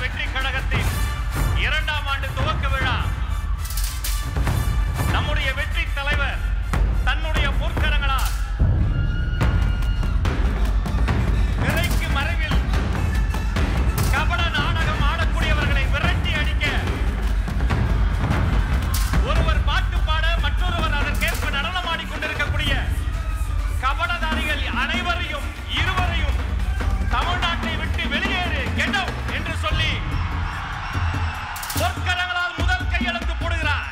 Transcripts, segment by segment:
வெற்றி கழகத்தின் 2ஆம் ஆண்டு துவக்க விழா நம்முடைய வெற்றி தலைவர் தன்னுடைய பொற்கரங்களால் திரைக்கு மறைவில் கபட நாடகம் ஆடக்கூடியவர்களை விரட்டி அடிக்க ஒருவர் பாட்டு பாட மற்றொருவர் அதற்கேற்ப நடனம் ஆடிக்கொண்டிருக்கக்கூடிய கபடதாரிகள் அனைவரையும் இருவரையும் தமிழ்நாட்டை விட்டு வெளியேறு கெட் அவுட் என்று சொல்லி பொற்கரங்களால் முதல் கையெழுத்து போடுகிறார்.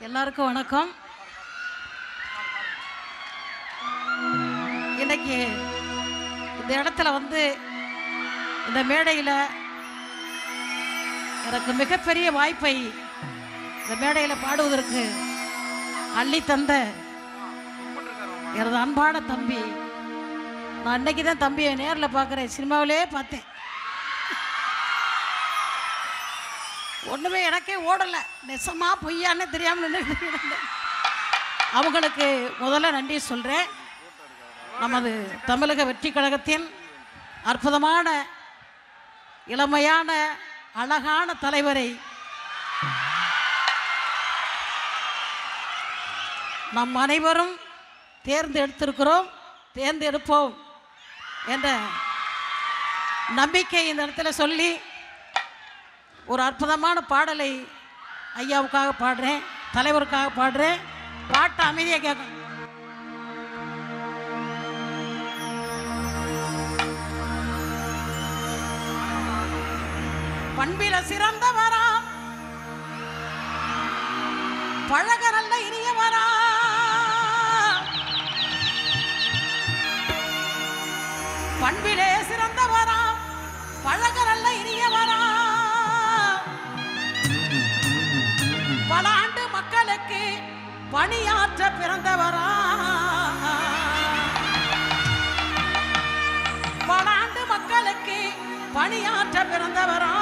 எல்லாருக்கும் வணக்கம். இன்னைக்கு இந்த இடத்துல வந்து இந்த மேடையில் எனக்கு மிகப்பெரிய வாய்ப்பை இந்த மேடையில் பாடுவதற்கு அள்ளி தந்த எனது அன்பான தம்பி. நான் இன்னைக்கு தான் தம்பியை நேரில் பார்க்குறேன், சினிமாவிலே பார்த்தேன். ஒன்றுமே எனக்கே ஓடலை, நெசமா பொய்யான்னு தெரியாமல் நின்று அவங்களுக்கு முதல்ல நன்றி சொல்கிறேன். நமது தமிழக வெற்றி கழகத்தின் அற்புதமான இளமையான அழகான தலைவரை நம் அனைவரும் தேர்ந்தெடுப்போம் என்ற நம்பிக்கை இந்த இடத்துல சொல்லி ஒரு அற்புதமான பாடலை ஐயாவுக்காக பாடுறேன், தலைவருக்காக பாடுறேன். பாட்டு அமைதியாக கேட்கணும். பண்பில சிறந்தவரா, பழக நல்ல இனியவரா, பண்பிலே சிறந்தவரா, பழக நல்ல இனியவரா, பல ஆண்டு மக்களுக்கு பணியாற்ற பிறந்தவரா, பல ஆண்டு மக்களுக்கு பணியாற்ற பிறந்தவரா,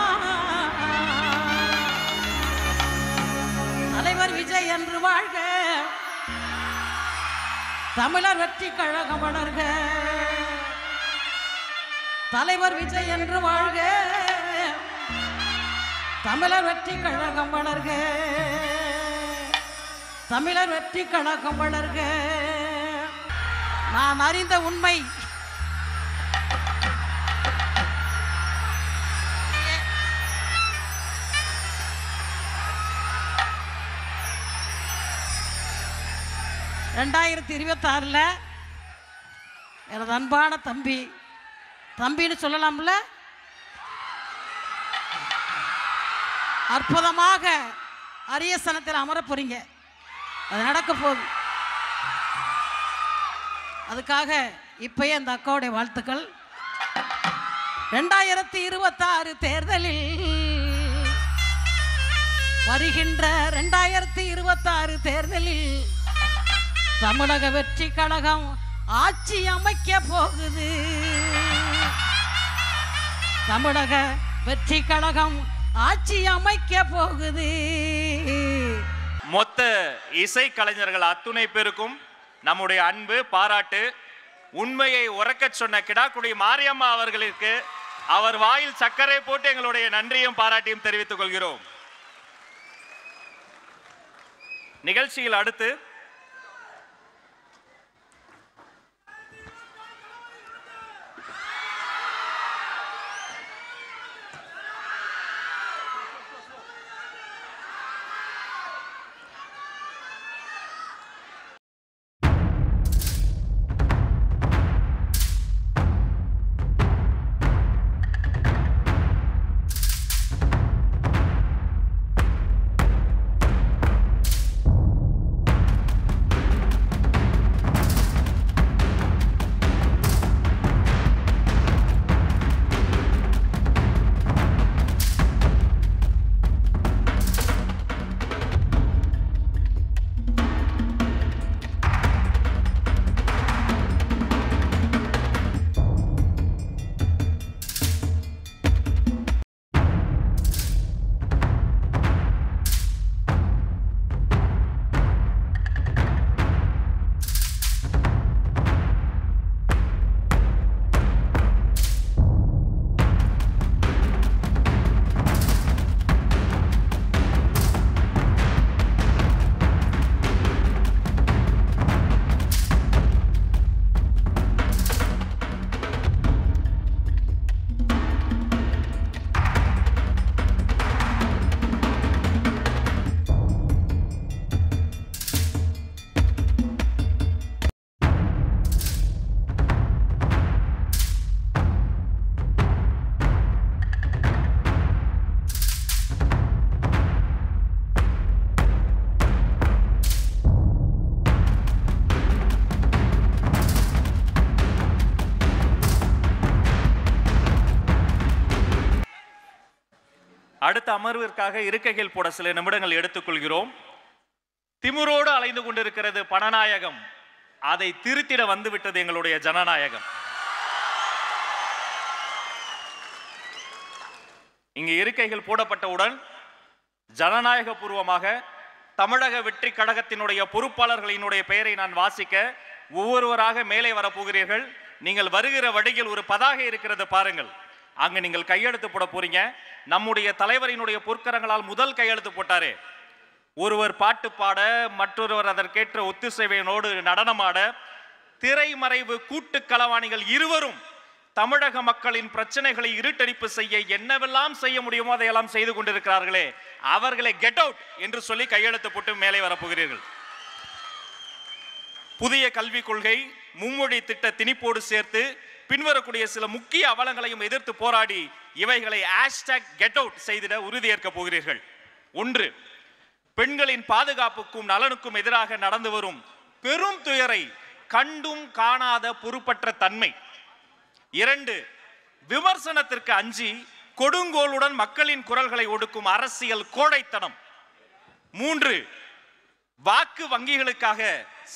தலைவர் விஜய் என்று வாழ்க, தமிழர் வெற்றி கழகம் வளர்க, தலைவர் விஜய் என்று வாழ்க, தமிழர் வெற்றி கழகம் வளர்க, தமிழர் வெற்றி கழகம் வளர்க. நான் அறிந்த உண்மை, ரெண்டாயிரத்தி 26 எனது அன்பான தம்பின்னு சொல்லலாம்ல, அற்புதமாக அரியசனத்தில் அமர போறீங்க. அது நடக்க போகுது. அதுக்காக இப்பயே அந்த அக்காவுடைய வாழ்த்துக்கள். 2026 தேர்தலில் வருகின்ற 2026 தேர்தலில் தமிழக வெற்றி கழகம் ஆட்சி அமைக்க போகுது. தமிழக வெற்றி கழகம் ஆட்சி அமைக்க போகுது. மொத்த இசை கலைஞர்கள் அத்துணை பேருக்கும் நம்முடைய அன்பு பாராட்டு. உண்மையை உறக்கச் சொன்ன கிடாக்குடி மாரியம்மா அவர்களுக்கு அவர் வாயில் சர்க்கரை போட்டு எங்களுடைய நன்றியும் பாராட்டியும் தெரிவித்துக் கொள்கிறோம். நிகழ்ச்சியில் அடுத்து அடுத்த அமர்விற்காக இருக்கைகள் போட சில நிமிடங்கள் எடுத்துக்கொள்கிறோம். திமிரோடு அலைந்து கொண்டிருக்கிறது பணநாயகம், அதை திருத்திட வந்துவிட்டது எங்களுடைய ஜனநாயகம். இங்கு இருக்கைகள் போடப்பட்டவுடன் ஜனநாயக பூர்வமாக தமிழக வெற்றி கழகத்தினுடைய பொறுப்பாளர்களினுடைய பெயரை நான் வாசிக்க ஒவ்வொருவராக மேலே வரப்போகிறீர்கள். நீங்கள் வருகிற வழியில் ஒரு பதாகை இருக்கிறது பாருங்கள், அங்கு நீங்கள் கையெழுத்து போட போறீங்க. நம்முடைய தலைவரினுடைய பொற்கரங்களால் முதல் கையெழுத்து போட்டாரே, ஒருவர் பாட்டு பாட மற்றொருவர் அதற்கேற்ற ஒத்துசைவையினோடு நடனமாட, திரைமறைவு கூட்டு களவாணிகள் இருவரும் தமிழக மக்களின் பிரச்சனைகளை இருட்டடிப்பு செய்ய என்னவெல்லாம் செய்ய முடியுமோ அதையெல்லாம் செய்து கொண்டிருக்கிறார்களே, அவர்களை கெட் அவுட் என்று சொல்லி கையெழுத்து போட்டு மேலே வரப்போகிறீர்கள். புதிய கல்விக் கொள்கை மும்மொழி திட்ட திணிப்போடு சேர்த்து பின்வரக்கூடிய சில முக்கிய அவலங்களையும் எதிர்த்து போராடி இவைகளை #GetOut செய்திட உறுதியேற்க போகிறீர்கள். 1. பெண்களின் பாதுகாப்புக்கும் நலனுக்கும் எதிராக நடந்து வரும் பெரும் துயரை கண்டும் காணாத பொறுப்பற்ற தன்மை. 2. விமர்சனத்திற்கு அஞ்சி கொடுங்கோலுடன் மக்களின் குரல்களை ஒடுக்கும் அரசியல் கோடைத்தனம். 3. வாக்கு வங்கிகளுக்காக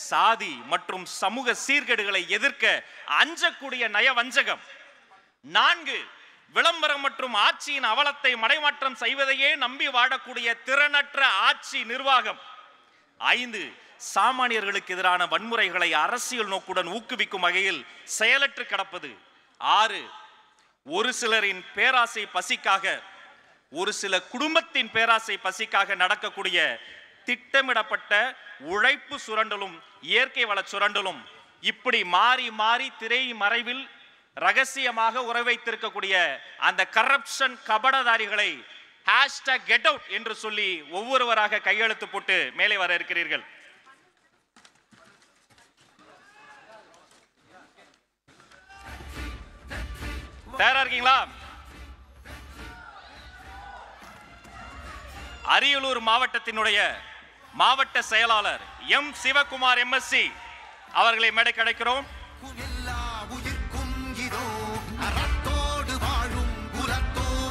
சாதி மற்றும் சமூக சீர்கேடுகளை எதிர்க்க அஞ்சக்கூடிய நயவஞ்சகம். 4. விளம்பரம் மற்றும் ஆட்சியின் அவலத்தை மடைமாற்றம் செய்வதையே நம்பி வாழக்கூடிய திறனற்ற ஆட்சி நிர்வாகம். 5. சாமானியர்களுக்கு எதிரான வன்முறைகளை அரசியல் நோக்குடன் ஊக்குவிக்கும் வகையில் செயலற்று கிடப்பது. 6. ஒரு சிலரின் பேராசை பசிக்காக, ஒரு சில குடும்பத்தின் பேராசை பசிக்காக நடக்கக்கூடிய திட்டமிடப்பட்ட உழைப்பு சுரண்டலும் இயற்கை வள சுரண்டலும். இப்படி மாறி மாறி திரை மறைவில் ரகசியமாக உறவைத்திருக்கக்கூடிய அந்த கரப்ஷன் கபடதாரிகளை #GetOut என்று சொல்லி ஒவ்வொருவராக கையெழுத்து போட்டு மேலே வர இருக்கிறீர்கள். தயாரா இருக்கீங்களா? அரியலூர் மாவட்டத்தினுடைய மாவட்ட செயலாளர் எம் சிவகுமார் MSc அவர்களை மேடை கிடைக்கிறோம்.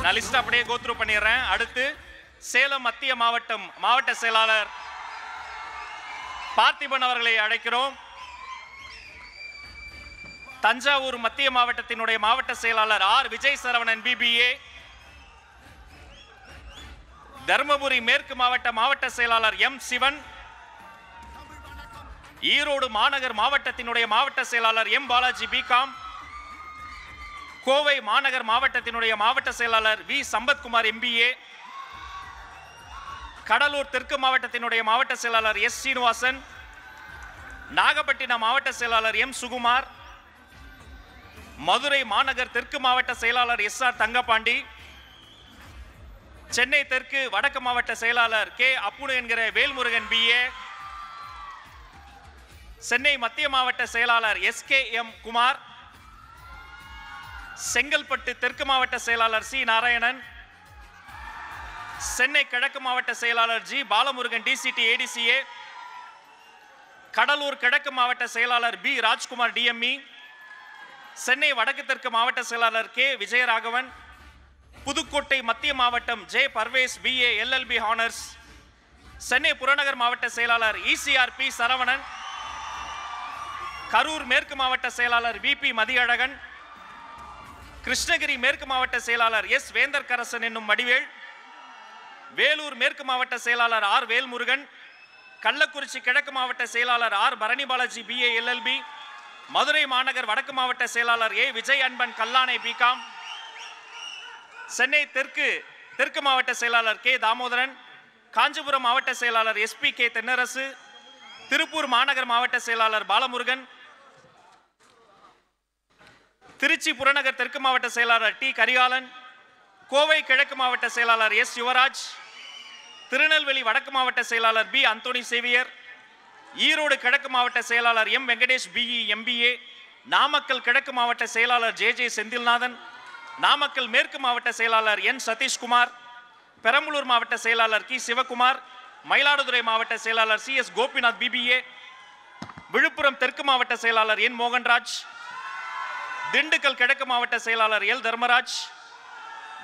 நான் லிஸ்ட் அப்படியே கோத்ரூ பண்ணிடுறேன். அடுத்து சேலம் மத்திய மாவட்ட செயலாளர் பார்த்திபன் அவர்களை அழைக்கிறோம். தஞ்சாவூர் மத்திய மாவட்டத்தினுடைய மாவட்ட செயலாளர் ஆர் விஜய் சரவணன் பிபிஏ, தர்மபுரி மேற்கு மாவட்ட மாவட்ட செயலாளர் எம் சிவன், ஈரோடு மாநகர் மாவட்டத்தினுடைய மாவட்ட செயலாளர் எம் பாலாஜி பிகாம், கோவை மாநகர் மாவட்டத்தினுடைய மாவட்ட செயலாளர் வி சம்பத்குமார் எம்பிஏ, கடலூர் தெற்கு மாவட்டத்தினுடைய மாவட்ட செயலாளர் எஸ் சீனிவாசன், நாகப்பட்டினம் மாவட்ட செயலாளர் எம் சுகுமார், மதுரை மாநகர் தெற்கு மாவட்ட செயலாளர் எஸ் ஆர் தங்கபாண்டி, சென்னை தெற்கு வடக்கு மாவட்ட செயலாளர் கே அப்புனு என்கிற வேல்முருகன் பிஏ, சென்னை மத்திய மாவட்ட செயலாளர் S K M Kumar, Chengalpattu தெற்கு மாவட்ட செயலாளர் சி நாராயணன், சென்னை கிழக்கு மாவட்ட செயலாளர் G Balamurugan DCT ADCA, Cuddalore கிழக்கு மாவட்ட செயலாளர் பி ராஜ்குமார் டிஎம்இ, சென்னை வடக்கு தெற்கு மாவட்ட செயலாளர் கே விஜயராகவன், புதுக்கோட்டை மத்திய மாவட்டம் J Parvez BA LLB honours, Chennai புறநகர் மாவட்ட செயலாளர் இசிஆர் பி சரவணன், கரூர் மேற்கு மாவட்ட செயலாளர் விபி மதியழகன், கிருஷ்ணகிரி மேற்கு மாவட்ட செயலாளர் எஸ் வேந்தர்கரசன் என்னும் வடிவேல், வேலூர் மேற்கு மாவட்ட செயலாளர் ஆர் வேல்முருகன், கள்ளக்குறிச்சி கிழக்கு மாவட்ட செயலாளர் R Bharani Balaji BA LLB, Madurai மாநகர் வடக்கு மாவட்ட செயலாளர் ஏ விஜய் அன்பன் கல்லானை பிகாம், சென்னை தெற்கு மாவட்ட செயலாளர் கே தாமோதரன், காஞ்சிபுரம் மாவட்ட செயலாளர் எஸ்பி கே தென்னரசு, திருப்பூர் மாநகர் மாவட்ட செயலாளர் பாலமுருகன், திருச்சி புறநகர் தெற்கு மாவட்ட செயலாளர் டி கரிகாலன், கோவை கிழக்கு மாவட்ட செயலாளர் எஸ் யுவராஜ், திருநெல்வேலி வடக்கு மாவட்ட செயலாளர் பி அந்தோனி சேவியர், ஈரோடு கிழக்கு மாவட்ட செயலாளர் M Venkatesh BE MBA, Namakkal கிழக்கு மாவட்ட செயலாளர் ஜே ஜே செந்தில்நாதன், நாமக்கல் மேற்கு மாவட்ட செயலாளர் என் சதீஷ்குமார், பெரம்பலூர் மாவட்ட செயலாளர் கி சிவகுமார், மயிலாடுதுறை மாவட்ட செயலாளர் C S Gopinath BBA, Viluppuram தெற்கு மாவட்ட செயலாளர் என் மோகன்ராஜ், திண்டுக்கல் கிழக்கு மாவட்ட செயலாளர் எல் தர்மராஜ்,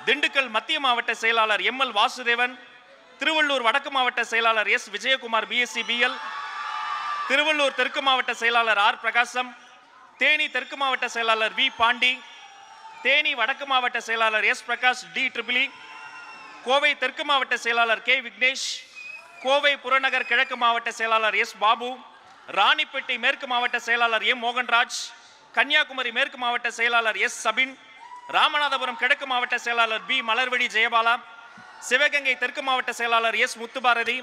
திண்டுக்கல் மத்திய மாவட்ட செயலாளர் எம் எல் வாசுதேவன், திருவள்ளூர் வடக்கு மாவட்ட செயலாளர் S Vijayakumar BSc BL, Tiruvallur தெற்கு மாவட்ட செயலாளர் ஆர் பிரகாசம், தேனி தெற்கு மாவட்ட செயலாளர் வி பாண்டி, தேனி வடக்கு மாவட்ட செயலாளர் S Prakash D triple E, Kovai தெற்கு மாவட்ட செயலாளர் கே விக்னேஷ், கோவை புறநகர் கிழக்கு மாவட்ட செயலாளர் எஸ் பாபு, ராணிப்பேட்டை மேற்கு மாவட்ட செயலாளர் எம் மோகன்ராஜ், கன்னியாகுமரி மேற்கு மாவட்ட செயலாளர் எஸ் சபின், ராமநாதபுரம் கிழக்கு மாவட்ட செயலாளர் பி மலர்வடி ஜெயபாலா, சிவகங்கை தெற்கு மாவட்ட செயலாளர் எஸ் முத்துபாரதி,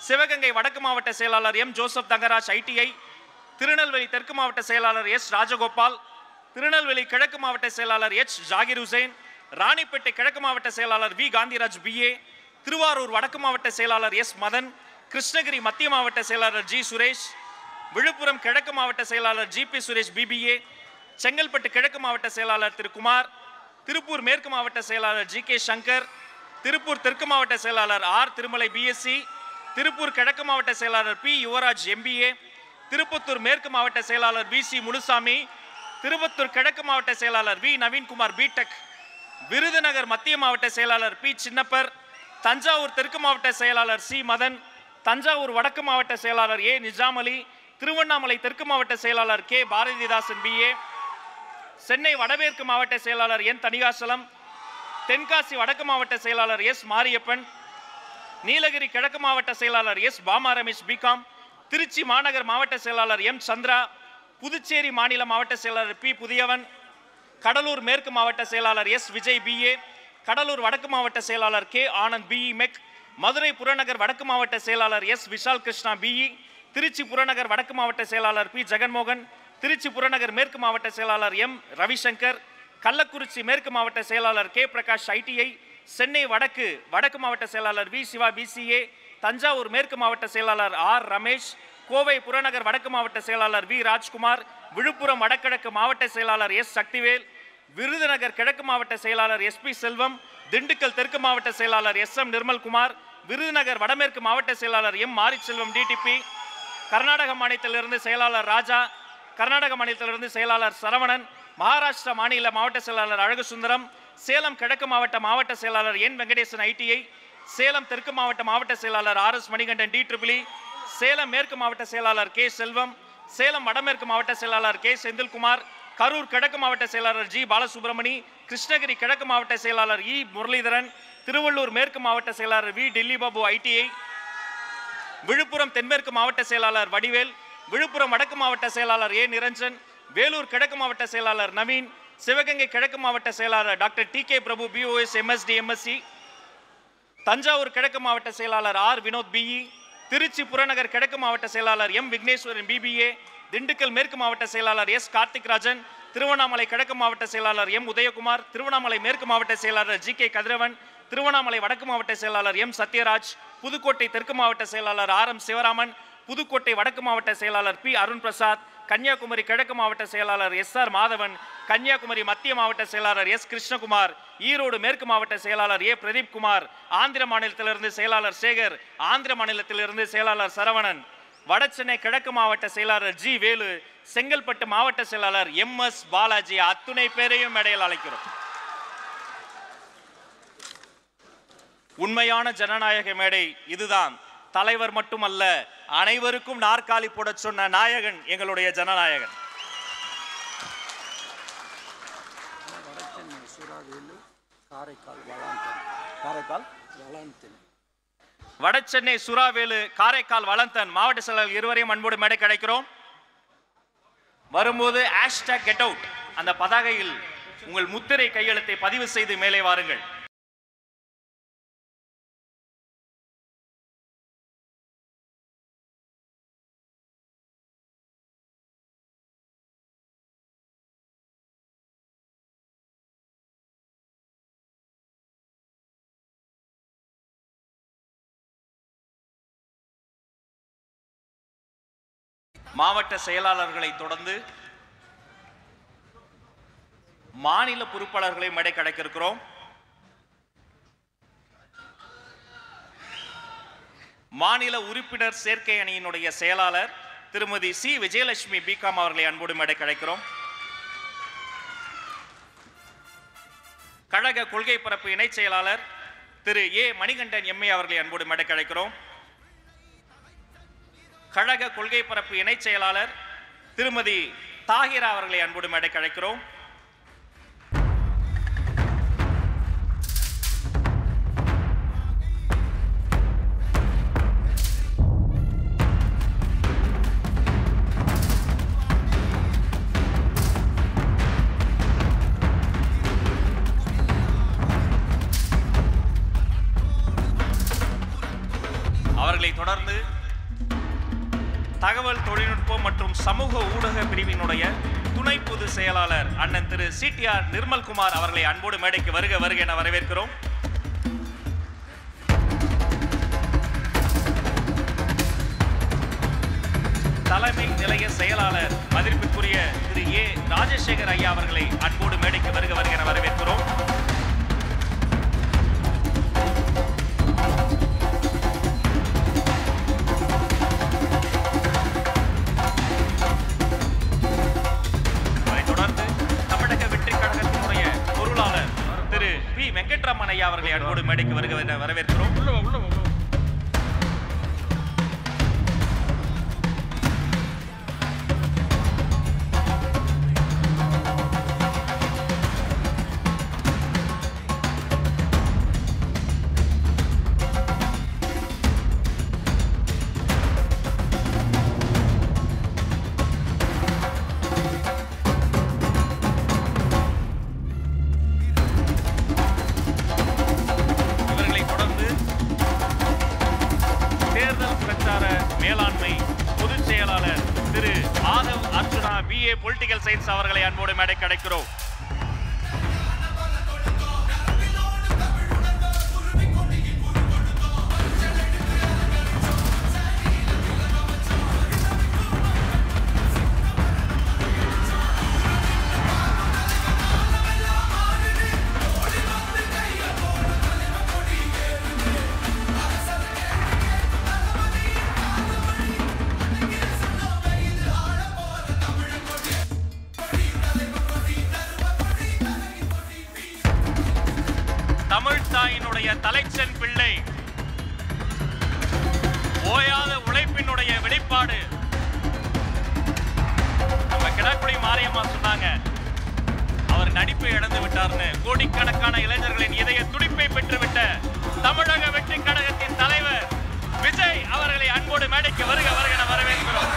சிவகங்கை வடக்கு மாவட்ட செயலாளர் M Joseph Thangaraj ITI, Tirunelveli தெற்கு மாவட்ட செயலாளர் எஸ் ராஜகோபால், திருநெல்வேலி கிழக்கு மாவட்ட செயலாளர் எச் ஜாகிர் ஹுசைன், ராணிப்பேட்டை கிழக்கு மாவட்ட செயலாளர் வி காந்திராஜ் பிஏ, திருவாரூர் வடக்கு மாவட்ட செயலாளர் எஸ் மதன், கிருஷ்ணகிரி மத்திய மாவட்ட செயலாளர் ஜி சுரேஷ், விழுப்புரம் கிழக்கு மாவட்ட செயலாளர் ஜிபி சுரேஷ் பிபிஏ, செங்கல்பட்டு கிழக்கு மாவட்ட செயலாளர் திரு குமார், திருப்பூர் மேற்கு மாவட்ட செயலாளர் ஜி கே சங்கர், திருப்பூர் தெற்கு மாவட்ட செயலாளர் ஆர் திருமலை பிஎஸ்சி, திருப்பூர் கிழக்கு மாவட்ட செயலாளர் பி யுவராஜ் எம்பிஏ, திருப்பத்தூர் மேற்கு மாவட்ட செயலாளர் வி சி முனுசாமி, திருப்பத்தூர் கிழக்கு மாவட்ட செயலாளர் வி நவீன்குமார் பிடெக், விருதுநகர் மத்திய மாவட்ட செயலாளர் பி சின்னப்பர், தஞ்சாவூர் தெற்கு மாவட்ட செயலாளர் சி மதன், தஞ்சாவூர் வடக்கு மாவட்ட செயலாளர் ஏ நிஜாம் அலி, திருவண்ணாமலை தெற்கு மாவட்ட செயலாளர் கே பாரதிதாசன் பிஏ, சென்னை வடமேற்கு மாவட்ட செயலாளர் என் தணிகாசலம், தென்காசி வடக்கு மாவட்ட செயலாளர் எஸ் மாரியப்பன், நீலகிரி கிழக்கு மாவட்ட செயலாளர் எஸ் பாமா ரமேஷ் பிகாம், திருச்சி மாநகர் மாவட்ட செயலாளர் எம் சந்திரா, புதுச்சேரி மாநில மாவட்ட செயலாளர் பி புதியவன், கடலூர் மேற்கு மாவட்ட செயலாளர் எஸ் விஜய் பிஏ, கடலூர் வடக்கு மாவட்ட செயலாளர் கே ஆனந்த் பிஇ மெக், மதுரை புறநகர் வடக்கு மாவட்ட செயலாளர் எஸ் விஷால் கிருஷ்ணா பிஇ, திருச்சி புறநகர் வடக்கு மாவட்ட செயலாளர் பி ஜெகன்மோகன், திருச்சி புறநகர் மேற்கு மாவட்ட செயலாளர் எம் ரவிசங்கர், கள்ளக்குறிச்சி மேற்கு மாவட்ட செயலாளர் கே பிரகாஷ் ஐடிஐ, சென்னை வடக்கு மாவட்ட செயலாளர் வி சிவா பிசிஏ, தஞ்சாவூர் மேற்கு மாவட்ட செயலாளர் ஆர் ரமேஷ், கோவை புறநகர் வடக்கு மாவட்ட செயலாளர் வி ராஜ்குமார், விழுப்புரம் வடகிழக்கு மாவட்ட செயலாளர் எஸ் சக்திவேல், விருதுநகர் கிழக்கு மாவட்ட செயலாளர் எஸ்பி செல்வம், திண்டுக்கல் தெற்கு மாவட்ட செயலாளர் எஸ் எம் நிர்மல்குமார், விருதுநகர் வடமேற்கு மாவட்ட செயலாளர் எம் மாரிச்செல்வம் டிடிபி, கர்நாடக மாநிலத்திலிருந்து செயலாளர் ராஜா, கர்நாடக மாநிலத்திலிருந்து செயலாளர் சரவணன், மகாராஷ்டிரா மாநில மாவட்ட செயலாளர் அழகு சுந்தரம், சேலம் கிழக்கு மாவட்ட செயலாளர் என் வெங்கடேசன் ஐடிஐ, சேலம் தெற்கு மாவட்ட செயலாளர் ஆர் எஸ் மணிகண்டன் டிட்ரிபிளி, சேலம் மேற்கு மாவட்ட செயலாளர் கே செல்வம், சேலம் வடமேற்கு மாவட்ட செயலாளர் கே செந்தில்குமார், கரூர் கிழக்கு மாவட்ட செயலாளர் ஜி பாலசுப்ரமணி, கிருஷ்ணகிரி கிழக்கு மாவட்ட செயலாளர் இ முரளிதரன், திருவள்ளூர் மேற்கு மாவட்ட செயலாளர் வி டெல்லி பாபு ITI, விழுப்புரம் தென்மேற்கு மாவட்ட செயலாளர் வடிவேல், விழுப்புரம் வடக்கு மாவட்ட செயலாளர் ஏ நிரஞ்சன், வேலூர் கிழக்கு மாவட்ட செயலாளர் நவீன், சிவகங்கை கிழக்கு மாவட்ட செயலாளர் டாக்டர் TK பிரபு BOS MSD MSc, தஞ்சாவூர் கிழக்கு மாவட்ட செயலாளர் R வினோத் BE, திருச்சி புறநகர் கிழக்கு மாவட்ட செயலாளர் M விக்னேஸ்வரன் BBA, திண்டுக்கல் மேற்கு மாவட்ட செயலாளர் S கார்த்திக் ராஜன், திருவண்ணாமலை கிழக்கு மாவட்ட செயலாளர் M உதயகுமார், திருவண்ணாமலை மேற்கு மாவட்ட செயலாளர் GK கதிரவன், திருவண்ணாமலை வடக்கு மாவட்ட செயலாளர் M சத்யராஜ், புதுக்கோட்டை தெற்கு மாவட்ட செயலாளர் RM சிவராமன், புதுக்கோட்டை வடக்கு மாவட்ட செயலாளர் P அருண் பிரசாத், கன்னியாகுமரி கிழக்கு மாவட்ட செயலாளர் SR மாதவன், கன்னியாகுமரி மத்திய மாவட்ட செயலாளர் S கிருஷ்ணகுமார், ஈரோடு மேற்கு மாவட்ட செயலாளர் A பிரதீப் குமார், ஆந்திர மாநிலத்திலிருந்து செயலாளர் சேகர், ஆந்திர மாநிலத்திலிருந்து செயலாளர் சரவணன், வடசென்னை கிழக்கு மாவட்ட செயலாளர் G வேலு, செங்கல்பட்டு மாவட்ட செயலாளர் MS பாலாஜி, அத்துணை பேரையும் மேடையில் அழைக்கிறோம். உண்மையான ஜனநாயக மேடை இதுதான். தலைவர் மட்டுமல்ல, அனைவருக்கும் நாற்காலி போட சொன்ன நாயகன் எங்களுடைய ஜனநாயகன். வடசென்னை சுறாவேலு, காரைக்கால் வளந்தன் மாவட்ட செயலாளர் இருவரையும் அன்போடு மேடை கிடைக்கிறோம். வரும்போது #GetOut அந்த பதாகையில் உங்கள் முத்திரை கையெழுத்தை பதிவு செய்து மேலே வாருங்கள். மாவட்ட செயலாளர்களை தொடர்ந்து மாநில பொறுப்பாளர்களை மேடை கிடைக்க இருக்கிறோம். மாநில உறுப்பினர் சேர்க்கை அணியினுடைய செயலாளர் திருமதி சி விஜயலட்சுமி பிகாம் அவர்களை அன்போடு மேடை கிடைக்கிறோம். கழக கொள்கை பரப்பு இணை செயலாளர் திரு ஏ மணிகண்டன் MA அவர்களை அன்போடு மேடை கிடைக்கிறோம். கழக கொள்கை பரப்பு இணை செயலாளர் திருமதி தாகிரா அவர்களை அன்போடு மேடை கிடைக்கிறோம். அவர்களை தொடர்ந்து தகவல் தொழில்நுட்பம் மற்றும் சமூக ஊடக பிரிவினுடைய துணை பொதுச் செயலாளர் அண்ணன் திரு CTR நிர்மல்குமார் அவர்களை அன்போடு மேடைக்கு வருக வருக என வரவேற்கிறோம். தலைமை நிலைய செயலாளர் மதிப்பிற்குரிய திரு A ராஜசேகர் ஐயா அவர்களை அன்போடு மேடைக்கு வருக வருக என வரவேற்கிறோம். வெங்கட்ராமன் ஐயா அவர்களை அன்போடு மேடைக்கு வருக என வரவேற்கிறோம். மேலாண்மை பொதுச் செயலாளர் Thiru Aadhav Arjuna BA political science அவர்களை அன்போடு மேடை கிடைக்கிறோம். தமிழ்தாயினுடைய தலைச்சன் பிள்ளை, ஓயாத உழைப்பினுடைய வெளிப்பாடு. நம்ம கிடாக்குடி மாரியம்மா சொன்னாங்க, நடிப்பை இழந்து விட்டார்னு கோடிக்கணக்கான இளைஞர்களின் இதய துடிப்பை பெற்றுவிட்ட தமிழக வெற்றி கழகத்தின் தலைவர் விஜய் அவர்களை அன்போடு மேடைக்கு வருக வருக என வரவேற்கிறோம்.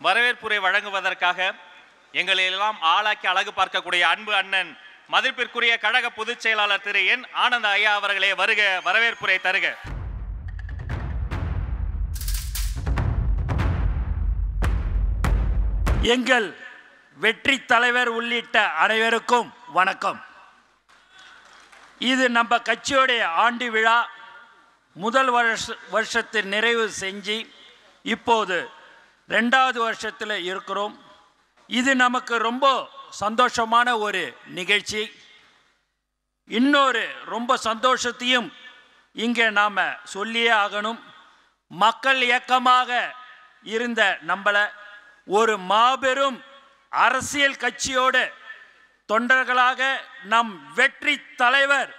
வரவேற்புரை வழங்குவதற்காக எங்களை எல்லாம் ஆளாக்கி அழகு பார்க்கக்கூடிய அன்பு அண்ணன் மதிப்பிற்குரிய கழக பொதுச் செயலாளர் திரு என் ஆனந்த ஐயா அவர்களே வருக, வரவேற்புரை தருக. எங்கள் வெற்றி தலைவர் உள்ளிட்ட அனைவருக்கும் வணக்கம். இது நம்ம கட்சியோடைய ஆண்டு விழா. முதல் வருஷத்தில் நிறைவு செஞ்சு இப்போது 2வது வருஷத்தில் இருக்கிறோம். இது நமக்கு ரொம்ப சந்தோஷமான ஒரு நிகழ்ச்சி. இன்னொரு ரொம்ப சந்தோஷத்தையும் இங்கே நாம் சொல்லியே ஆகணும். மக்கள் இயக்கமாக இருந்த நம்மளை ஒரு மாபெரும் அரசியல் கட்சியோடு தொண்டர்களாக நம் வெற்றி தலைவர்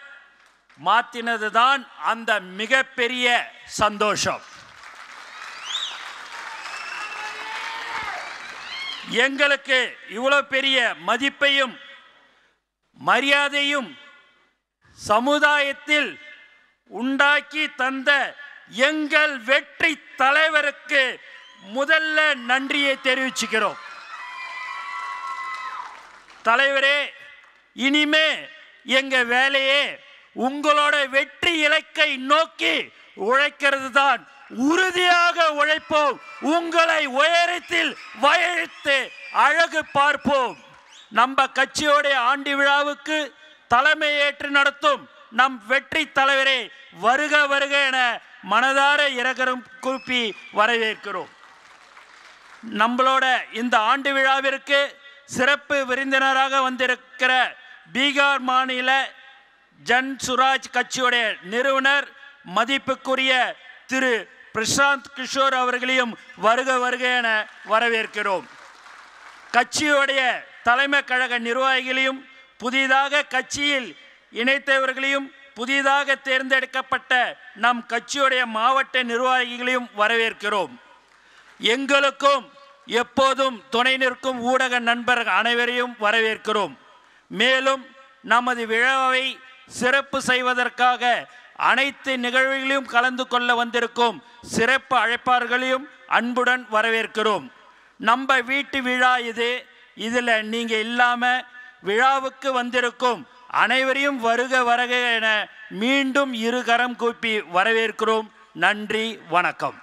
மாற்றினது தான் அந்த மிகப்பெரிய சந்தோஷம். எங்களுக்கு இவ்வளோ பெரிய மதிப்பையும் மரியாதையும் சமுதாயத்தில் உண்டாக்கி தந்த எங்கள் வெற்றி தலைவருக்கு முதல்ல நன்றியை தெரிவிச்சுக்கிறோம். தலைவரே, இனிமே எங்க வேலையே உங்களோட வெற்றி இலக்கை நோக்கி உழைக்கிறது தான். உறுதியாக உழைப்போம். உங்களை உயரத்தில் வயத்து அழகு பார்ப்போம். நம்ம கட்சியோடைய ஆண்டு விழாவுக்கு தலைமை ஏற்று நடத்தும் நம் வெற்றி தலைவரே வருக வருக என மனதார இரகரம் கூப்பி வரவேற்கிறோம். நம்மளோட இந்த ஆண்டு விழாவிற்கு சிறப்பு விருந்தினராக வந்திருக்கிற பீகார் மாநில ஜன் சுராஜ் கட்சியுடைய நிறுவனர் மதிப்புக்குரிய திரு பிரசாந்த் கிஷோர் அவர்களையும் வருக வருக என வரவேற்கிறோம். கட்சியுடைய தலைமை கழக நிர்வாகிகளையும் புதிதாக கட்சியில் இணைத்தவர்களையும் புதிதாக தேர்ந்தெடுக்கப்பட்ட நம் கட்சியுடைய மாவட்ட நிர்வாகிகளையும் வரவேற்கிறோம். எங்களுக்கும் எப்போதும் துணை நிற்கும் ஊடக நண்பர்கள் அனைவரையும் வரவேற்கிறோம். மேலும் நமது விழாவை சிறப்பு செய்வதற்காக அனைத்து நிகழ்வுகளிலும் கலந்து கொள்ள வந்திருக்கும் சிறப்பு அழைப்பாளர்களையும் அன்புடன் வரவேற்கிறோம். நம்ம வீட்டு விழா இது. இதில் நீங்கள் இல்லாமல் விழாவுக்கு வந்திருக்கும் அனைவரையும் வருக வருக என மீண்டும் இருகரம் கூப்பி வரவேற்கிறோம். நன்றி, வணக்கம்.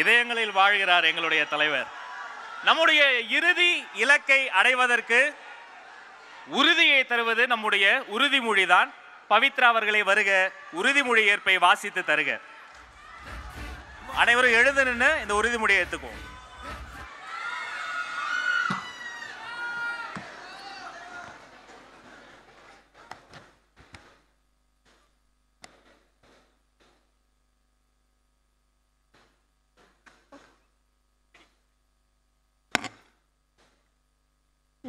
இதயங்களில் வாழ்கிறார் எங்களுடைய தலைவர். நம்முடைய இறுதி இலக்கை அடைவதற்கு உறுதியை தருவது நம்முடைய உறுதிமொழிதான். பவித்ரா அவர்களை வருக, உறுதிமொழி ஏற்பை வாசித்து தருக. அனைவரும் எழுந்து நின்று இந்த உறுதிமொழியை ஏற்றுக்குவோம்.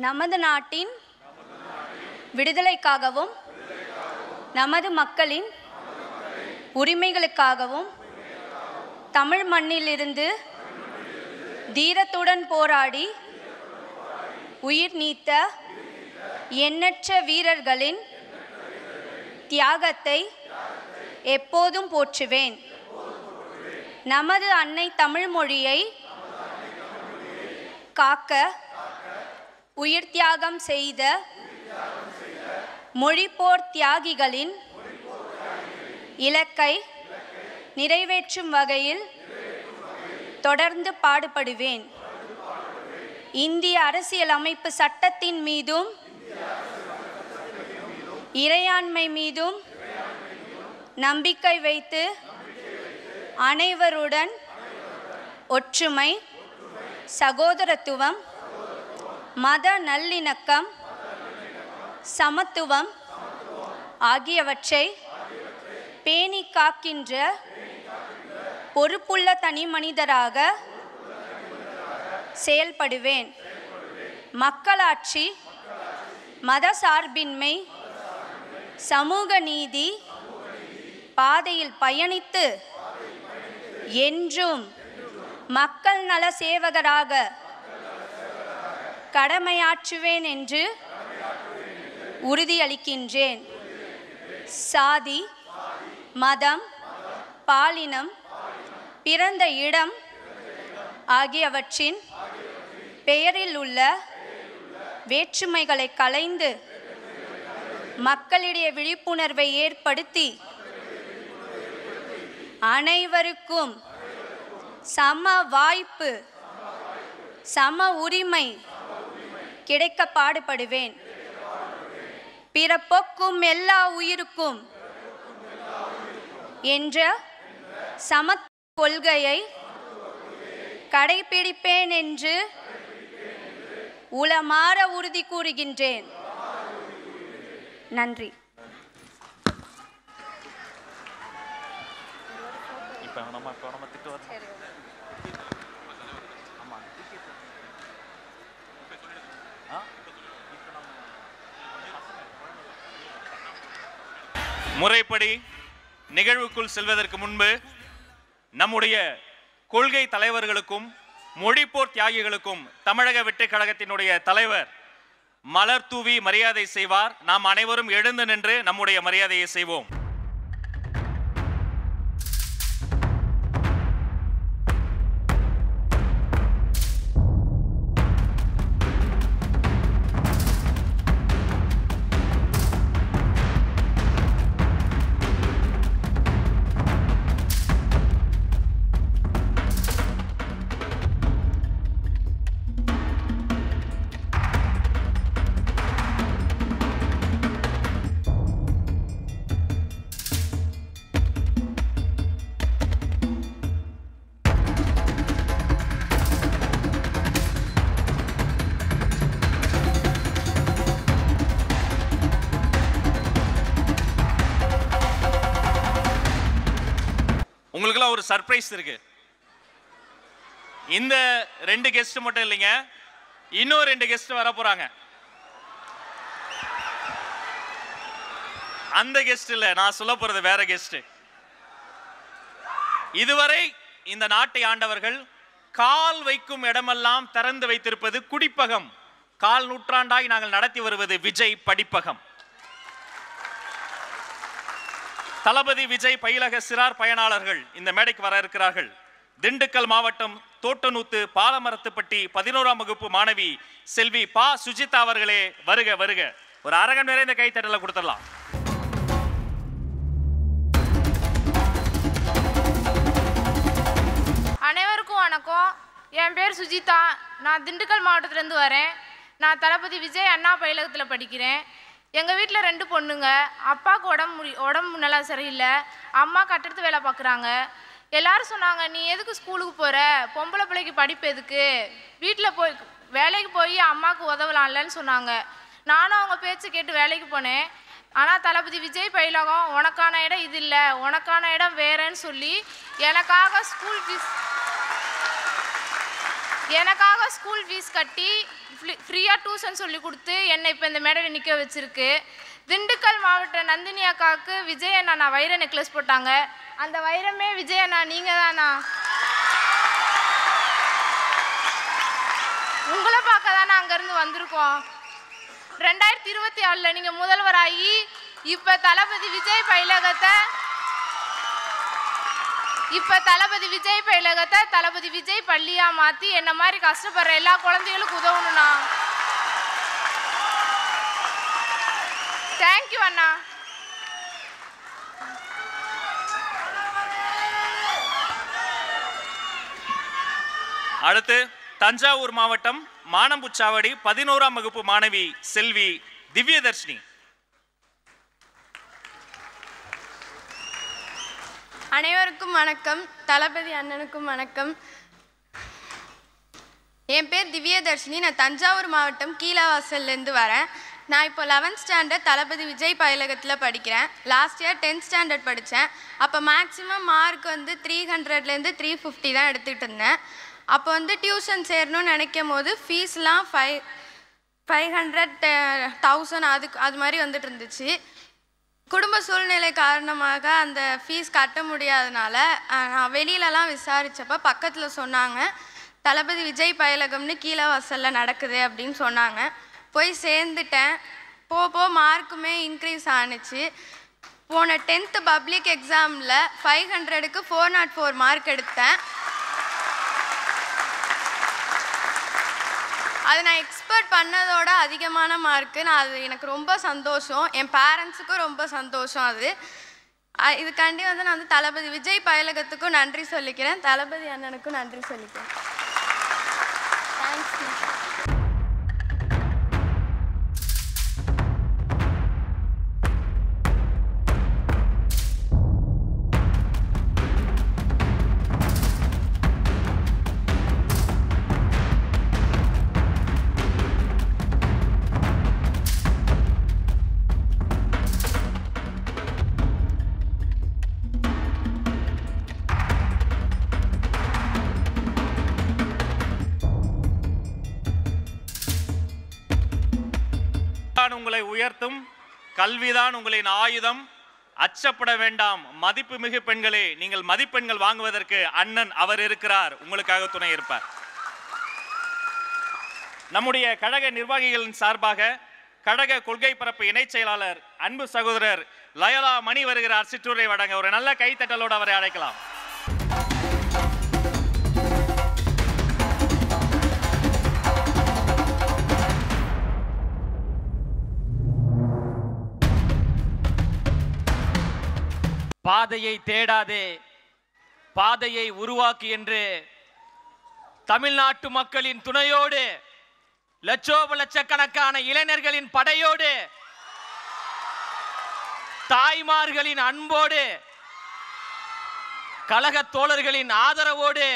நமது நாட்டின் விடுதலைக்காகவும் நமது மக்களின் உரிமைகளுக்காகவும் தமிழ் மண்ணிலிருந்து தீரத்துடன் போராடி உயிர் நீத்த எண்ணற்ற வீரர்களின் தியாகத்தை எப்போதும் போற்றுவேன். நமது அன்னை தமிழ் மொழியை காக்க உயிர் தியாகம் செய்த மொழிப்போர் தியாகிகளின் இலக்கை நிறைவேற்றும் வகையில் தொடர்ந்து பாடுபடுவேன். இந்திய அரசியலமைப்பு சட்டத்தின் மீதும் இறையாண்மை மீதும் நம்பிக்கை வைத்து அனைவருடன் ஒற்றுமை, சகோதரத்துவம், மத நல்லிணக்கம், சமத்துவம் ஆகியவற்றை பேணி காக்கின்ற பொறுப்புள்ள தனி மனிதராக செயல்படுவேன். மக்களாட்சி, மத சார்பின்மை, சமூக நீதி பாதையில் பயணித்து என்றும் மக்கள் நல சேவகராக கடமையாற்றுவேன் என்று உறுதியளிக்கின்றேன். சாதி, மதம், பாலினம், பிறந்த இடம் ஆகியவற்றின் பெயரில் உள்ள வேற்றுமைகளை களைந்து மக்களிடையே விழிப்புணர்வை ஏற்படுத்தி அனைவருக்கும் சம வாய்ப்பு, சம உரிமை கிடைக்க பாடுபடுவேன். பிறப்பொக்கும் எல்லா உயிருக்கும் என்ற சம கொள்கையை கடைபிடிப்பேன் என்று உளமாற உறுதி கூறுகின்றேன். நன்றி. முறைப்படி நிகழ்வுக்குள் செல்வதற்கு முன்பு நம்முடைய கொள்கை தலைவர்களுக்கும் மொழிப்போர் தியாகிகளுக்கும் தமிழக வெற்றி கழகத்தினுடைய தலைவர் மலர் தூவி மரியாதை செய்வார். நாம் அனைவரும் எழுந்து நின்று நம்முடைய மரியாதையை செய்வோம். உங்களுக்குலாம் ஒரு சர்ப்ரைஸ் இருக்கு. இந்த 2 கெஸ்ட் மட்டும் இல்லைங்க, இன்னும் 2 கெஸ்ட் வர போறாங்க. அந்த கெஸ்ட் இல்ல, நான் சொல்ல போறது வேற கெஸ்ட். இதுவரை இந்த நாட்டை ஆண்டவர்கள் கால் வைக்கும் இடமெல்லாம் திறந்து வைத்திருப்பது குடிப்பகம். கால் நூற்றாண்டாய் நாங்கள் நடத்தி வருவது விஜய் படிப்பகம். தளபதி விஜய் பயிலக சிறார் பயனாளர்கள் இந்த மேடைக்கு வர இருக்கிறார்கள். திண்டுக்கல் மாவட்டம் தோட்டநூத்து பாலமரத்துப்பட்டி 11ஆம் வகுப்பு மாணவி செல்வி பா சுஜிதா அவர்களே வருக வருக. ஒரு அரங்கன் நிறைந்த கைத்தட்டல கொடுத்துடலாம். அனைவருக்கும் வணக்கம். என் பேர் சுஜிதா. நான் திண்டுக்கல் மாவட்டத்திலேருந்து வரேன். நான் தளபதி விஜய் அண்ணா பயிலகத்தில் படிக்கிறேன். எங்கள் வீட்டில் 2 பொண்ணுங்க. அப்பாவுக்கு உடம்பு நல்லா சரியில்லை, அம்மா கட்டடத்து வேலை பார்க்குறாங்க. எல்லாரும் சொன்னாங்க, நீ எதுக்கு ஸ்கூலுக்கு போகிற, பொம்பளை பிள்ளைக்கு படிப்பு எதுக்கு, வீட்டில் போய் வேலைக்கு போய் அம்மாவுக்கு உதவலாம்லன்னு சொன்னாங்க. நானும் அவங்க பேச்சு கேட்டு வேலைக்கு போனேன். ஆனால் தளபதி விஜய் பயிலகம் உனக்கான இடம் இது இல்லை, உனக்கான இடம் வேறேன்னு சொல்லி எனக்காக ஸ்கூல் ஃபீஸ் எனக்காக ஸ்கூல் ஃபீஸ் கட்டி ஃப்ரீயாக டியூஷன் சொல்லி கொடுத்து என்னை இப்போ இந்த மேடையில் நிற்க வச்சுருக்கு. திண்டுக்கல் மாவட்ட நந்தினி அக்காவுக்கு விஜய் அண்ணா நான் வைர நெக்லஸ் போட்டாங்க. அந்த வைரமே விஜய் அண்ணா நீங்கள் தானா? உங்களை பார்க்க தானே அங்கேருந்து வந்திருக்கோம். 2024 நீங்கள் முதல்வராகி இப்போ தளபதி விஜய் பயிலகத்தை தளபதி விஜய் பள்ளியாக மாற்றி என்ன மாதிரி கஷ்டப்படுற எல்லா குழந்தைகளுக்கும் உதவணும்ண்ணா. தேங்க்யூ அண்ணா. அடுத்து தஞ்சாவூர் மாவட்டம் மானம்புச்சாவடி 11ஆம் வகுப்பு மாணவி செல்வி திவ்யதர்ஷினி. அனைவருக்கும் வணக்கம். தளபதி அண்ணனுக்கும் வணக்கம். என் பேர் திவ்யதர்ஷினி. நான் தஞ்சாவூர் மாவட்டம் கீழவாசல்லேருந்து வரேன். நான் இப்போ 11th ஸ்டாண்டர்ட் தளபதி விஜய் பயிலகத்தில் படிக்கிறேன். லாஸ்ட் இயர் 10th ஸ்டாண்டர்ட் படித்தேன். அப்போ மேக்ஸிமம் மார்க் 300லேருந்து 350 தான் எடுத்துகிட்டு இருந்தேன். அப்போ டியூஷன் சேரணும்னு நினைக்கும் போது ஃபீஸ்லாம் 500 1000 அது மாதிரி வந்துட்டு இருந்துச்சு. குடும்ப சூழ்நிலை காரணமாக அந்த ஃபீஸ் கட்ட முடியாதனால நான் வெளியிலலாம் விசாரித்தப்போ பக்கத்தில் சொன்னாங்க தளபதி விஜய் பயிலகம்னு கீழவாசலில் நடக்குது அப்படின்னு சொன்னாங்க. போய் சேர்ந்துட்டேன். போக மார்க்குமே இன்க்ரீஸ் ஆணுச்சு. போன 10th பப்ளிக் எக்ஸாமில் 500க்கு 404 மார்க் எடுத்தேன். அது நான் எக்ஸ்பெக்ட் பண்ணதோட அதிகமான மார்க்கு. அது எனக்கு ரொம்ப சந்தோஷம். என் பேரண்ட்ஸுக்கும் ரொம்ப சந்தோஷம். இதுக்காண்டி நான் தளபதி விஜய் பயிலகத்துக்கும் நன்றி சொல்லிக்கிறேன். தளபதி அண்ணனுக்கும் நன்றி சொல்லிக்கிறேன். தேங்க்ஸ். உங்களை உயர்த்தும் கல்விதான் உங்களின் ஆயுதம். அச்சப்பட வேண்டாம் மதிப்புமிகு பெண்களே. நீங்கள் மதிப்பெண்கள் வாங்குவதற்கு அண்ணன் அவர் இருக்கிறார், உங்களுக்காக துணை இருப்பார். நம்முடைய கழக நிர்வாகிகளின் சார்பாக கழக கொள்கை பரப்பு இணைச் செயலாளர் அன்பு சகோதரர் லயலா மணி வருகிறார். சிற்றுரை வழங்க ஒரு நல்ல கைத்தட்டலோடு அவரை அழைக்கலாம். பாதையை தேடாதே, பாதையை உருவாக்கு என்று தமிழ்நாட்டு மக்களின் துணையோடு, லட்சக்கணக்கான இளைஞர்களின் படையோடு, தாய்மார்களின் அன்போடு, கழக தோழர்களின் ஆதரவோடு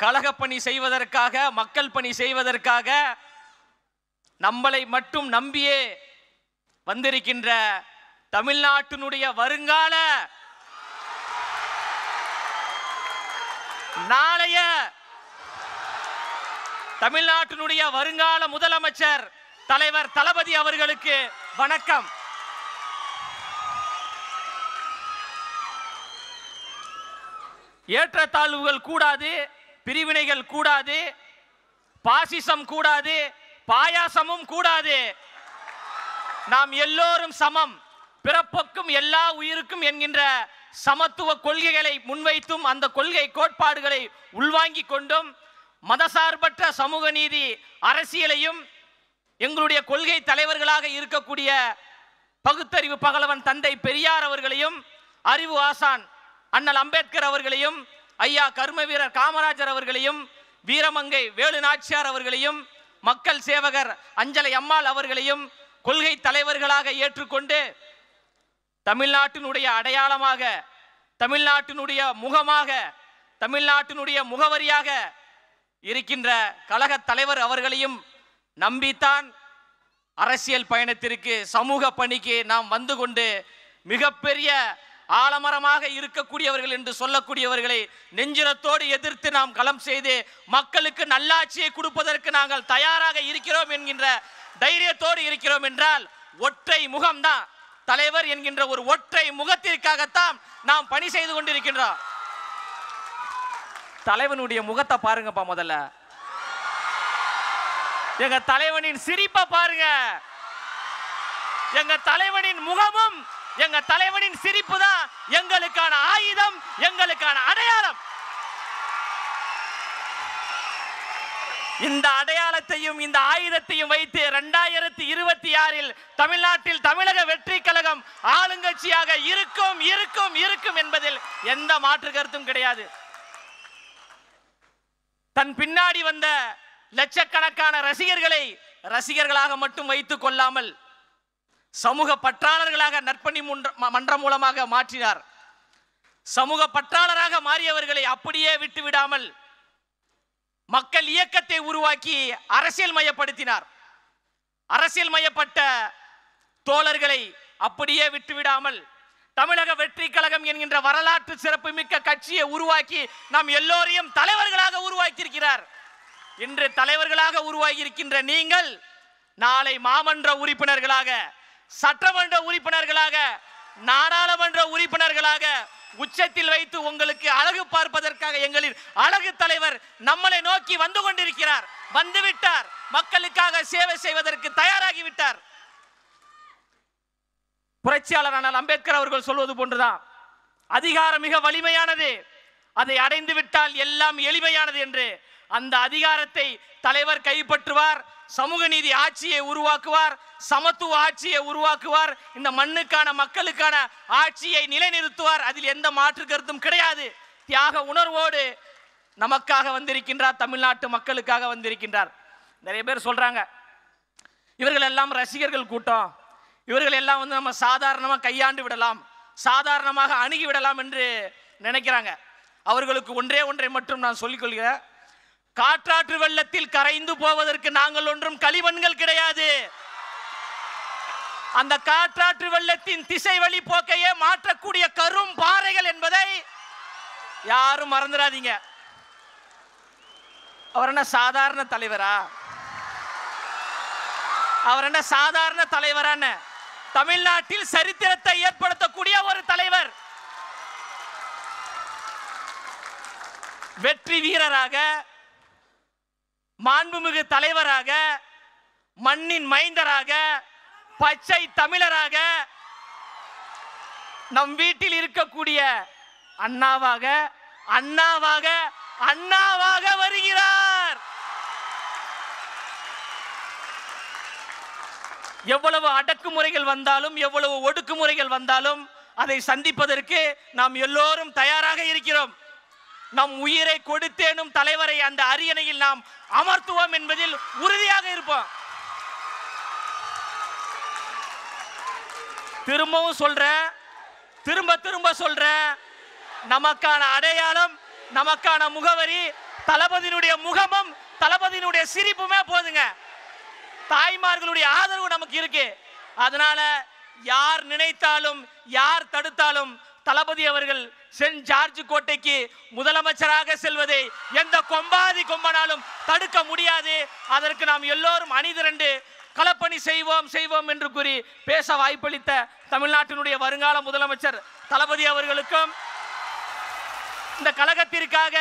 கழக பணி செய்வதற்காக, மக்கள் பணி செய்வதற்காக நம்மளை மட்டும் நம்பியே வந்திருக்கின்ற தமிழ்நாட்டினுடைய வருங்கால நாளைய தமிழ்நாட்டினுடைய வருங்கால முதலமைச்சர் தலைவர் தளபதி அவர்களுக்கு வணக்கம். ஏற்றத்தாழ்வுகள் கூடாது, பிரிவினைகள் கூடாது, பாசிசம் கூடாது, பாயாசமும் கூடாது. நாம் எல்லோரும் சமம், பிறப்புக்கும் எல்லா உயிருக்கும் என்கின்ற சமத்துவ கொள்கைகளை முன்வைத்தும் அந்த கொள்கை கோட்பாடுகளை உள்வாங்கிக் கொண்டும் மதசார்பற்ற சமூக நீதி அரசியலையும் எங்களுடைய கொள்கை தலைவர்களாக இருக்கக்கூடிய பகுத்தறிவு பகலவன் தந்தை பெரியார் அவர்களையும், அறிவு ஆசான் அண்ணல் அம்பேத்கர் அவர்களையும், ஐயா கர்ம வீரர் காமராஜர் அவர்களையும், வீரமங்கை வேலு நாச்சியார் அவர்களையும், மக்கள் சேவகர் அஞ்சலை அம்மாள் அவர்களையும் கொள்கை தலைவர்களாக ஏற்றுக்கொண்டு தமிழ்நாட்டினுடைய அடையாளமாக, தமிழ்நாட்டினுடைய முகமாக, தமிழ்நாட்டினுடைய முகவரியாக இருக்கின்ற கழக தலைவர் அவர்களையும் நம்பித்தான் அரசியல் பயணத்திற்கு, சமூக பணிக்கு நாம் வந்து கொண்டு மிகப்பெரிய ஆலமரமாக இருக்கக்கூடியவர்கள் என்று சொல்லக்கூடியவர்களை நெஞ்சிரத்தோடு எதிர்த்து நாம் களம் செய்து மக்களுக்கு நல்லாட்சியை கொடுப்பதற்கு நாங்கள் தயாராக இருக்கிறோம் என்கின்ற தைரியத்தோடு இருக்கிறோம் என்றால் ஒற்றை முகம்தான் தலைவர் என்கின்ற ஒரு ஒற்றை முகத்திற்காகத்தான் நாம் பணி செய்து கொண்டிருக்கின்றோம். தலைவனுடைய முகத்தை பாருங்கப்பா, முதல்ல எங்க தலைவனின் சிரிப்பை பாருங்க. எங்க தலைவனின் முகமும் எங்க தலைவனின் சிரிப்பு தான் எங்களுக்கான ஆயுதம், எங்களுக்கான அடையாளம். இந்த அடையாளத்தையும் இந்த ஆயுதத்தையும் வைத்து 2026 தமிழ்நாட்டில் தமிழக வெற்றி கழகம் ஆளுங்கட்சியாக இருக்கும் இருக்கும் இருக்கும் என்பதில் எந்த மாற்று கருத்தும் கிடையாது. தன் பின்னாடி வந்த லட்சக்கணக்கான ரசிகர்களை ரசிகர்களாக மட்டும் வைத்துக் கொள்ளாமல் சமூக பற்றாளர்களாக நற்பணி மன்றம் மூலமாக மாற்றினார். சமூக பற்றாளராக மாறியவர்களை அப்படியே விட்டுவிடாமல் மக்கள் இயக்கத்தை உருவாக்கி அரசியல் மயப்படுத்தினார். அரசியல் மயப்பட்ட தோழர்களை அப்படியே விட்டுவிடாமல் தமிழக வெற்றி கழகம் என்கின்ற வரலாற்று சிறப்பு மிக்க கட்சியை உருவாக்கி நாம் எல்லோரையும் தலைவர்களாக உருவாக்கியிருக்கிறார். இன்று தலைவர்களாக உருவாகி இருக்கின்ற நீங்கள் நாளை மாமன்ற உறுப்பினர்களாக, சட்டமன்ற உறுப்பினர்களாக, நாடாளுமன்ற உறுப்பினர்களாக உச்சத்தில் வைத்து உங்களுக்கு அழகு பார்ப்பதற்காக எங்களின் அழகு தலைவர் நம்மளை நோக்கி வந்து கொண்டிருக்கிறார். வந்துவிட்டார். மக்களுக்காக சேவை செய்வதற்கு தயாராகிவிட்டார். புரட்சியாளர் அண்ணல் அம்பேத்கர் அவர்கள் சொல்வது போன்றுதான், அதிகாரம் மிக வலிமையானது, அதை அடைந்து விட்டால் எல்லாம் எளிமையானது என்று. அந்த அதிகாரத்தை தலைவர் கைப்பற்றுவார். சமூக நீதி ஆட்சியை உருவாக்குவார், சமத்துவ ஆட்சியை உருவாக்குவார், இந்த மண்ணுக்கான மக்களுக்கான ஆட்சியை நிலைநிறுத்துவார். அதில் எந்த மாற்று கருத்தும் கிடையாது. தியாக உணர்வோடு நமக்காக வந்திருக்கின்றார், தமிழ்நாட்டு மக்களுக்காக வந்திருக்கின்றார். நிறைய பேர் சொல்றாங்க இவர்கள் எல்லாம் ரசிகர்கள் கூட்டம், இவர்கள் எல்லாம் நம்ம சாதாரணமாக கையாண்டு விடலாம், சாதாரணமாக அணுகி விடலாம் என்று நினைக்கிறாங்க. அவர்களுக்கு ஒன்றை மட்டும் நான் சொல்லிக் கொள்கிறேன். காற்றாற்று வெள்ளத்தில் கரைந்து போவதற்கு நாங்கள் ஒன்றும் களிமண்கள் கிடையாது. அந்த காற்றாற்று வெள்ளத்தின் திசை வழி போக்கையே மாற்றக்கூடிய கரும் பாறைகள் என்பதை யாரும் மறந்துடாதீங்க. அவர் என்ன சாதாரண தலைவரா? அவர் என்ன சாதாரண தலைவரான தமிழ்நாட்டில் சரித்திரத்தை ஏற்படுத்தக்கூடிய ஒரு தலைவர், வெற்றி வீரராக, மாண்புமிகு தலைவராக, மண்ணின் மைந்தராக, பச்சை தமிழராக, நம் வீட்டில் இருக்கக்கூடிய அண்ணாவாக அண்ணாவாக அண்ணாவாக வருகிறார். எவ்வளவு அடக்குமுறைகள் வந்தாலும், எவ்வளவு ஒடுக்குமுறைகள் வந்தாலும் அதை சந்திப்பதற்கு நாம் எல்லோரும் தயாராக இருக்கிறோம். நம் உயிரை கொடுத்தேனும் தலைவரை அந்த அரியணையில் நாம் அமர்த்துவோம் என்பதில் உறுதியாக இருப்போம். திரும்பவும் சொல்றேன், திரும்ப சொல்றேன், நமக்கான அடையாளம், நமக்கான முகவரி தளபதியினுடைய முகமும் தளபதியினுடைய சிரிப்புமே போதுங்க. தாய்மார்களுடைய ஆதரவு நமக்கு இருக்கு. அதனால யார் நினைத்தாலும் யார் தடுத்தாலும் தளபதி அவர்கள் சென்ட் ஜார்ஜ் கோட்டைக்கு முதலமைச்சராக செல்வதை எந்த கொம்பாதி கொம்பனாலும் தடுக்க முடியாது. அதற்கு நாம் எல்லோரும் அணிதிரண்டு களப்பணி செய்வோம் என்று கூறி பேச வாய்ப்பளித்த தமிழ்நாட்டினுடைய வருங்கால முதலமைச்சர் தளபதி அவர்களுக்கும், இந்த கழகத்திற்காக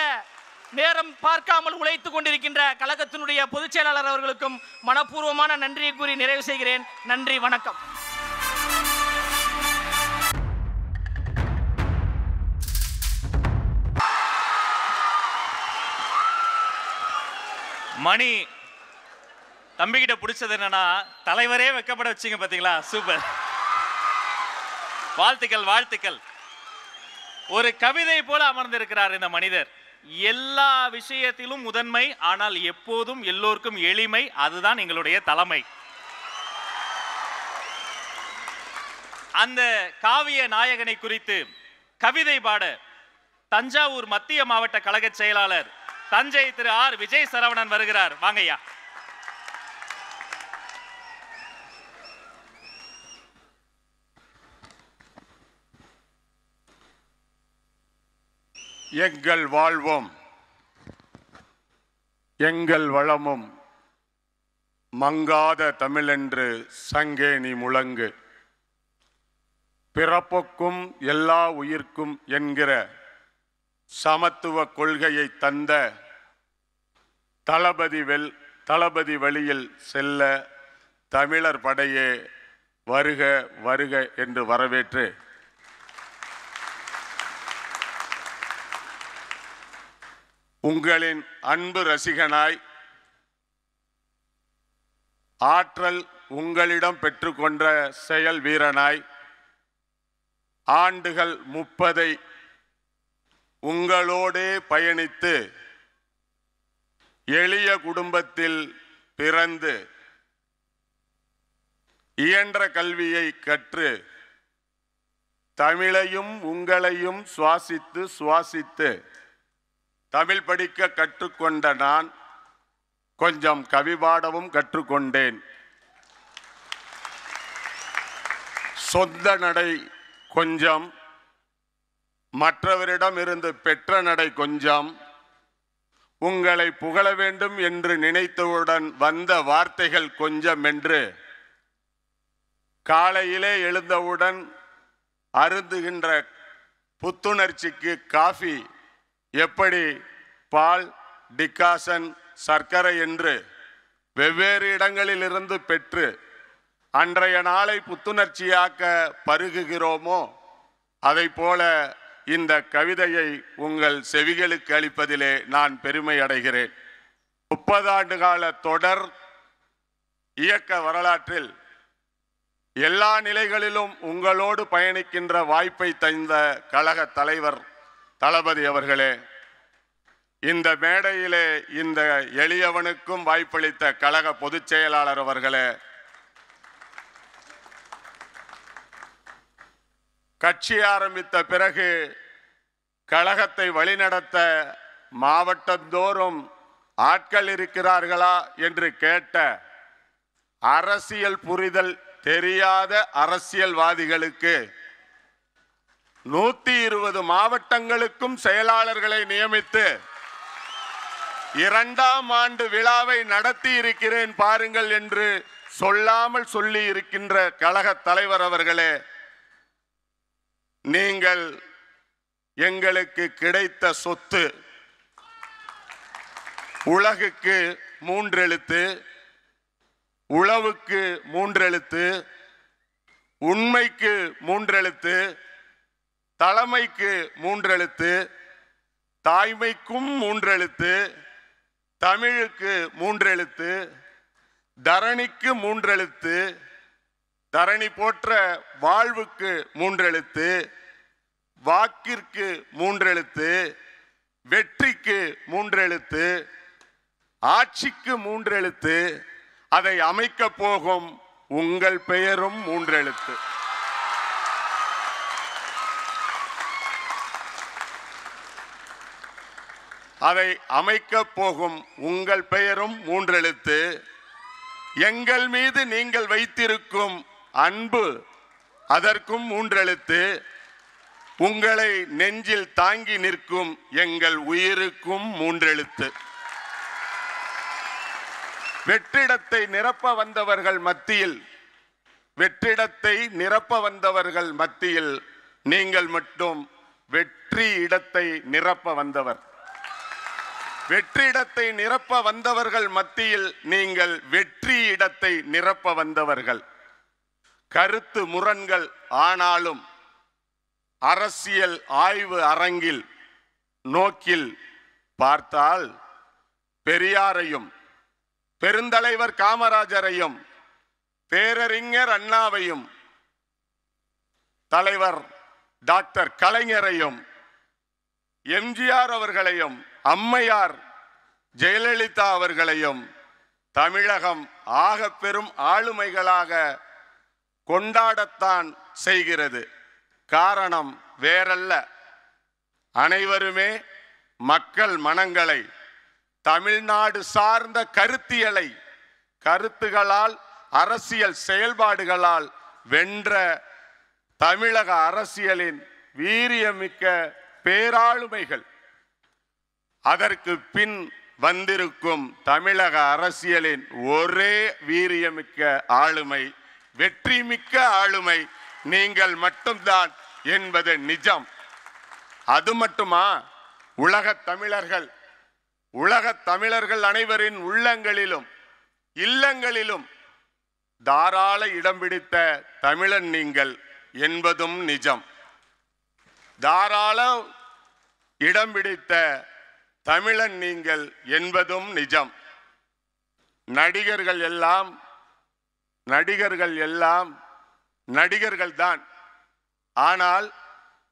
நேரம் பார்க்காமல் உழைத்துக் கொண்டிருக்கின்ற கழகத்தினுடைய பொதுச் செயலாளர் அவர்களுக்கும் மனப்பூர்வமான நன்றியை கூறி நிறைவு செய்கிறேன். நன்றி, வணக்கம். மணி தம்பிக்கிட்ட பிடிச்சது என்னன்னா, தலைவரே வெக்கப்பட வச்சிங்க பாத்தீங்களா? சூப்பர், வாழ்த்துக்கள். ஒரு கவிதை போல அமர்ந்திருக்கிறார் இந்த மனிதர். எல்லா விஷயத்திலும் முதன்மை, ஆனால் எப்போதும் எல்லோருக்கும் எளிமை. அதுதான் எங்களுடைய தலைமை. அந்த காவிய நாயகனை குறித்து கவிதை பாட தஞ்சாவூர் மத்திய மாவட்ட கழக செயலாளர் தஞ்சை திரு ஆர் விஜய் சரவணன் வருகிறார். வாங்கய்யா. எங்கள் வாழ்வும் எங்கள் வளமும் மங்காத தமிழென்று சங்கேணி முழங்கு, பிறப்புக்கும் எல்லா உயிர்க்கும் என்கிற சமத்துவ கொள்கையை தந்த தளபதி வழியில் செல்ல தமிழர் படையே வருக வருக என்று வரவேற்று உங்களின் அன்பு ரசிகனாய் ஆற்றல் உங்களிடம் பெற்றுக்கொண்ட செயல் வீரனாய் ஆண்டுகள் 30 உங்களோடே பயணித்து எளிய குடும்பத்தில் பிறந்து இயன்ற கல்வியை கற்று தமிழையும் உங்களையும் சுவாசித்து தமிழ் படிக்க கற்றுக்கொண்ட நான் கொஞ்சம் கவி பாடவும் கற்றுக்கொண்டேன். சொந்த நடை கொஞ்சம், மற்றவரிடம் இருந்து பெற்ற நடை கொஞ்சம், உங்களை புகழ வேண்டும் என்று நினைத்தவுடன் வந்த வார்த்தைகள் கொஞ்சம் என்று காலையிலே எழுந்தவுடன் அருந்துகின்ற புத்துணர்ச்சிக்கு காஃபி எப்படி பால், டிகாசன், சர்க்கரை என்று வெவ்வேறு இடங்களில் இருந்து பெற்று அன்றைய நாளை புத்துணர்ச்சியாக்க பருகுகிறோமோ, அதை போல இந்த கவிதையை உங்கள் செவிகளுக்கு அளிப்பதிலே நான் பெருமை அடைகிறேன். 30 ஆண்டு கால தொடர் இயக்க வரலாற்றில் எல்லா நிலைகளிலும் உங்களோடு பயணிக்கின்ற வாய்ப்பை தந்த கழக தலைவர் தளபதி அவர்களே, இந்த மேடையிலே இந்த எளியவனுக்கும் வாய்ப்பளித்த கழக பொதுச் செயலாளர் அவர்களே, கட்சி ஆரம்பித்த பிறகு கழகத்தை வழிநடத்த மாவட்டந்தோறும் ஆட்கள் இருக்கிறார்களா என்று கேட்ட அரசியல் புரிதல் தெரியாத அரசியல்வாதிகளுக்கு 120 மாவட்டங்களுக்கும் செயலாளர்களை நியமித்து 2ஆம் ஆண்டு விழாவை நடத்தி இருக்கிறேன் பாருங்கள் என்று சொல்லாமல் சொல்லி இருக்கின்ற கழக தலைவர் அவர்களே, நீங்கள் எங்களுக்கு கிடைத்த சொத்து உலகுக்கு 3 எழுத்து, உளவுக்கு 3 எழுத்து, உண்மைக்கு 3 எழுத்து, தலைமைக்கு 3 எழுத்து, தாய்மைக்கும் 3 எழுத்து, தமிழுக்கு 3 எழுத்து, தரணிக்கு 3 எழுத்து, தரணி போற்ற வாழ்வுக்கு 3 எழுத்து, வாக்கிற்கு 3 எழுத்து, வெற்றிக்கு 3 எழுத்து, ஆட்சிக்கு 3 எழுத்து, அதை அமைக்க போகும் உங்கள் பெயரும் 3 எழுத்து. அதை அமைக்க போகும் உங்கள் பெயரும் 3 எழுத்து. எங்கள் மீது நீங்கள் வைத்திருக்கும் அன்பு அதற்கும் 3 எழுத்து. உங்களை நெஞ்சில் தாங்கி நிற்கும் எங்கள் உயிருக்கும் 3 எழுத்து. வெற்றிடத்தை நிரப்ப வந்தவர்கள் மத்தியில் நீங்கள் மட்டும் வெற்றி இடத்தை நிரப்ப வந்தவர். வெற்றிடத்தை நிரப்ப வந்தவர்கள் மத்தியில் நீங்கள் வெற்றி இடத்தை நிரப்ப வந்தவர்கள். கருத்து முரண்கள் ஆனாலும் அரசியல் ஆய்வு அரங்கில் நோக்கில் பார்த்தால் பெரியாரையும் பெருந்தலைவர் காமராஜரையும் பேரறிஞர் அண்ணாவையும் தலைவர் டாக்டர் கலைஞரையும் எம்ஜிஆர் அவர்களையும் அம்மையார் ஜெயலலிதா அவர்களையும் தமிழகம் ஆக பெரும் ஆளுமைகளாக கொண்டாடத்தான் செய்கிறது. காரணம் வேறல்ல, அனைவருமே மக்கள் மனங்களை தமிழ்நாடு சார்ந்த கருத்துகளால் அரசியல் செயல்பாடுகளால் வென்ற தமிழக அரசியலின் வீரியமிக்க பேராளுமைகள். அதற்கு பின் வந்திருக்கும் தமிழக அரசியலின் ஒரே வீரியமிக்க ஆளுமை, வெற்றிமிக்க ஆளுமை நீங்கள் மட்டும்தான் என்பது நிஜம். அது மட்டுமா, உலகத் தமிழர்கள் அனைவரின் உள்ளங்களிலும் இல்லங்களிலும் தாராள இடம் பிடித்த தமிழன் நீங்கள் என்பதும் நிஜம். தாராள இடம் பிடித்த தமிழன் நீங்கள் என்பதும் நிஜம். நடிகர்கள் எல்லாம் நடிகர்கள்தான். ஆனால்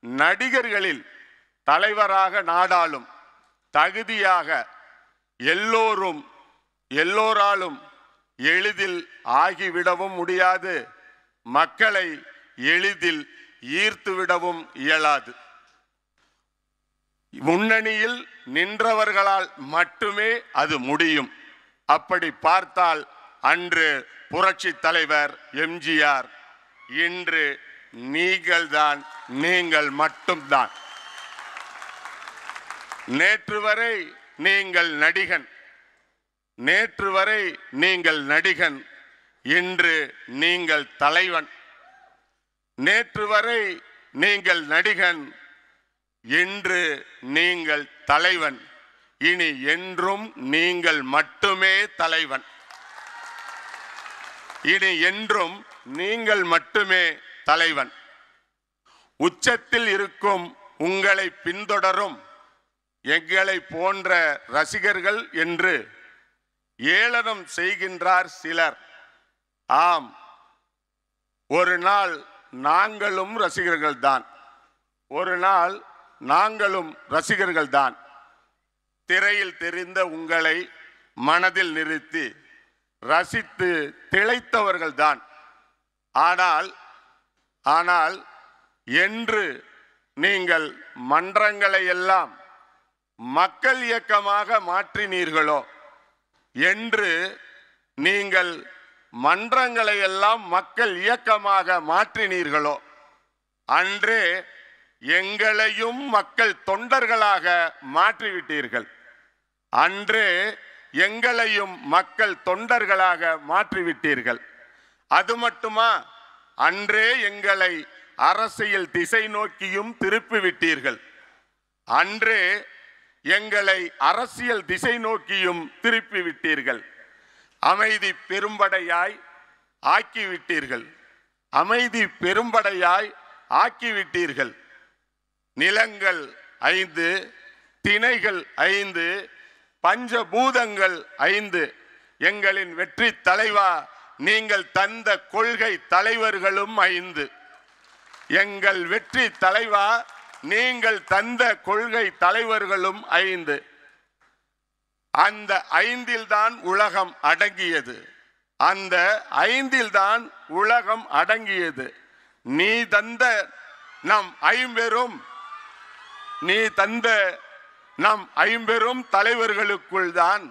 நடிகர்களில் தலைவராக நாடாளும் தகுதியாக எல்லோராலும் எளிதில் ஆகிவிடவும் முடியாது, மக்களை எளிதில் ஈர்த்துவிடவும் இயலாது. முன்னணியில் நின்றவர்களால் மட்டுமே அது முடியும். அப்படி பார்த்தால் அன்று புரட்சி தலைவர் எம்ஜிஆர், இன்று நீங்கள் மட்டும்தான். நேற்று வரை நீங்கள் நடிகன், இன்று நீங்கள் தலைவன். நேற்று வரை நீங்கள் நடிகன், இன்று நீங்கள் தலைவன். இனி என்றும் நீங்கள் மட்டுமே தலைவன். இனி என்றும் நீங்கள் மட்டுமே தலைவன். உச்சத்தில் இருக்கும் உங்களை பின்தொடரும் எங்களை போன்ற ரசிகர்கள் என்று ஏளனம் செய்கின்றார் சிலர். ஆம், ஒரு நாள் நாங்களும் ரசிகர்கள்தான். திரையில் தெரிந்த உங்களை மனதில் நிறுத்தி ரசித்து திளைத்தவர்கள்தான். ஆனால் என்று நீங்கள் மன்றங்களை எல்லாம் மக்கள் இயக்கமாக மாற்றினீர்களோ, என்று நீங்கள் மன்றங்களை எல்லாம் மக்கள் இயக்கமாக மாற்றினீர்களோ, அன்றே எங்களையும் மக்கள் தொண்டர்களாக மாற்றிவிட்டீர்கள். அது மட்டுமா, அன்றே எங்களை அரசியல் திசை நோக்கியும் திருப்பிவிட்டீர்கள். அமைதி பெரும்படையாய் ஆக்கிவிட்டீர்கள். நிலங்கள் 5, திணைகள் 5, பஞ்சபூதங்கள் 5. எங்களின் வெற்றி தலைவா, நீங்கள் தந்த கொள்கை தலைவர்களும் 5. எங்கள் வெற்றி தலைவா, நீங்கள் தந்த கொள்கை தலைவர்களும் 5. அந்த 5 தான் உலகம் அடங்கியது. நீ தந்த நம் ஐம்பெரும் தலைவர்களுக்குள் தான்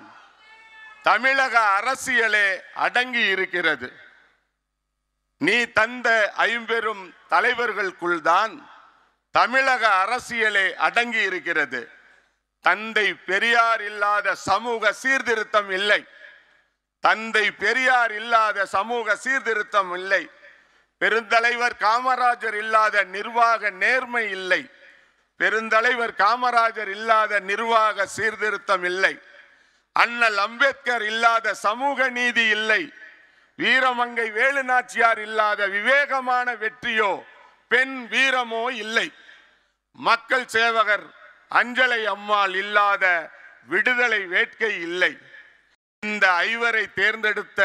தமிழக அரசியலே அடங்கி இருக்கிறது. நீ தந்த ஐம்பெரும் தலைவர்களுக்குள் தான் தமிழக அரசியலே அடங்கி இருக்கிறது. தந்தை பெரியார் இல்லாத சமூக சீர்திருத்தம் இல்லை. பெருந்தலைவர் காமராஜர் இல்லாத நிர்வாக நேர்மை இல்லை. பெருந்தலைவர் காமராஜர் இல்லாத நிர்வாக சீர்திருத்தம் இல்லை. அண்ணல் அம்பேத்கர் இல்லாத சமூக நீதி இல்லை. வீரமங்கை வேலுநாச்சியார் இல்லாத விவேகமான வெற்றியோ பெண் வீரமோ இல்லை. மக்கள் சேவகர் அஞ்சலை அம்மாள் இல்லாத விடுதலை வேட்கை இல்லை. இந்த 5 தேர்ந்தெடுத்த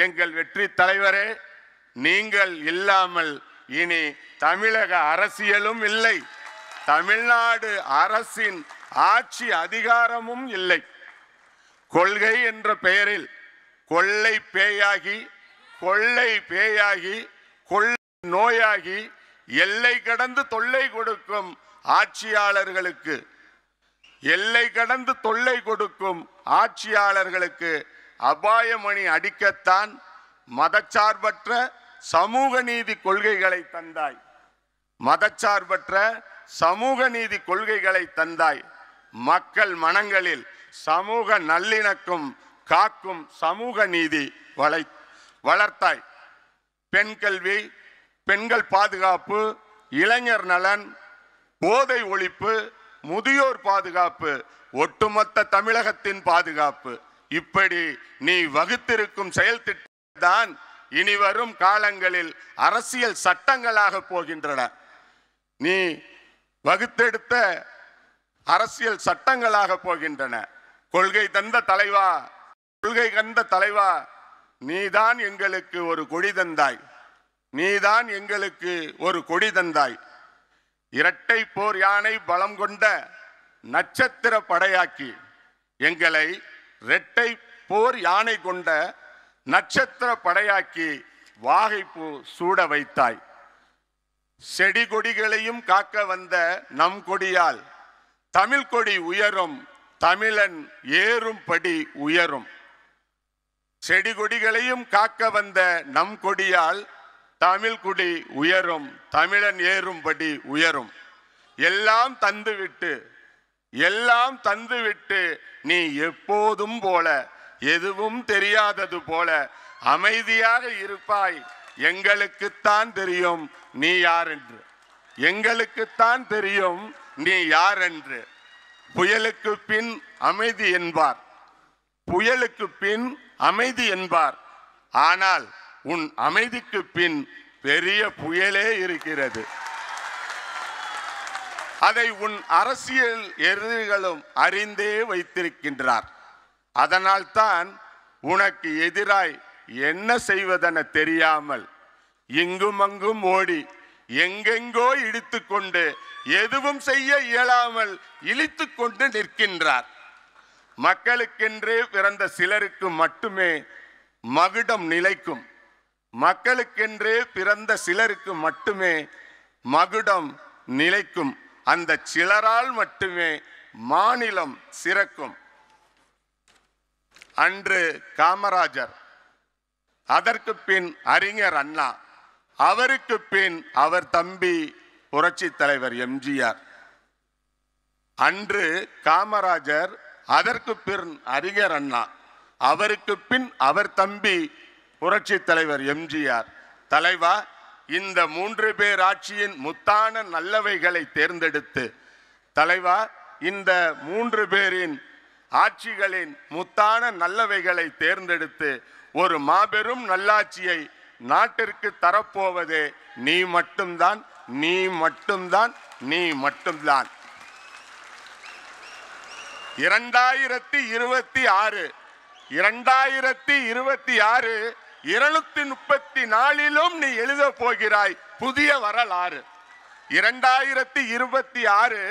எங்கள் வெற்றி தலைவரே, நீங்கள் இல்லாமல் இனி தமிழக அரசியலும் இல்லை, தமிழ்நாடு அரசின் ஆட்சி அதிகாரமும் இல்லை. கொள்கை என்ற பெயரில் கொள்ளை பேயாகி கொள்ளை நோயாகி எல்லை கடந்து தொல்லை கொடுக்கும் ஆட்சியாளர்களுக்கு அபாயமணி அடிக்கத்தான் மதச்சார்பற்ற சமூக நீதி கொள்கைகளை தந்தாய். மக்கள் மனங்களில் சமூக நல்லிணக்கம் காக்கும் சமூக நீதி வளர்த்தாய். பெண் கல்வி, பெண்கள் பாதுகாப்பு, இளைஞர் நலன், போதை ஒழிப்பு, முதியோர் பாதுகாப்பு, ஒட்டுமொத்த தமிழகத்தின் பாதுகாப்பு, இப்படி நீ வகுத்திருக்கும் செயல் திட்டம்தான் இனி வரும் காலங்களில் அரசியல் சட்டங்களாக போகின்றன. நீ வகுத்தெடுத்த அரசியல் சட்டங்களாக போகின்றன. கொள்கை தந்த தலைவா, கொள்கை கந்த தலைவா, நீதான் எங்களுக்கு ஒரு கொடி தந்தாய், நீதான் எங்களுக்கு ஒரு கொடி தந்தாய். இரட்டை போர் யானை பலம் கொண்ட நட்சத்திர படையாக்கி எங்களை இரட்டை போர் யானை கொண்ட நட்சத்திர படையாக்கி வாகைப்பூ சூட வைத்தாய். செடி கொடிகளையும் காக்க வந்த நம் கொடியால் தமிழ் கொடி உயரும், தமிழன் ஏறும்படி உயரும். செடி கொடிகளையும் காக்க வந்த நம் கொடியால் தமிழ் குடி உயரும், தமிழன் ஏறும்படி உயரும். எல்லாம் தந்துவிட்டு நீ எப்போதும் போல, எதுவும் தெரியாதது போல அமைதியாக இருப்பாய். எங்களுக்குத்தான் தெரியும் நீ யார் என்று, எங்களுக்குத்தான் தெரியும் நீ யார் என்று. புயலுக்கு பின் அமைதி என்பார், புயலுக்கு பின் அமைதி என்பார். ஆனால் உன் அமைதிக்கு பின் பெரிய புயலே இருக்கிறது. அதை உன் அரசியல் எதிரிகளும் அறிந்தே வைத்திருக்கின்றார். அதனால்தான் உனக்கு எதிராய் என்ன செய்வதென தெரியாமல் இங்கும் அங்கும் ஓடி எங்கெங்கோ இடித்து கொண்டு எதுவும் செய்ய இயலாமல் இழித்து கொண்டு நிற்கின்றார். மக்களுக்கென்றே பிறந்த சிலருக்கு மட்டுமே மகுடம் நிலைக்கும், மக்களுக்கென்றே பிறந்த சிலருக்கு மட்டுமே மகுடம் நிலைக்கும். அந்த சிலரால் மட்டுமே மாநிலம் சிறக்கும். அன்று காமராஜர், அதற்கு பின் அறிஞர் அண்ணா, அவருக்கு பின் அவர் தம்பி புரட்சி தலைவர் எம்ஜிஆர். அன்று காமராஜர், அதற்கு பின் அறிஞர் அண்ணா, அவருக்கு பின் அவர் தம்பி புரட்சி தலைவர் எம்ஜிஆர். தலைவா, இந்த 3 பேர் ஆட்சியின் முத்தான நல்லவைகளை தேர்ந்தெடுத்து, தலைவா, இந்த 3 பேரின் ஆட்சிகளின் முத்தான நல்லவைகளை தேர்ந்தெடுத்து ஒரு மாபெரும் நல்லாட்சியை நாட்டிற்கு தரப்போவதே நீ மட்டும்தான், நீ மட்டும்தான், நீ மட்டும்தான். 2026 234 நீ எழுத போகிறாய் புதிய வரலாறு. 2026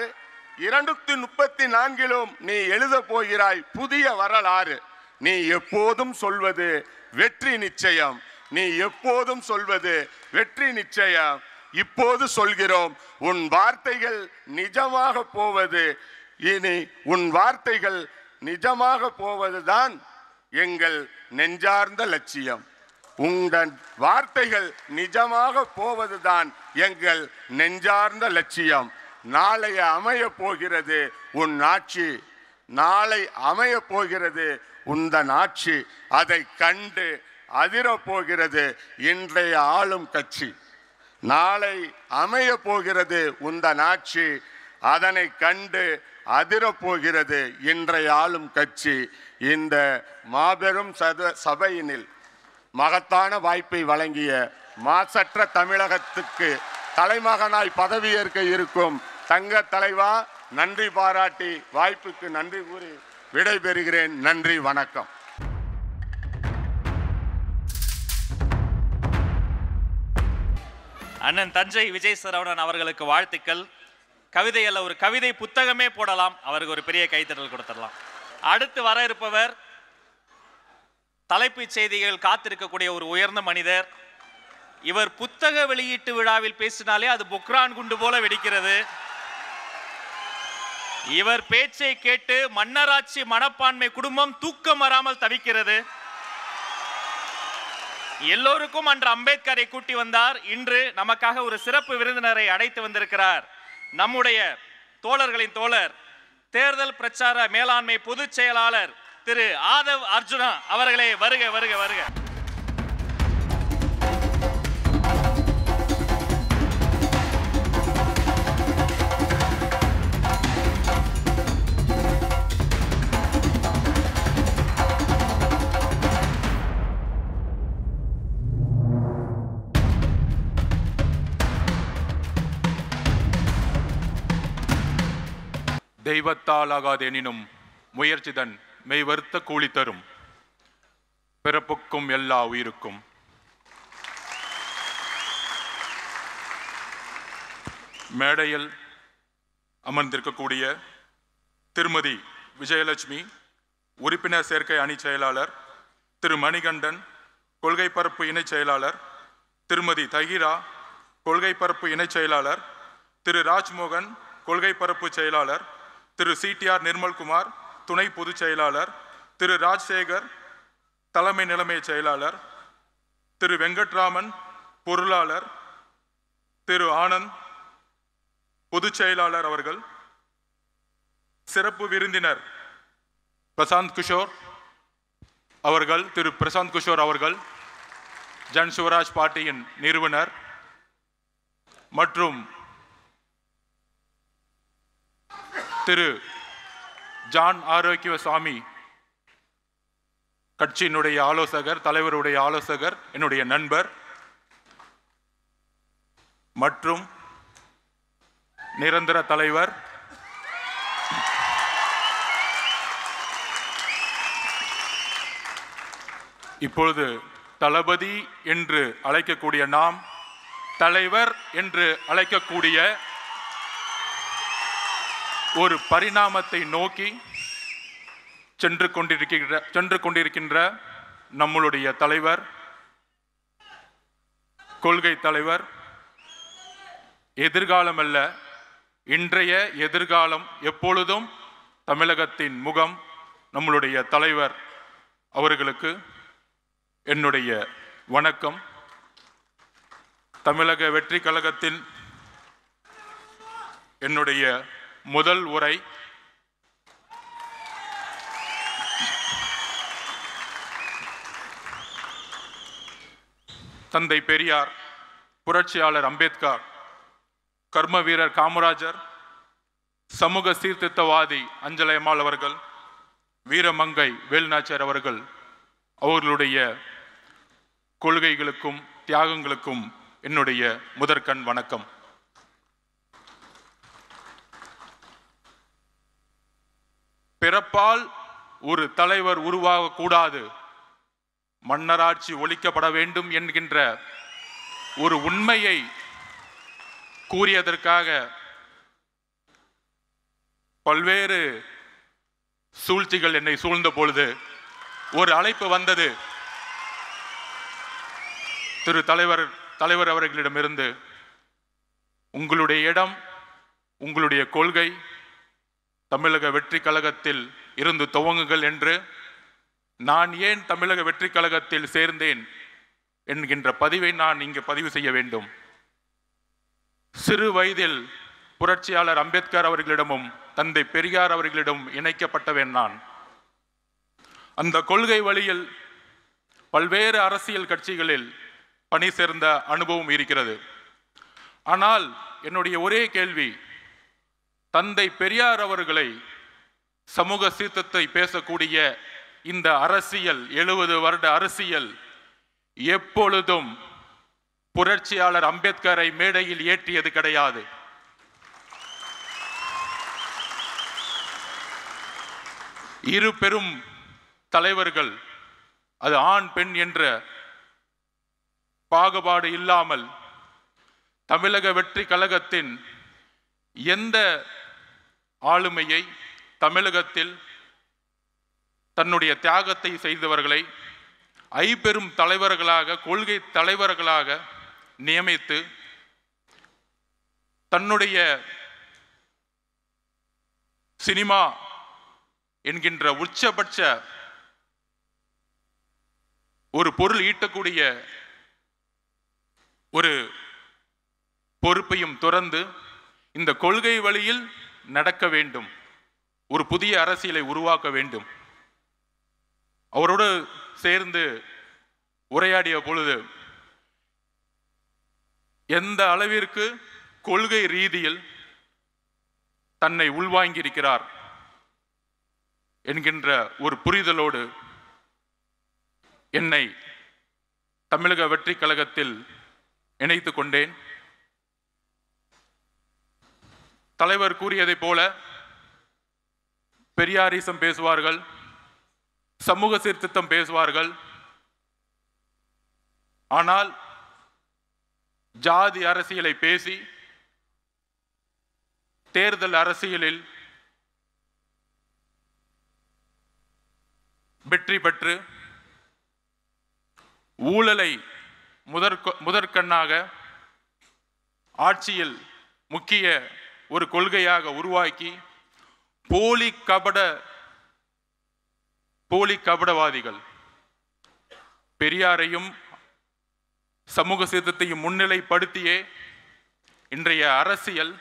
234 நீ எழுத போகிறாய் புதிய வரலாறு. நீ எப்போதும் சொல்வது வெற்றி நிச்சயம், நீ எப்போதும் சொல்வது வெற்றி நிச்சயம். இப்போது சொல்கிறோம், உன் வார்த்தைகள் நிஜமாக போவது, இனி உன் வார்த்தைகள் நிஜமாக போவதுதான் எங்கள் நெஞ்சார்ந்த லட்சியம். உங்கள் வார்த்தைகள் நிஜமாக போவதுதான் எங்கள் நெஞ்சார்ந்த லட்சியம். நாளை அமைய போகிறது உன் ஆட்சி, நாளை அமைய போகிறது உந்தன் ஆட்சி. அதை கண்டு அதிரப்போகிறது இன்றைய ஆளும் கட்சி. நாளை அமைய போகிறது உந்தன் ஆட்சி, அதனை கண்டு அதிரப்போகிறது இன்றைய ஆளும் கட்சி. இந்த மாபெரும் சபையினில் மகத்தான வாய்ப்பை வழங்கிய மாசற்ற தமிழகத்துக்கு தலைமகனாய் பதவியேற்க இருக்கும் தங்க தலைவா, நன்றி பாராட்டி வாய்ப்புக்கு நன்றி கூறி விடைபெறுகிறேன். நன்றி, வணக்கம். அண்ணன் தஞ்சை விஜய் சரவணன் அவர்களுக்கு வாழ்த்துக்கள். கவிதை அல்ல, ஒரு கவிதை புத்தகமே போடலாம். அவருக்கு ஒரு பெரிய கைத்தட்டல் கொடுத்துடலாம். அடுத்து வர இருப்பவர் தலைப்புச் செய்திகள் காத்திருக்கக்கூடிய ஒரு உயர்ந்த மனிதர். இவர் புத்தக வெளியீட்டு விழாவில் பேசினாலே அது பொக்ரான் குண்டு போல வெடிக்கிறது. இவர் பேச்சை கேட்டு மன்னராட்சி மனப்பான்மை குடும்பம் தூக்கம் வராமல் தவிக்கிறது. எல்லோருக்கும் அன்று அம்பேத்கரை கூட்டி வந்தார். இன்று நமக்காக ஒரு சிறப்பு விருந்தினரை அழைத்து வந்திருக்கிறார். நம்முடைய தோழர்களின் தோழர் தேர்தல் பிரச்சார மேலாண்மை பொதுச் செயலாளர் திரு ஆதவ் அர்ஜுனா அவர்களே வருக வருக வருக. தெய்வத்தால் ஆகாதெனினும் முயற்சிதன் மெய்வருத்த கூலி தரும் பிறப்புக்கும் எல்லா உயிருக்கும். மேடையில் அமர்ந்திருக்கக்கூடிய திருமதி விஜயலட்சுமி, உறுப்பினர் சேர்க்கை அணி செயலாளர், திரு மணிகண்டன், கொள்கை பரப்பு இணை செயலாளர், திருமதி தகிரா, கொள்கை பரப்பு இணை செயலாளர், திரு ராஜ்மோகன், கொள்கை பரப்பு செயலாளர், திரு சிடிஆர் நிர்மல்குமார், துணை பொதுச் செயலாளர், திரு ராஜசேகர், தலைமை நிலைமை செயலாளர், திரு வெங்கட்ராமன், பொருளாளர், திரு ஆனந்த், பொதுச் செயலாளர் அவர்கள், சிறப்பு விருந்தினர் பிரசாந்த் கிஷோர் அவர்கள், திரு பிரசாந்த் கிஷோர் அவர்கள், ஜன் சிவராஜ் பார்ட்டியின் நிறுவனர் மற்றும் திரு ஜான் ஆரோக்கியசாமி, கட்சியினுடைய ஆலோசகர், தலைவருடைய ஆலோசகர், என்னுடைய நண்பர் மற்றும் நிரந்தர தலைவர் இப்பொழுது தளபதி என்று அழைக்கக்கூடிய நாம் தலைவர் என்று அழைக்கக்கூடிய ஒரு பரிணாமத்தை நோக்கி சென்று கொண்டிருக்கின்ற நம்மளுடைய தலைவர், கொள்கை தலைவர், எதிர்காலம் அல்ல இன்றைய எதிர்காலம் எப்பொழுதும் தமிழகத்தின் முகம் நம்மளுடைய தலைவர் அவர்களுக்கு என்னுடைய வணக்கம். தமிழக வெற்றி கழகத்தின் என்னுடைய முதல் உரை தந்தை பெரியார், புரட்சியாளர் அம்பேத்கர், கர்ம வீரர் காமராஜர், சமூக சீர்திருத்தவாதி அஞ்சலை அம்மாள் அவர்கள், வீரமங்கை வேலுநாச்சியார் அவர்கள் அவர்களுடைய கொள்கைகளுக்கும் தியாகங்களுக்கும் என்னுடைய முதற்கண் வணக்கம். பிறப்பால் ஒரு தலைவர் உருவாகக்கூடாது, மன்னராட்சி ஒழிக்கப்பட வேண்டும் என்கின்ற ஒரு உண்மையை கூறியதற்காக பல்வேறு சூழ்ச்சிகள் என்னை சூழ்ந்த பொழுது ஒரு அழைப்பு வந்தது. திரு தலைவர் அவர்களிடமிருந்து, உங்களுடைய இடம், உங்களுடைய கொள்கை தமிழக வெற்றி கழகத்தில் இருந்து துவங்குங்கள் என்று. நான் ஏன் தமிழக வெற்றி கழகத்தில் சேர்ந்தேன் என்கின்ற பதிவை நான் இங்கு பதிவு செய்ய வேண்டும். சிறு வயதில் புரட்சியாளர் அம்பேத்கர் அவர்களிடமும் தந்தை பெரியார் அவர்களிடம் இணைக்கப்பட்டவன் நான். அந்த கொள்கை வழியில் பல்வேறு அரசியல் கட்சிகளில் பணி சேர்ந்த அனுபவம் இருக்கிறது. ஆனால் என்னுடைய ஒரே கேள்வி, தந்தை பெரியார் அவர்களை சமூக சீர்திருத்தத்தை பேசக்கூடிய இந்த அரசியல் 70 வருட அரசியல் எப்பொழுதும் புரட்சியாளர் அம்பேத்கரை மேடையில் ஏற்றியது கிடையாது. இரு பெரும் தலைவர்கள், அது ஆண் பெண் என்ற பாகுபாடு இல்லாமல் தமிழக வெற்றி கழகத்தின் எந்த ஆளுமையை, தமிழகத்தில் தன்னுடைய தியாகத்தை செய்தவர்களை ஐம்பெரும் தலைவர்களாக, கொள்கை தலைவர்களாக நியமித்து தன்னுடைய சினிமா என்கின்ற உச்சபட்ச ஒரு பொருள் ஈட்டக்கூடிய ஒரு பொறுப்பையும் துறந்து இந்த கொள்கை வழியில் நடக்க வேண்டும், ஒரு புதிய அரசியலை உருவாக்க வேண்டும். அவரோடு சேர்ந்து உரையாடிய பொழுது எந்த அளவிற்கு கொள்கை ரீதியில் தன்னை உள்வாங்கியிருக்கிறார் என்கின்ற ஒரு புரிதலோடு என்னை தமிழக வெற்றி கழகத்தில் இணைத்துக் கொண்டேன். தலைவர் கூறியதைப் போல பெரியாரிசம் பேசுவார்கள், சமூக சீர்திருத்தம் பேசுவார்கள். ஆனால் ஜாதி அரசியலை பேசி தேர்தல் அரசியலில் வெற்றி பெற்று ஊழலை முதற்கண்ணாக ஆட்சியில் முக்கிய ஒரு கொள்கையாக உருவாக்கி போலி கபடவாதிகள் பெரியாரையும் சமூக சீர்திருத்தத்தையும் முன்னிலைப்படுத்தியே இன்றைய அரசியல்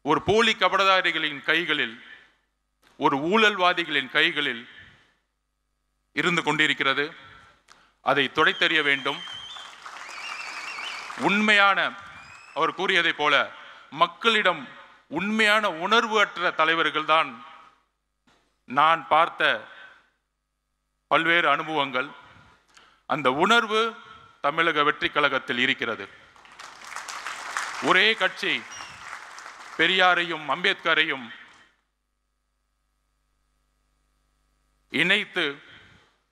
ஒரு போலி கபடதாரிகளின் கைகளில், ஒரு ஊழல்வாதிகளின் கைகளில் இருந்து கொண்டிருக்கிறது. அதை துடைத்தெறிய வேண்டும். உண்மையான, அவர் கூறியதை போல மக்களிடம் உண்மையான உணர்வு அற்ற தலைவர்கள் தான் நான் பார்த்த பல்வேறு அனுபவங்கள். அந்த உணர்வு தமிழக வெற்றி கழகத்தில் இருக்கிறது. ஒரே கட்சி பெரியாரையும் அம்பேத்கரையும் இணைத்து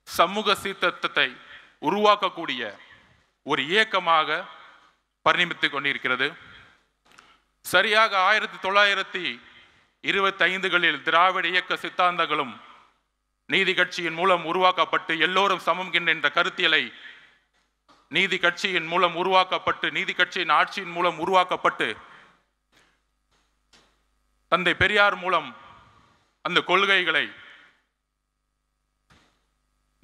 சமூக சீர்திருத்தத்தை உருவாக்கக்கூடிய ஒரு இயக்கமாக பரிணமித்துக் கொண்டிருக்கிறது. சரியாக 1925களில் திராவிட இயக்க சித்தாந்தங்களும் நீதி கட்சியின் மூலம் உருவாக்கப்பட்டு எல்லோரும் சமம் என்ற கருத்தியலை நீதி கட்சியின் மூலம் உருவாக்கப்பட்டு, நீதி கட்சியின் ஆட்சியின் மூலம் உருவாக்கப்பட்டு, தந்தை பெரியார் மூலம் அந்த கொள்கைகளை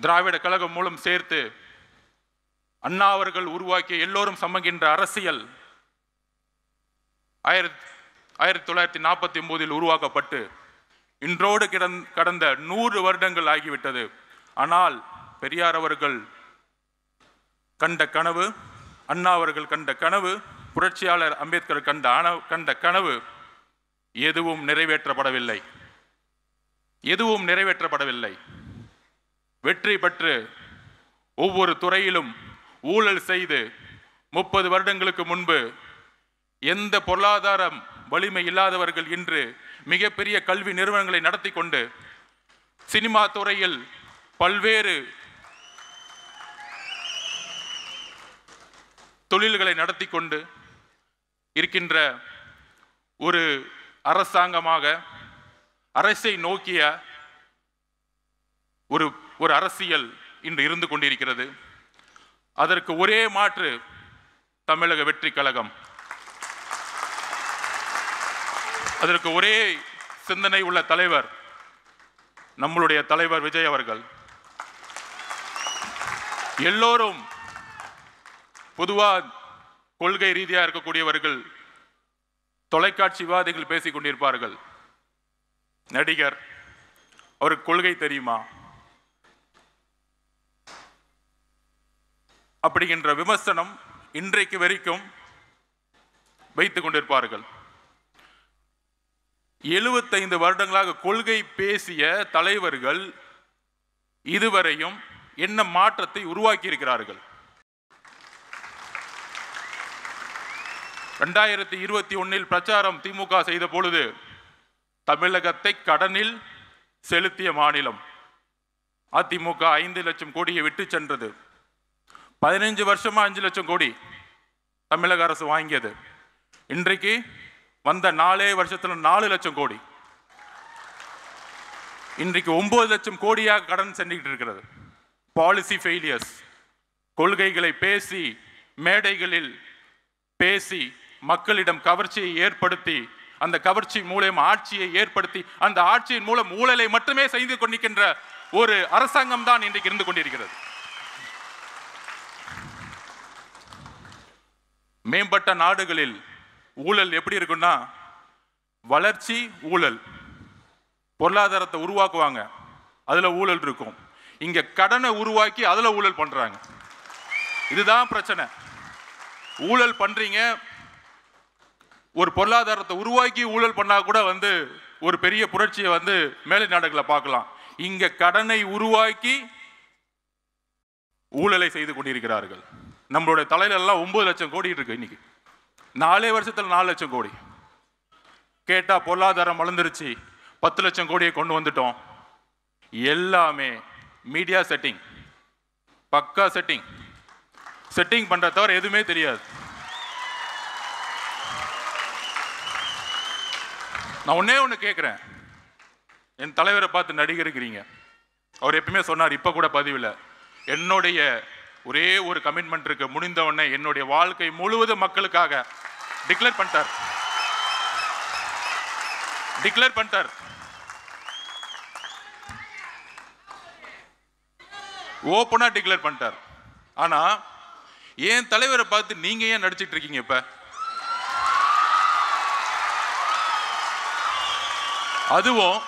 திராவிட கழகம் மூலம் சேர்த்து அண்ணா அவர்கள் உருவாக்கிய எல்லோரும் சமகின்ற அரசியல் 1949 உருவாக்கப்பட்டு இன்றோடு கடந்த 100 வருடங்கள் ஆகிவிட்டது. ஆனால் பெரியார் அவர்கள் கண்ட கனவு, அண்ணா அவர்கள் கண்ட கனவு, புரட்சியாளர் அம்பேத்கர் கண்ட கனவு எதுவும் நிறைவேற்றப்படவில்லை. வெற்றி பெற்று ஒவ்வொரு துறையிலும் ஊழல் செய்து 30 வருடங்களுக்கு முன்பு எந்த பொருளாதாரம் வலிமை இல்லாதவர்கள் இன்று மிகப்பெரிய கல்வி நிறுவனங்களை நடத்தி கொண்டு சினிமா துறையில் பல்வேறு தொழில்களை நடத்தி கொண்டு இருக்கின்ற ஒரு அரசாங்கமாக, அரசை நோக்கிய ஒரு அரசியல் இன்று இருந்து கொண்டிருக்கிறது. அதற்கு ஒரே மாற்று தமிழக வெற்றி கழகம். அதற்கு ஒரே சிந்தனை உள்ள தலைவர் நம்மளுடைய தலைவர் விஜய் அவர்கள். எல்லோரும் பொதுவாக கொள்கை ரீதியாக இருக்கக்கூடியவர்கள் தொலைக்காட்சி விவாதிகள் பேசிக் கொண்டிருப்பார்கள். நடிகர், அவருக்கு கொள்கை தெரியுமா அப்படிங்கிற விமர்சனம் இன்றைக்கு வரைக்கும் வைத்துக் கொண்டிருப்பார்கள். 75 வருடங்களாக கொள்கை பேசிய தலைவர்கள் இதுவரையும் என்ன மாற்றத்தை உருவாக்கி இருக்கிறார்கள்? 2021 பிரச்சாரம் திமுக செய்த பொழுது தமிழகத்தை கடனில் செலுத்திய மாநிலம் அதிமுக 5 லட்சம் கோடியை விட்டு சென்றது. 15 வருஷமா 5 லட்சம் கோடி தமிழக அரசு வாங்கியது. இன்றைக்கு வந்த 4 வருஷத்துல 4 லட்சம் கோடி. இன்றைக்கு 9 லட்சம் கோடியாக கடன் சென்றுகிட்டு இருக்கிறது. Policy failures. கொள்கைகளை பேசி, மேடைகளில் பேசி, மக்களிடம் கவர்ச்சியை ஏற்படுத்தி, அந்த கவர்ச்சி மூலம் ஆட்சியை ஏற்படுத்தி, அந்த ஆட்சியின் மூலம் ஊழலை மட்டுமே செய்து கொண்டிருக்கின்ற ஒரு அரசாங்கம் தான் இன்றைக்கு இருந்து கொண்டிருக்கிறது. மேம்பட்ட நாடுகளில் ஊழல் எப்படி இருக்குன்னா, வளர்ச்சி ஊழல், பொருளாதாரத்தை உருவாக்குவாங்க, அதுல ஊழல் இருக்கும். இங்க கடனை உருவாக்கி அதுல ஊழல் பண்றாங்க. இதுதான் பிரச்சனை. ஊழல் பண்றீங்க, ஒரு பொருளாதாரத்தை உருவாக்கி ஊழல் பண்ணா கூட ஒரு பெரிய புரட்சியை மேலை நாடுகளை பார்க்கலாம். இங்க கடனை உருவாக்கி ஊழலை செய்து கொண்டிருக்கிறார்கள். நம்மளுடைய தலையில எல்லாம் 9 லட்சம் கோடி இருக்கு. இன்னைக்கு 4 வருஷத்துல 4 லட்சம் கோடி. கேட்டா பொருளாதாரம் வளர்ந்துருச்சு, 10 லட்சம் கோடியை கொண்டு வந்துட்டோம். எல்லாமே மீடியா செட்டிங், பக்கா செட்டிங் பண்ற தவிர எதுவுமே தெரியாது. நான் ஒண்ணு கேட்கிறேன், என் தலைவரை பார்த்து நடிகருக்கிறீங்க. அவர் எப்பவுமே சொன்னார், இப்ப கூட பதிவில், என்னுடைய ஒரே ஒரு கமிட்மெண்ட் இருக்கு, முடிந்த உடனே என்னுடைய வாழ்க்கை முழுவதும் மக்களுக்காக டிக்ளேர் பண்ணிட்டார். ஓப்பனா டிக்ளேர் பண்ணிட்டார். ஆனா என் தலைவரை பார்த்து நீங்க ஏன் நடிச்சிட்டு இருக்கீங்க? இப்ப அதுவும்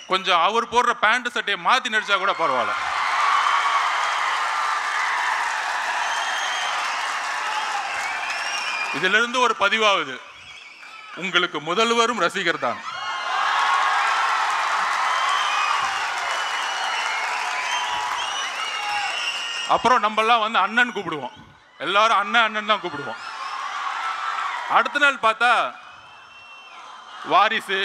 கொஞ்சம் அவர் போடுற பேண்ட் சட்டையை மாத்தி நடிச்சா கூட பரவாயில்ல. இதுல இருந்து ஒரு பதிவாகுது, உங்களுக்கு முதல்வரும் ரசிகர் தான். அப்புறம் நம்ம எல்லாம் அண்ணன் கூப்பிடுவோம், எல்லாரும் அண்ணன் தான் கூப்பிடுவோம். அடுத்த நாள் பார்த்தா வாரிசு,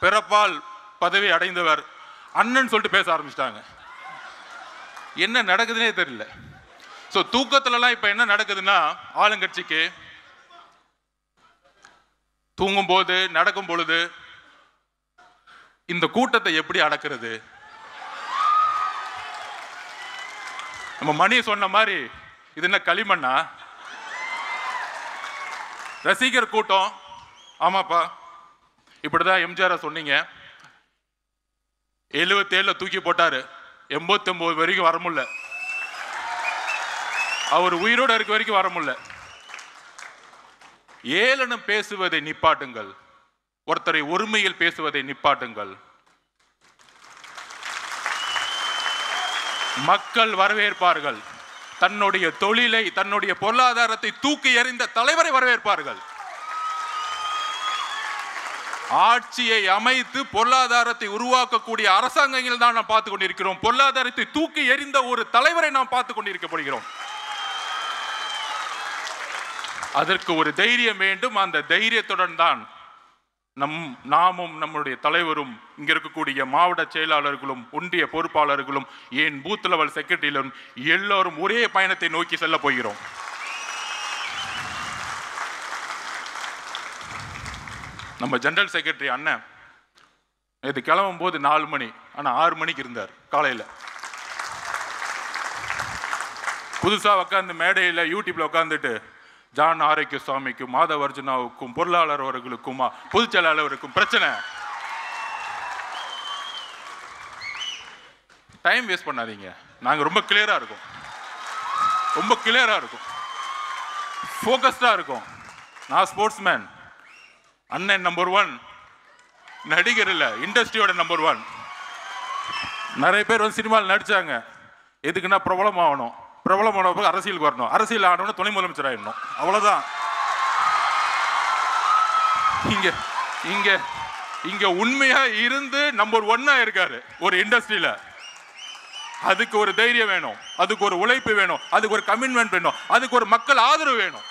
பிறப்பால் பதவி அடைந்தவர் அண்ணன் சொல்லிட்டு பேச ஆரம்பிச்சிட்டாங்க. என்ன நடக்குதுன்னே தெரியல. ஸோ தூக்கத்துலலாம் இப்போ என்ன நடக்குதுன்னா, ஆளுங்கட்சிக்கு தூங்கும் போது நடக்கும் பொழுது இந்த கூட்டத்தை எப்படி அடக்கிறது? நம்ம மணி சொன்ன மாதிரி இது என்ன களிமண்ணா? ரசிகர் கூட்டம். ஆமாப்பா, இப்படிதான் எம்ஜிஆர் சொன்னீங்க. 77 தூக்கி போட்டாரு, 89 வரைக்கும் வர முடியல. அவர் உயிரோட இருக்க வரைக்கும் வர முடியல. ஏளனம் பேசுவதை நிப்பாட்டுங்கள், ஒருத்தரை ஒருமையில் பேசுவதை நிப்பாட்டுங்கள். மக்கள் வரவேற்பார்கள். தன்னுடைய தொழிலை, தன்னுடைய பொருளாதாரத்தை தூக்கி எறிந்த தலைவரை வரவேற்பார்கள். ஆட்சியை அமைத்து பொருளாதாரத்தை உருவாக்கக்கூடிய அரசாங்கங்கள் தான் நாம் பார்த்துக் கொண்டிருக்கிறோம். பொருளாதாரத்தை தூக்கி எறிந்த ஒரு தலைவரை நாம் பார்த்துக் கொண்டிருக்கப்படுகிறோம். அதற்கு ஒரு தைரியம் வேண்டும். அந்த தைரியத்துடன் தான் நாமும் நம்முடைய தலைவரும் இங்க இருக்கக்கூடிய மாவட்ட செயலாளர்களும் ஒன்றிய பொறுப்பாளர்களும் ஏன் பூத் லெவல் செக்ரட்டரியிலும் எல்லோரும் ஒரே பயணத்தை நோக்கி செல்ல போகிறோம். நம்ம ஜெனரல் செக்ரட்டரி அண்ணன் இது கிளம்பும் போது 4 மணி, ஆனா 6 மணிக்கு இருந்தார் காலையில. புதுசா உட்காந்து மேடையில யூடியூப்ல உட்காந்துட்டு ஜான் ஆரோக்கியசாமிக்கும் மாதவர்ஜுனாவுக்கும் பொருளாளர் அவர்களுக்கும் பொதுச் செயலாளருக்கும் பிரச்சனை. டைம் வேஸ்ட் பண்ணாதீங்க. நாங்க ரொம்ப கிளியரா இருக்கோம், ஃபோக்கஸ்டா இருக்கோம். நான் ஸ்போர்ட்ஸ்மேன், அண்ணன் நம்பர் 1, நடிகர் இல்ல, இண்டஸ்ட்ரியோட நம்பர் 1. நிறைய பேர் சினிமாவில் நடிச்சாங்க. எதுக்குன்னா பிரபலம் ஆகணும், பிரபலமான அரசியலுக்கு வரணும், அரசியல் ஆனவன துணை முதலமைச்சர் ஆயிடணும், அவ்வளவுதான். இங்க இங்க இங்க உண்மையா இருந்து நம்பர் 1 இருக்காரு ஒரு இண்டஸ்ட்ரியில. அதுக்கு ஒரு தைரியம் வேணும், அதுக்கு ஒரு உழைப்பு வேணும், அதுக்கு ஒரு கமிட்மெண்ட் வேணும், அதுக்கு ஒரு மக்கள் ஆதரவு வேணும்.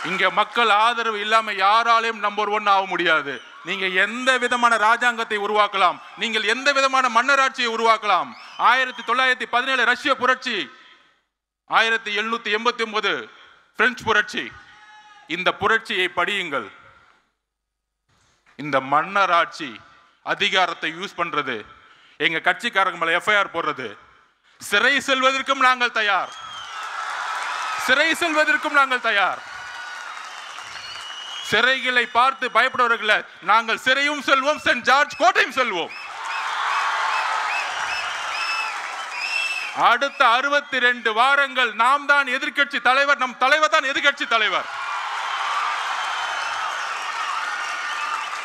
இங்க மக்கள் ஆதரவு இல்லாம யாராலையும் நம்பர் 1 ஆக முடியாது. நீங்க எந்த விதமான ராஜாங்கத்தை உருவாக்கலாம், நீங்கள் எந்த விதமான மன்னராட்சியை உருவாக்கலாம். 1917 ரஷ்ய புரட்சி, 1789 பிரெஞ்சு புரட்சி, இந்த புரட்சியை படியுங்கள். இந்த மன்னராட்சி அதிகாரத்தை யூஸ் பண்றது, எங்க கட்சிக்காரங்க மேல எஃப்ஐஆர் போடுறது, சிறை செல்வதற்கும் நாங்கள் தயார், சிறைகளை பார்த்து பயப்படுவர்களை நாங்கள் சிறையும் செல்வோம், சென்ட் ஜார்ஜ் கோட்டையும் செல்வோம். அடுத்த 62 வாரங்கள் நாம் தான் எதிர்க்கட்சி தலைவர், நம் தலைவர் தான் எதிர்க்கட்சி தலைவர்.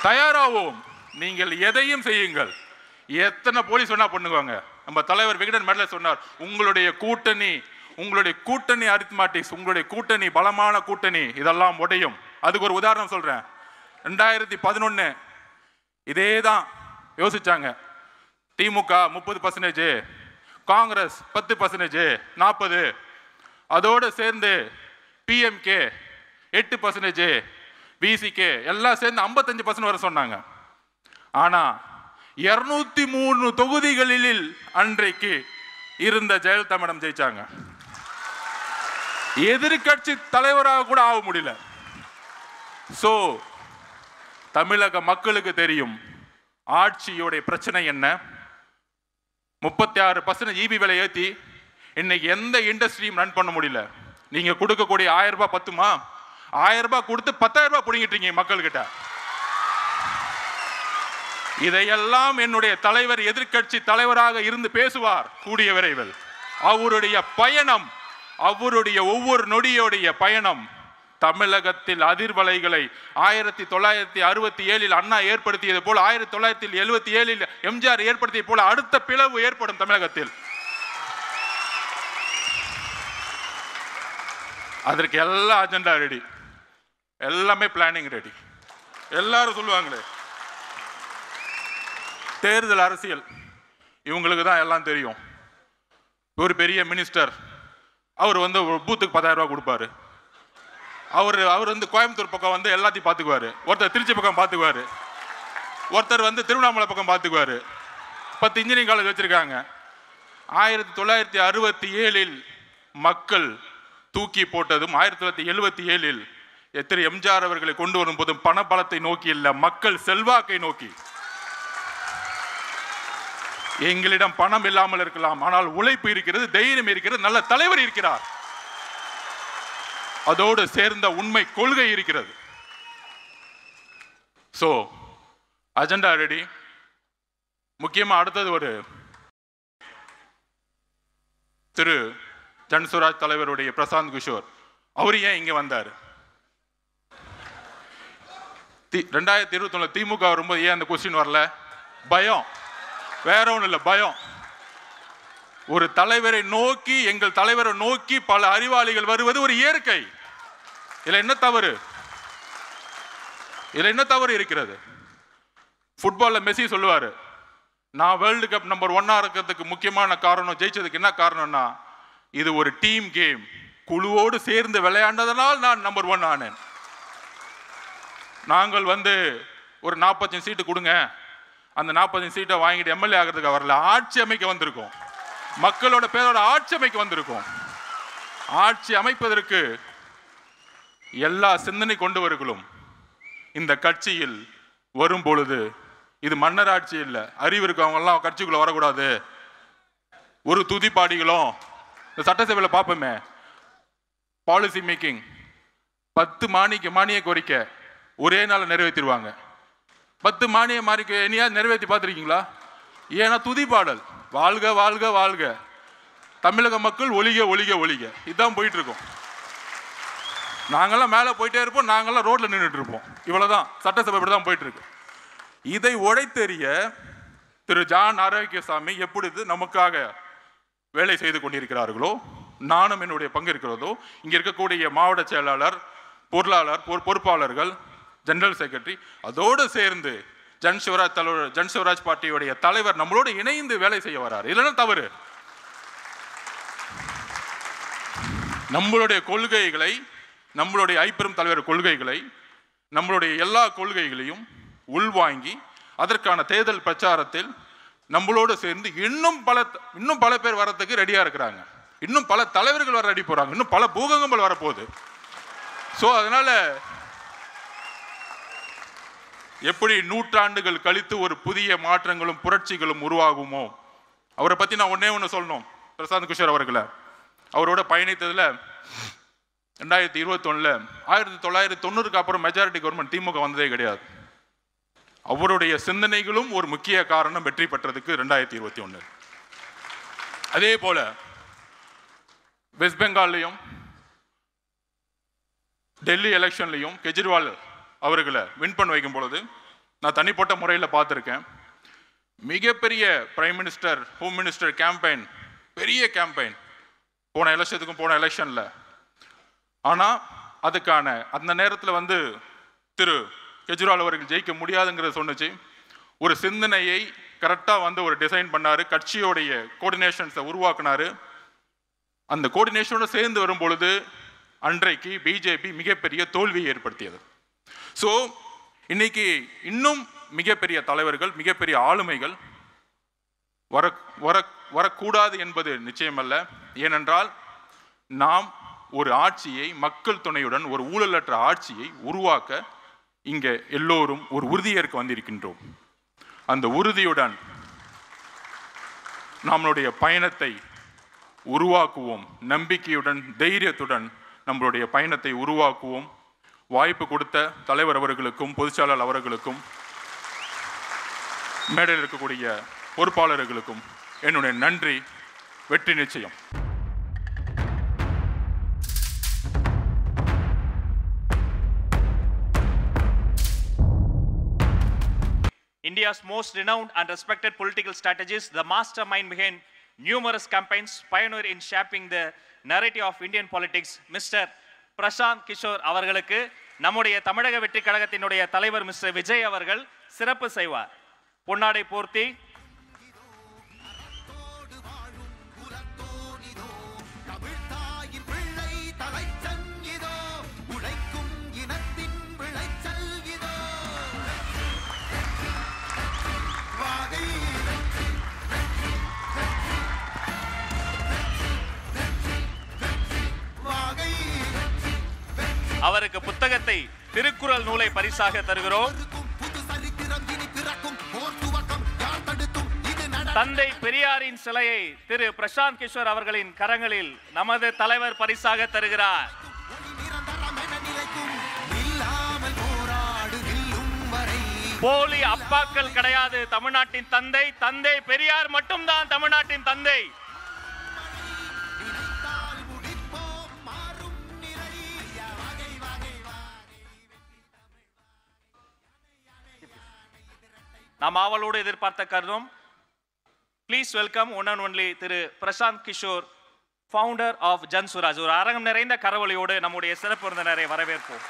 தயாராவோம். நீங்கள் எதையும் செய்யுங்கள். எத்தனை போலீஸ் வேணா பண்ணுவாங்க. நம்ம தலைவர் விகடன் மேடல சொன்னார், உங்களுடைய கூட்டணி அரித்மாட்டிக்ஸ், உங்களுடைய கூட்டணி பலமான கூட்டணி இதெல்லாம் உடையும். அதுக்கு ஒரு உதாரணம் சொல்றேன். 2011 இதே தான் யோசிச்சாங்க. திமுக 30%, காங்கிரஸ் 10%, 40%, அதோடு சேர்ந்து பிஎம்கே 8%, விசிகே எல்லாம் சேர்ந்து 55% வர சொன்னாங்க. ஆனா 203 தொகுதிகளில் அன்றைக்கு இருந்த ஜெயலலிதா மேடம் ஜெயிச்சாங்க. எதிர்கட்சி தலைவராக கூட ஆக முடியல. சோ தமிழக மக்களுக்கு தெரியும் ஆட்சியோட பிரச்சனை என்ன. 36% ஈபி விலை ஏற்றி இன்னைக்கு எந்த இண்டஸ்ட்ரியும் ரன் பண்ண முடியல. நீங்க கொடுக்கக்கூடிய 1000 ரூபாய் பத்துமா? 1000 ரூபாய் கொடுத்து 10,000 ரூபாய் பிடிங்கிட்டீங்க மக்கள்கிட்ட. இதையெல்லாம் என்னுடைய தலைவர் எதிர்க்கட்சி தலைவராக இருந்து பேசுவார் கூடிய விரைவில். அவருடைய பயணம், அவருடைய ஒவ்வொரு நொடியோடைய பயணம் தமிழகத்தில் அதிர்வலைகளை 1967 அண்ணா ஏற்படுத்தியது போல 1977 எம்ஜிஆர் ஏற்படுத்திய போல அடுத்த பிளவு ஏற்படும் தமிழகத்தில். அதற்கு எல்லா அஜெண்டா ரெடி, எல்லாமே பிளானிங் ரெடி. எல்லாரும் சொல்லுவாங்களே தேர்தல் அரசியல் இவங்களுக்கு தான் எல்லாம் தெரியும். ஒரு பெரிய மினிஸ்டர் அவர் பூத்துக்கு 10,000 ரூபாய் கொடுப்பாரு. அவர் கோயம்புத்தூர் பக்கம் எல்லாத்தையும் பார்த்துக்குவாரு. ஒருத்தர் திருச்சி பக்கம் பார்த்துக்குவாரு, ஒருத்தர் திருவண்ணாமலை பக்கம் பார்த்துக்குவாரு. 10 இன்ஜினியரிங் காலேஜ் வச்சிருக்காங்க. 1967 மக்கள் தூக்கி போட்டதும் 1977 எத்தனை எம்ஜிஆர் அவர்களை கொண்டு வரும் போதும் பணபலத்தை நோக்கி இல்ல, மக்கள் செல்வாக்கை நோக்கி. எங்களிடம் பணம் இல்லாமல் இருக்கலாம், ஆனால் உழைப்பு இருக்கிறது, தைரியம் இருக்கிறது, நல்ல தலைவர் இருக்கிறார், அதோடு சேர்ந்த உண்மை கொள்கை இருக்கிறது. So agenda ready. முக்கியமா அடுத்தது ஒரு திரு ஜன்சுராஜ் தலைவருடைய பிரசாந்த் கிஷோர், அவர் ஏன் இங்க வந்தார்? 2021 திமுக வரும்போது ஏன் அந்த கொஸ்டின் வரல? பயம், வேற ஒன்றும் இல்லை, பயம். ஒரு தலைவரை நோக்கி, எங்கள் தலைவரை நோக்கி பல அறிவாளிகள் வருவது ஒரு இயற்கை. இதுல என்ன தவறு? இதுல என்ன தவறு இருக்கிறது? ஃபுட்பால்ல மெஸ்ஸி சொல்லுவாரு, நான் வேர்ல்டு கப் நம்பர் 1 இருக்கிறதுக்கு முக்கியமான காரணம், ஜெயிச்சதுக்கு என்ன காரணம்னா இது ஒரு டீம் கேம், குழுவோடு சேர்ந்து விளையாண்டதனால் நான் நம்பர் 1 ஆனேன். நாங்கள் ஒரு 45 சீட்டு கொடுங்க, அந்த 45 சீட்டை வாங்கிட்டு எம்எல்ஏ ஆகிறதுக்கு வரல, ஆட்சி அமைக்க வந்திருக்கோம், மக்களோட பேரோட ஆட்சி அமைக்க வந்திருக்கோம். ஆட்சி அமைப்பதற்கு எல்லா சிந்தனை கொண்டவர்களும் இந்த கட்சியில் வரும் பொழுது இது மன்னர் ஆட்சி இல்லை, அறிவு இருக்கவங்க எல்லாம் கட்சிக்குள்ள வரக்கூடாது. ஒரு துதிப்பாடிகளும் இந்த சட்டசபையில் பார்ப்போமே, பாலிசி மேக்கிங் 10 மானிய கோரிக்கை ஒரே நாள் நிறைவேற்றிடுவாங்க. 10 மானிய இனியாவது நிறைவேற்றி பார்த்துருக்கீங்களா? ஏன்னா துதிப்பாடல், வாழ்க வாழ்க வாழ்க, தமிழக மக்கள் ஒளிக ஒளிக ஒளிக, இதுதான் போயிட்டு இருக்கோம். நாங்கெல்லாம் மேலே போயிட்டே இருப்போம், நாங்கெல்லாம் ரோட்ல நின்றுட்டு இருப்போம். இவ்வளவுதான் சட்டசபை தான் போயிட்டு இருக்கு. இதை உடைத்தெறிய திரு ஜான் ஆரோக்கியசாமி எப்பொழுது நமக்காக வேலை செய்து கொண்டிருக்கிறார்களோ, நானும் என்னுடைய பங்கு இருக்கிறதோ, இங்க இருக்கக்கூடிய மாவட்ட செயலாளர், பொருளாளர், பொறுப்பாளர்கள், ஜெனரல் செக்ரட்டரி, அதோடு சேர்ந்து ஜன்சுவராஜ் பார்ட்டியுடைய தலைவர் நம்மளோடு இணைந்து வேலை செய்ய வராரு. இல்லைன்னா தவறு. நம்மளுடைய கொள்கைகளை, நம்மளுடைய ஐப்பெரும் தலைவர் கொள்கைகளை, நம்மளுடைய எல்லா கொள்கைகளையும் உள்வாங்கி அதற்கான தேர்தல் பிரச்சாரத்தில் நம்மளோடு சேர்ந்து இன்னும் பல பேர் வரத்துக்கு ரெடியா இருக்கிறாங்க. இன்னும் பல தலைவர்கள் வர ரெடி போறாங்க. இன்னும் பல பூகம்பங்கள் வரப்போகுது. ஸோ அதனால எப்படி நூற்றாண்டுகள் கழித்து ஒரு புதிய மாற்றங்களும் புரட்சிகளும் உருவாகுமோ, அவரை பத்தி நான் ஒண்ணு சொல்லணும். பிரசாந்த் கிஷோர் அவர்களை அவரோட பயணித்ததுல 2021 1990க்கு அப்புறம் மெஜாரிட்டி கவர்மெண்ட் திமுக வந்ததே கிடையாது. அவருடைய சிந்தனைகளும் ஒரு முக்கிய காரணம் வெற்றி பெற்றதுக்கு 2021. அதே போல வெஸ்ட் பெங்கால்லையும் டெல்லி எலெக்ஷன்லையும் கெஜ்ரிவால் அவர்களை வின் பண்ண வைக்கும் பொழுது நான் தனிப்பட்ட முறையில் பார்த்துருக்கேன். மிகப்பெரிய prime minister, home minister campaign, பெரிய கேம்பெயின் போன எலெக்ஷனில். ஆனால் அதுக்கான அந்த நேரத்தில் திரு கெஜ்ரிவால் அவர்கள் ஜெயிக்க முடியாதுங்கிறத சொன்னிச்சு. ஒரு சிந்தனையை கரெக்டாக ஒரு டிசைன் பண்ணார், கட்சியோடைய கோஆர்டினேஷன்ஸை உருவாக்குனார். அந்த கோஆர்டினேஷனோட சேர்ந்து வரும் பொழுது அன்றைக்கு பிஜேபி மிகப்பெரிய தோல்வியை ஏற்படுத்தியது. ஸோ இன்னைக்கு இன்னும் மிகப்பெரிய தலைவர்கள், மிகப்பெரிய ஆளுமைகள் வரக்கூடாது என்பது நிச்சயமல்ல. ஏனென்றால் நாம் ஒரு ஆட்சியை மக்கள் துணையுடன், ஒரு ஊழலற்ற ஆட்சியை உருவாக்க இங்கே எல்லோரும் ஒரு உறுதியேற்க வந்திருக்கின்றோம். அந்த உறுதியுடன் நம்மளுடைய பயணத்தை உருவாக்குவோம். நம்பிக்கையுடன், தைரியத்துடன் நம்மளுடைய பயணத்தை உருவாக்குவோம். வாய்ப்பு கொடுத்த தலைவர் அவர்களுக்கும், பொதுச்செயலாளர் அவர்களுக்கும், மேடையில் இருக்கக்கூடிய பொறுப்பாளர்களுக்கும் என்னுடைய நன்றி. வெற்றி நிச்சயம். India's most renowned and respected political strategist, the mastermind behind numerous campaigns, pioneer in shaping the narrative of Indian politics, Mr. Prashanth Kishore அவர்களுக்கு நம்முடைய தமிழக வெற்றி கழகத்தினுடைய தலைவர் மிஸ்டர் விஜய் அவர்கள் சிறப்பு செய்வார். பொன்னாடை போர்த்தி அவருக்கு புத்தகத்தை, திருக்குறள் நூலை பரிசாக தருகிறோம். தந்தை பெரியாரின் சிலையை திரு பிரசாந்த் கிஷோர் அவர்களின் கரங்களில் நமது தலைவர் பரிசாக தருகிறார். போலி அப்பாக்கள் கிடையாது தமிழ்நாட்டின் தந்தை. தந்தை பெரியார் மட்டும்தான் தமிழ்நாட்டின் தந்தை. நாம் ஆவலோடு எதிர்பார்த்த கருதும். Please welcome one and only Thiru Prashant Kishor, founder of Jan Suraaj. ஒரு அரங்கம் நிறைந்த கரவொலியோடு நம்முடைய சிறப்பு விருந்தினரை வரவேற்போம்.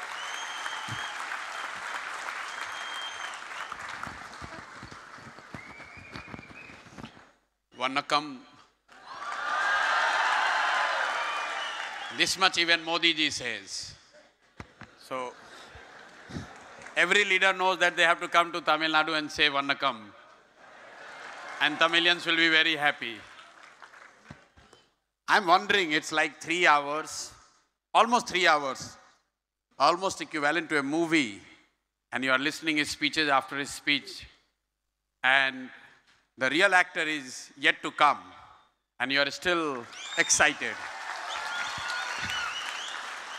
Vanakkam. This much even Modi ji says. So every leader knows that they have to come to Tamil Nadu and say Vanakkam. And Tamilians will be very happy. I'm wondering, it's like 3 hours, almost 3 hours, almost equivalent to a movie. And you are listening his speeches after his speech. And the real actor is yet to come. And you are still excited.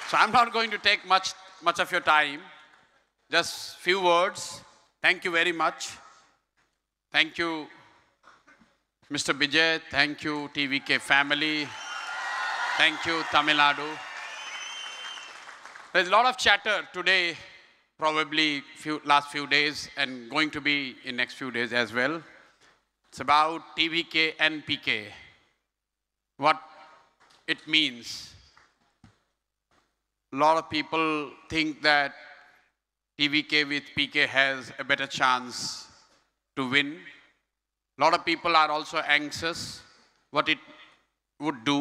So I'm not going to take much of your time. Just few words. Thank you very much. Thank you, Mr. Bijay. Thank you, TVK family. Thank you, Tamil Nadu. There's a lot of chatter today, probably last few days, and going to be in next few days as well. It's about TVK and PK. What it means. A lot of people think that TVK with PK has a better chance to win. A lot of people are also anxious what it would do.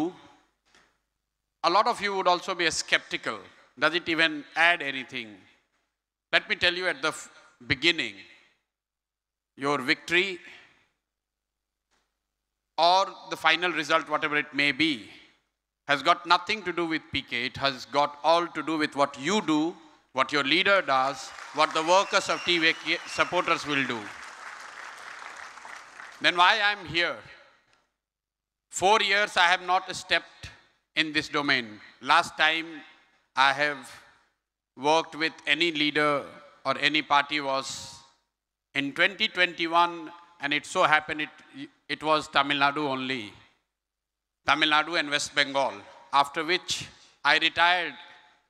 A lot of you would also be skeptical. Does it even add anything? Let me tell you at the beginning, your victory or the final result, whatever it may be, has got nothing to do with PK. It has got all to do with what you do, what your leader does, what the workers of TVK supporters will do. Then why I'm here? 4 years I have not stepped in this domain. Last time I have worked with any leader or any party was in 2021, and it so happened it was Tamil Nadu only. Tamil Nadu and West Bengal, after which I retired.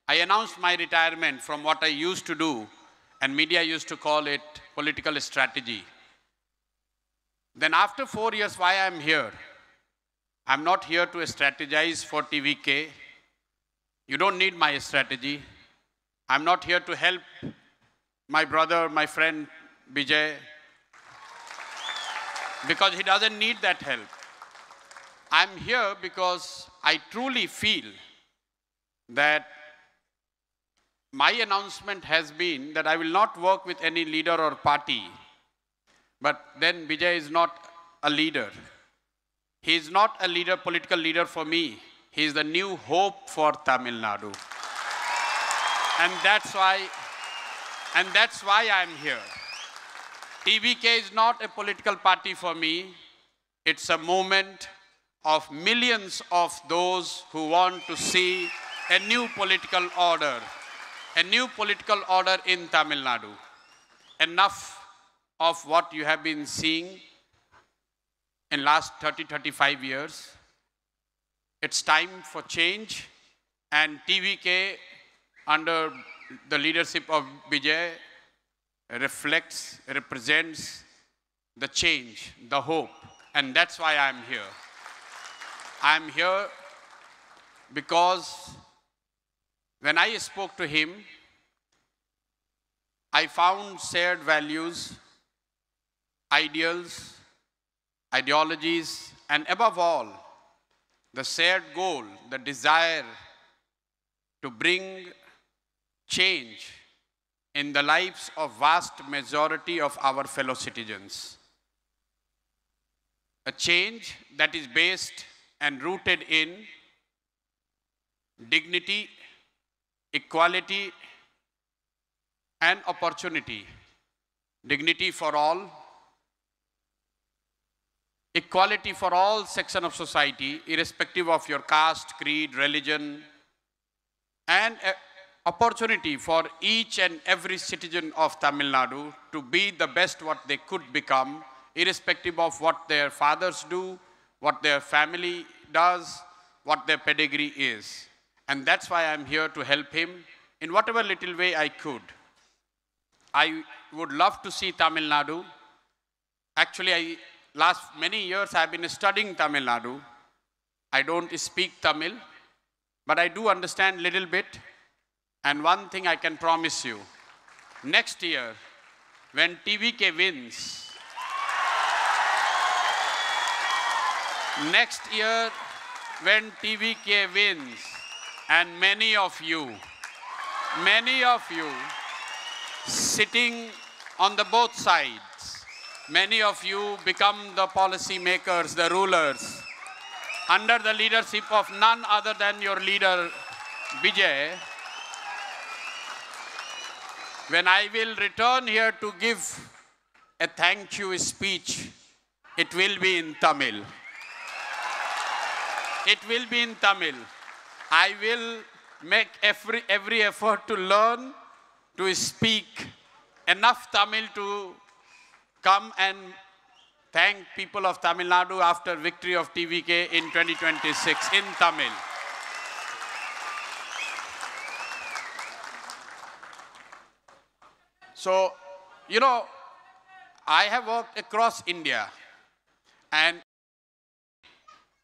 I announced my retirement from what I used to do, and media used to call it political strategy. Then after 4 years, why I'm here? I'm not here to strategize for TVK. You don't need my strategy. I'm not here to help my brother, my friend Bijay, because he doesn't need that help. I'm here because I truly feel that my announcement has been that I will not work with any leader or party. But then Bijay is not a leader. He is not a leader, political leader for me. He is the new hope for Tamil Nadu. And that's why I'm here. TVK is not a political party for me. It's a movement of millions of those who want to see a new political order in Tamil Nadu. Enough of what you have been seeing in last 30-35 years. It's time for change, and TVK under the leadership of Bijay represents the change, the hope, and that's why I'm here. I'm here because when I spoke to him, I found shared values, ideals, ideologies, and above all, the shared goal, the desire to bring change in the lives of vast majority of our fellow citizens. A change that is based and rooted in dignity, equality, and opportunity. Dignity for all, equality for all sections of society, irrespective of your caste, creed, religion, and opportunity for each and every citizen of Tamil Nadu to be the best what they could become, irrespective of what their fathers do, what their family does, what their pedigree is. And that's why I'm here to help him in whatever little way I could. I would love to see Tamil Nadu. Actually, last many years I've been studying Tamil Nadu. I don't speak Tamil, but I do understand little bit. And one thing I can promise you, next year, when TVK wins, next year, when TVK wins, and many of you sitting on the both sides, many of you become the policy makers, the rulers, under the leadership of none other than your leader, Bijay. When I will return here to give a thank you speech, it will be in Tamil. It will be in Tamil. I will make every effort to learn, to speak enough Tamil to come and thank people of Tamil Nadu after victory of TVK in 2026 in Tamil. So, you know, I have worked across India and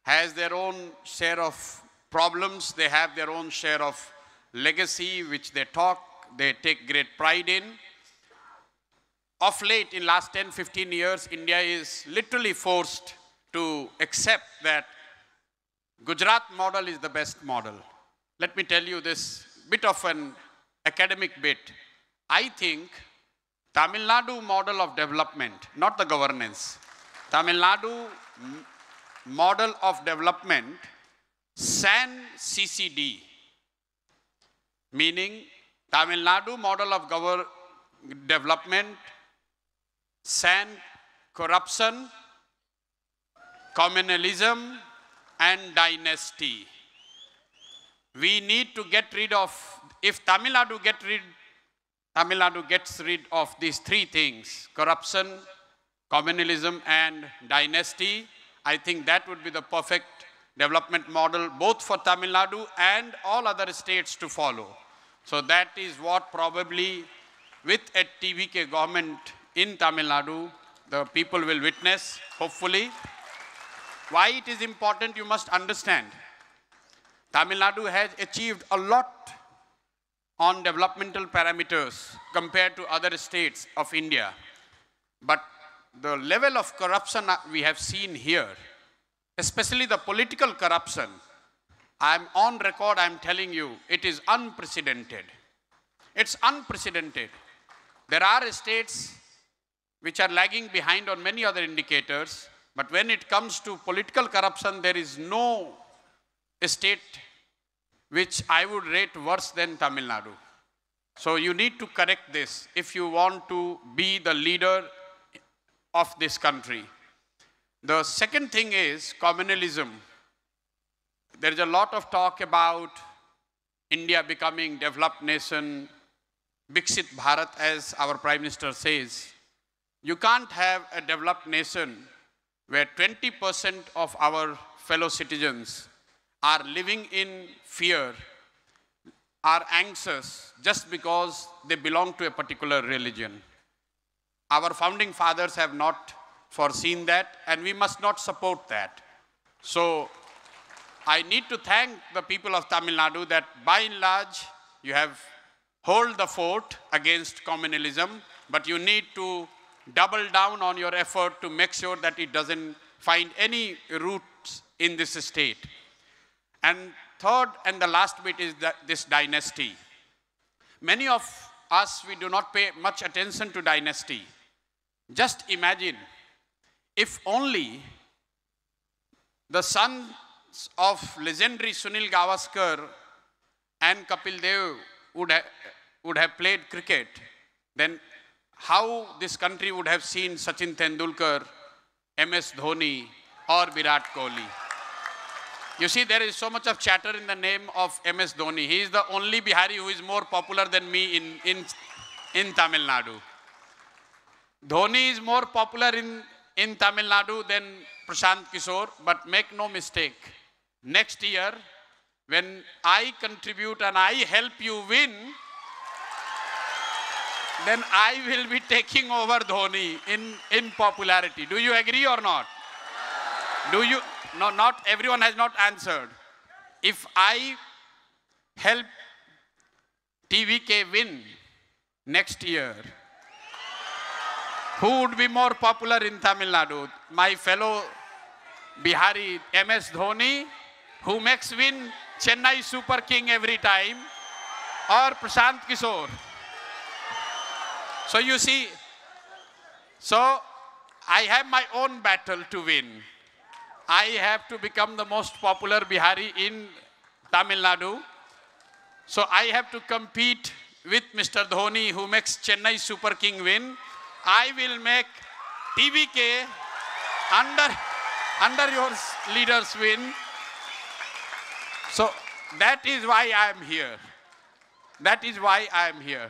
has their own share of problems. They have their own share of legacy, which they take great pride in. Of late, in last 10-15 years, India is literally forced to accept that Gujarat model is the best model. Let me tell you this bit of an academic bit. I think Tamil Nadu model of development, not the governance, Tamil Nadu model of development, SAN CCD, meaning Tamil Nadu model of development, SAN corruption, communalism, and dynasty. We need to get rid of, if Tamil Nadu gets rid of these three things, corruption, communalism, and dynasty, I think that would be the perfect development model, both for Tamil Nadu and all other states to follow. So that is what probably with a TVK government in Tamil Nadu, the people will witness, hopefully. Why it is important, you must understand. Tamil Nadu has achieved a lot on developmental parameters compared to other states of India. But the level of corruption we have seen here, especially the political corruption, I'm on record, I'm telling you, it is unprecedented. It's unprecedented. There are states which are lagging behind on many other indicators, but when it comes to political corruption, there is no state which I would rate worse than Tamil Nadu. So you need to correct this if you want to be the leader of this country. The second thing is communalism. There is a lot of talk about India becoming developed nation, Viksit Bharat, as our Prime Minister says. You can't have a developed nation where 20% of our fellow citizens are living in fear, are anxious just because they belong to a particular religion. Our founding fathers have not foreseen that, and we must not support that. So I need to thank the people of Tamil Nadu that by and large you have held the fort against communalism, but you need to double down on your effort to make sure that it doesn't find any roots in this state. And third and the last bit is this dynasty. Many of us, we do not pay much attention to dynasty. Just imagine if only the sons of legendary Sunil Gavaskar and Kapil Dev would have played cricket, then how this country would have seen Sachin Tendulkar, MS Dhoni, or Virat Kohli. You see, there is so much of chatter in the name of MS Dhoni. He is the only Bihari who is more popular than me in Tamil Nadu. Dhoni is more popular in Tamil Nadu than Prashant Kishore, but make no mistake, next year, when I contribute and I help you win, then I will be taking over Dhoni in popularity. Do you agree or not? Do you? No, not everyone has not answered. If I help TVK win next year, who would be more popular in Tamil Nadu? My fellow Bihari MS Dhoni, who makes win Chennai Super King every time, or Prashant Kishore? So you see, so I have my own battle to win. I have to become the most popular Bihari in Tamil Nadu. So I have to compete with Mr. Dhoni, who makes Chennai Super King win. I will make TVK under your leaders win. So that is why I am here. That is why I am here.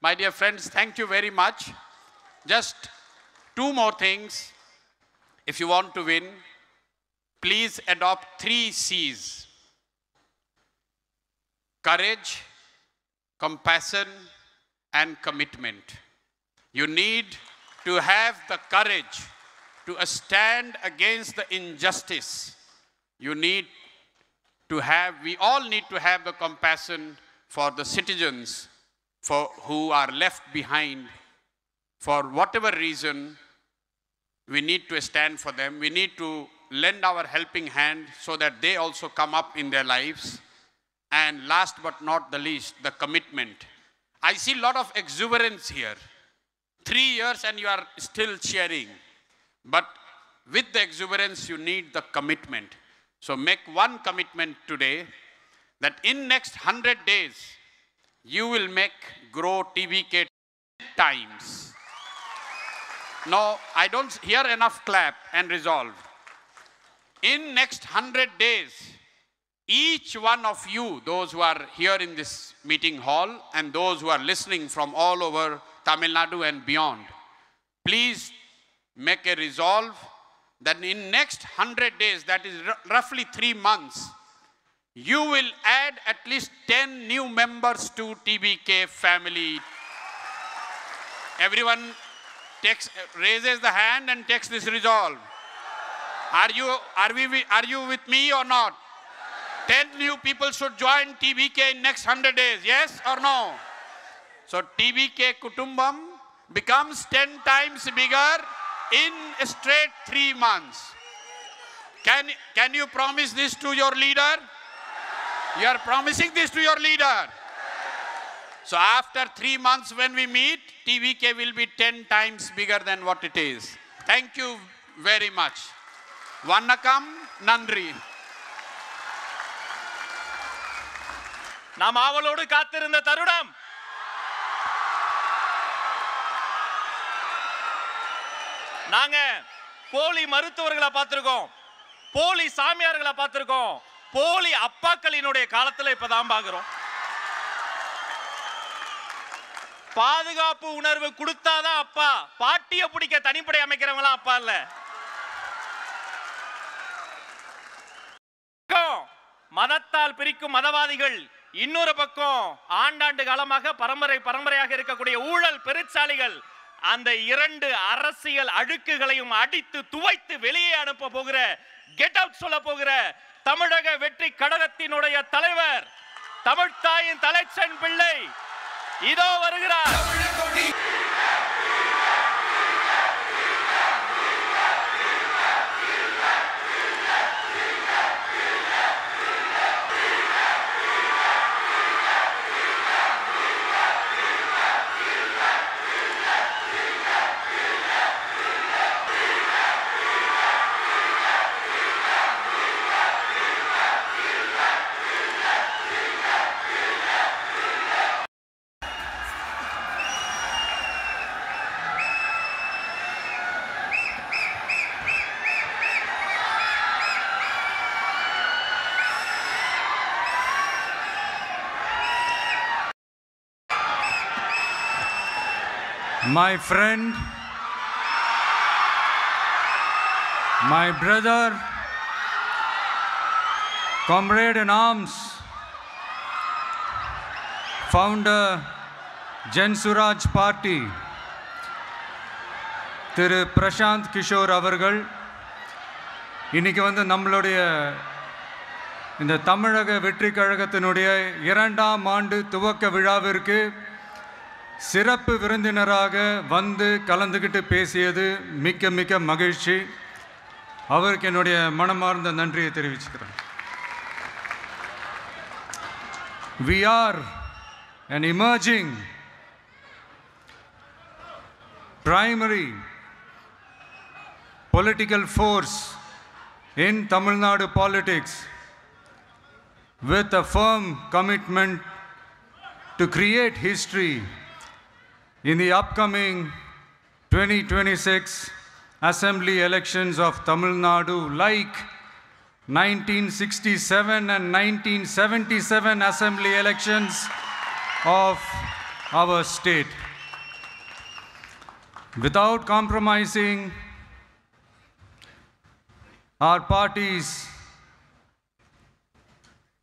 My dear friends, thank you very much. Just two more things. If you want to win, please adopt 3 C's. Courage, compassion, and commitment. You need to have the courage to stand against the injustice. You need to have, we all need to have the compassion for the citizens who are left behind. For whatever reason, we need to stand for them. We need to lend our helping hand so that they also come up in their lives. And last but not the least, the commitment. I see a lot of exuberance here. 3 years and you are still cheering. But with the exuberance, you need the commitment. So make one commitment today that in next 100 days, you will grow TVK 10 times. No, I don't hear enough clap and resolve. In next 100 days, each one of you, those who are here in this meeting hall and those who are listening from all over Tamil Nadu and beyond, please make a resolve that in next 100 days, that is roughly 3 months, you will add at least 10 new members to TBK family. Everyone raises the hand and takes this resolve. Are you with me or not? 10 new people should join TBK in next 100 days, yes or no? So TBK Kutumbam becomes 10 times bigger in a straight 3 months. Can you promise this to your leader? You are promising this to your leader. So after 3 months when we meet, TBK will be 10 times bigger than what it is. Thank you very much. Vannakam, Nandri. நாம் ஆவலோடு காத்திருந்த தருணம் நாங்க போலி மருத்துவர்களை பார்த்திருக்கோம், போலி சாமியார்களை பார்த்திருக்கோம், போலி அப்பாக்களினுடைய காலத்துல இப்பதான் பார்க்கிறோம். பாதுகாப்பு உணர்வு கொடுத்தாதான் அப்பா, பாட்டிய பிடிக்க தனிப்படை அமைக்கிறவங்களாம் அப்பா இல்ல. மதத்தால் பிரிக்கும் மதவாதிகள், இன்னொரு பக்கம் ஆண்டாண்டு காலமாக பரம்பரையாக இருக்கக்கூடிய ஊழல் பெருச்சாலிகள், அந்த 2 அரசியல் அழுக்குகளையும் அடித்து துவைத்து வெளியே அனுப்ப போகிற, கெட் அவுட் சொல்ல போகிற தமிழக வெற்றி கழகத்தினுடைய தலைவர், தமிழ்த்தாயின் தலைச்சன் பிள்ளை இதோ வருகிறார். My friend, my brother, comrade in arms, founder, Jan Suraj Party, திரு பிரசாந்த் கிஷோர் அவர்கள் இன்னைக்கு வந்து நம்மளுடைய இந்த தமிழக வெற்றி கழகத்தினுடைய 2ஆம் ஆண்டு துவக்க விழாவிற்கு சிறப்பு விருந்தினராக வந்து கலந்துக்கிட்டு பேசியது மிக்க மிக்க மகிழ்ச்சி. அவருக்கு என்னுடைய மனமார்ந்த நன்றியை தெரிவிச்சுக்கிறேன். We are an emerging primary political force in Tamil Nadu politics with a firm commitment to create history in the upcoming 2026 assembly elections of Tamil Nadu, like 1967 and 1977 assembly elections of our state. Without compromising our party's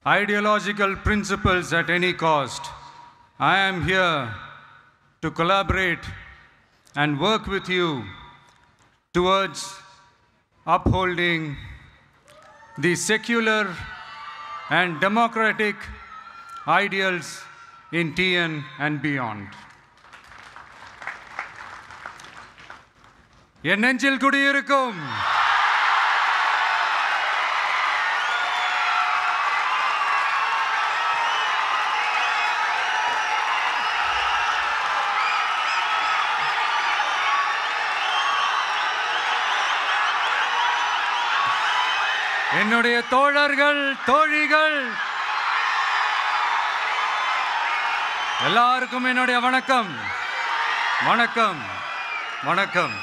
ideological principles at any cost, I am here to collaborate and work with you towards upholding the secular and democratic ideals in TN and beyond. என் நெஞ்சில் குடியிருக்கும் என்னுடைய தோழர்கள், தோழிகள் எல்லாருக்கும் என்னுடைய வணக்கம். வணக்கம் வணக்கம்.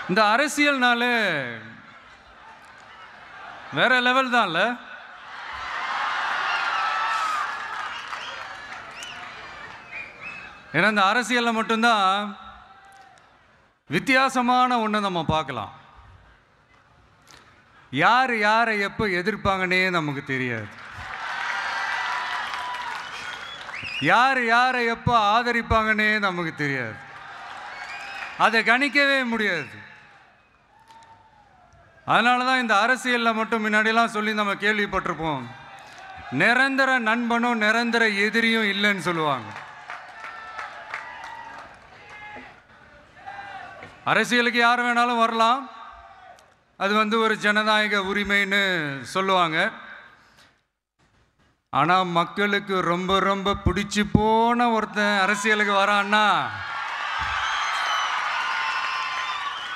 இந்த அரசியல்னாலே வேற லெவல் தான்ல. ஏன்னா இந்த அரசியலில் மட்டும்தான் வித்தியாசமான ஒன்று நம்ம பார்க்கலாம். யார் யாரை எப்போ எதிர்ப்பாங்கன்னே நமக்கு தெரியாது. யார் யாரை எப்போ ஆதரிப்பாங்கன்னே நமக்கு தெரியாது. அதை கணிக்கவே முடியாது. அதனால தான் இந்த அரசியலில் மட்டும் முன்னாடியெல்லாம் சொல்லி நம்ம கேள்விப்பட்டிருப்போம், நிரந்தர நண்பனும் நிரந்தர எதிரியும் இல்லைன்னு சொல்லுவாங்க. அரசியலுக்கு யார் வேணாலும் வரலாம், அது ஒரு ஜனநாயக உரிமைன்னு சொல்லுவாங்க. ஆனால் மக்களுக்கு ரொம்ப ரொம்ப பிடிச்சி போன ஒருத்தன் அரசியலுக்கு வரான்னா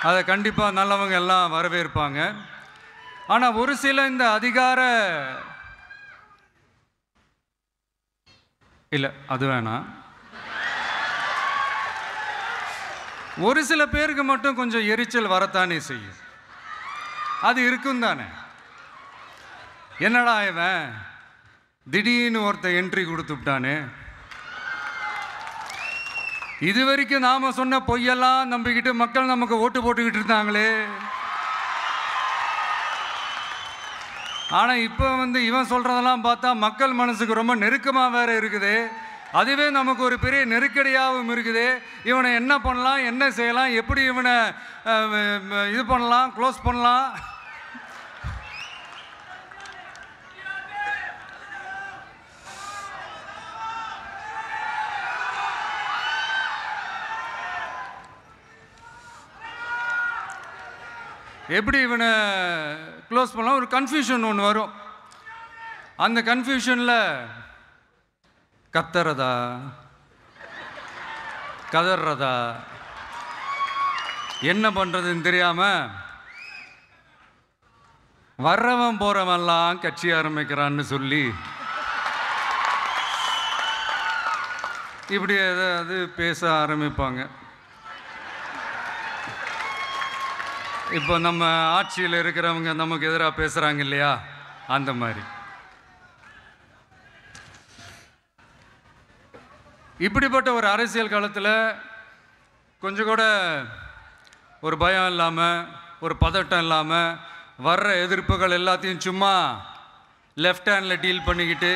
அதை கண்டிப்பாக நல்லவங்க எல்லாம் வரவேற்பாங்க. ஆனால் ஒரு சில இந்த அதிகார இல்லை அது வேணாம், ஒரு சில பேருக்கு மட்டும் கொஞ்சம் எரிச்சல் வரத்தானே செய்யும். அது இருக்கும் தானே. என்னடா இவன் திடீர்னு ஒருத்தன் என்ட்ரி கொடுத்துட்டானே, இது வரைக்கும் நாம சொன்ன பொய்யெல்லாம் நம்பிக்கிட்டு மக்கள் நமக்கு ஓட்டு போட்டுக்கிட்டு இருந்தாங்களே, ஆனால் இப்போ இவன் சொல்றதெல்லாம் பார்த்தா மக்கள் மனசுக்கு ரொம்ப நெருக்கமாக வேற இருக்குது. அதுவே நமக்கு ஒரு பெரிய நெருக்கடியாகவும் இருக்குது. இவனை என்ன பண்ணலாம், என்ன செய்யலாம், எப்படி இவனை இது பண்ணலாம், க்ளோஸ் பண்ணலாம். எப்படி இவனை க்ளோஸ் பண்ணலாம், ஒரு கன்ஃபியூஷன் ஒன்று வரும். அந்த கன்ஃபியூஷனில் கத்துறதா கதறதா என்ன பண்ணுறதுன்னு தெரியாமல் வர்றவன் போகிறவன்லாம் கட்சி ஆரம்பிக்கிறான்னு சொல்லி இப்படி ஏதாவது பேச ஆரம்பிப்பாங்க. இப்போ நம்ம ஆட்சியில் இருக்கிறவங்க நமக்கு எதிராக பேசுகிறாங்க இல்லையா, அந்த மாதிரி. இப்படிப்பட்ட ஒரு அரசியல் காலத்தில் கொஞ்சம் கூட ஒரு பயம் இல்லாமல், ஒரு பதட்டம் இல்லாமல், வர்ற எதிர்ப்புகள் எல்லாத்தையும் சும்மா லெஃப்ட் ஹேண்டில் டீல் பண்ணிக்கிட்டு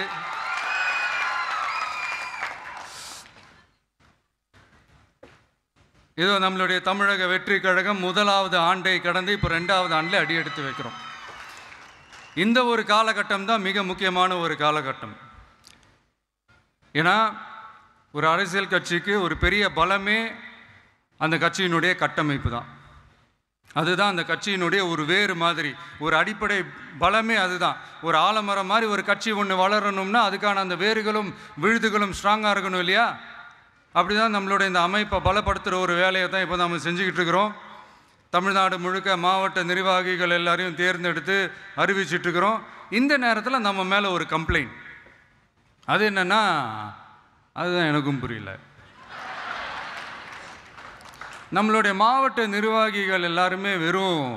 இதோ நம்மளுடைய தமிழக வெற்றி கழகம் முதலாவது ஆண்டை கடந்து இப்போ 2வது ஆண்டில் அடி எடுத்து வைக்கிறோம். இந்த ஒரு காலகட்டம் தான் மிக முக்கியமான ஒரு காலகட்டம். ஏன்னா ஒரு அரசியல் கட்சிக்கு ஒரு பெரிய பலமே அந்த கட்சியினுடைய கட்டமைப்பு தான். அதுதான் அந்த கட்சியினுடைய ஒரு வேறு மாதிரி, ஒரு அடிப்படை பலமே அதுதான். ஒரு ஆலமரம் மாதிரி ஒரு கட்சி ஒன்று வளரணும்னா அதுக்கான அந்த வேர்களும் விழுதுகளும் ஸ்ட்ராங்காக இருக்கணும் இல்லையா. அப்படி தான் நம்மளுடைய இந்த அமைப்பை பலப்படுத்துகிற ஒரு வேலையை தான் இப்போ நம்ம செஞ்சுக்கிட்டு இருக்கிறோம். தமிழ்நாடு முழுக்க மாவட்ட நிர்வாகிகள் எல்லாரையும் தேர்ந்தெடுத்து அறிவிச்சிட்ருக்கிறோம். இந்த நேரத்தில் நம்ம மேலே ஒரு கம்ப்ளைண்ட், அது என்னென்னா, அதுதான் எனக்கும் புரியல. நம்மளுடைய மாவட்ட நிர்வாகிகள் எல்லாருமே வெறும்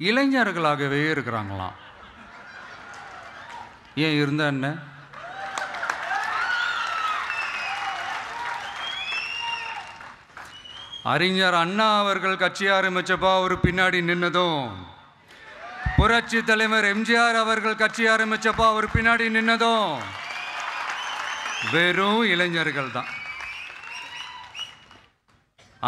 இளைஞர்களாகவே இருக்கிறாங்களாம். ஏன் இருந்தா என்ன? அறிஞர் அண்ணா அவர்கள் கட்சி ஆரம்பிச்சப்பா அவர் பின்னாடி நின்னதும், புரட்சி தலைவர் எம்ஜிஆர் அவர்கள் கட்சி ஆரம்பிச்சப்பா அவர் பின்னாடி நின்னதும் வெறும் இளைஞர்கள் தான்.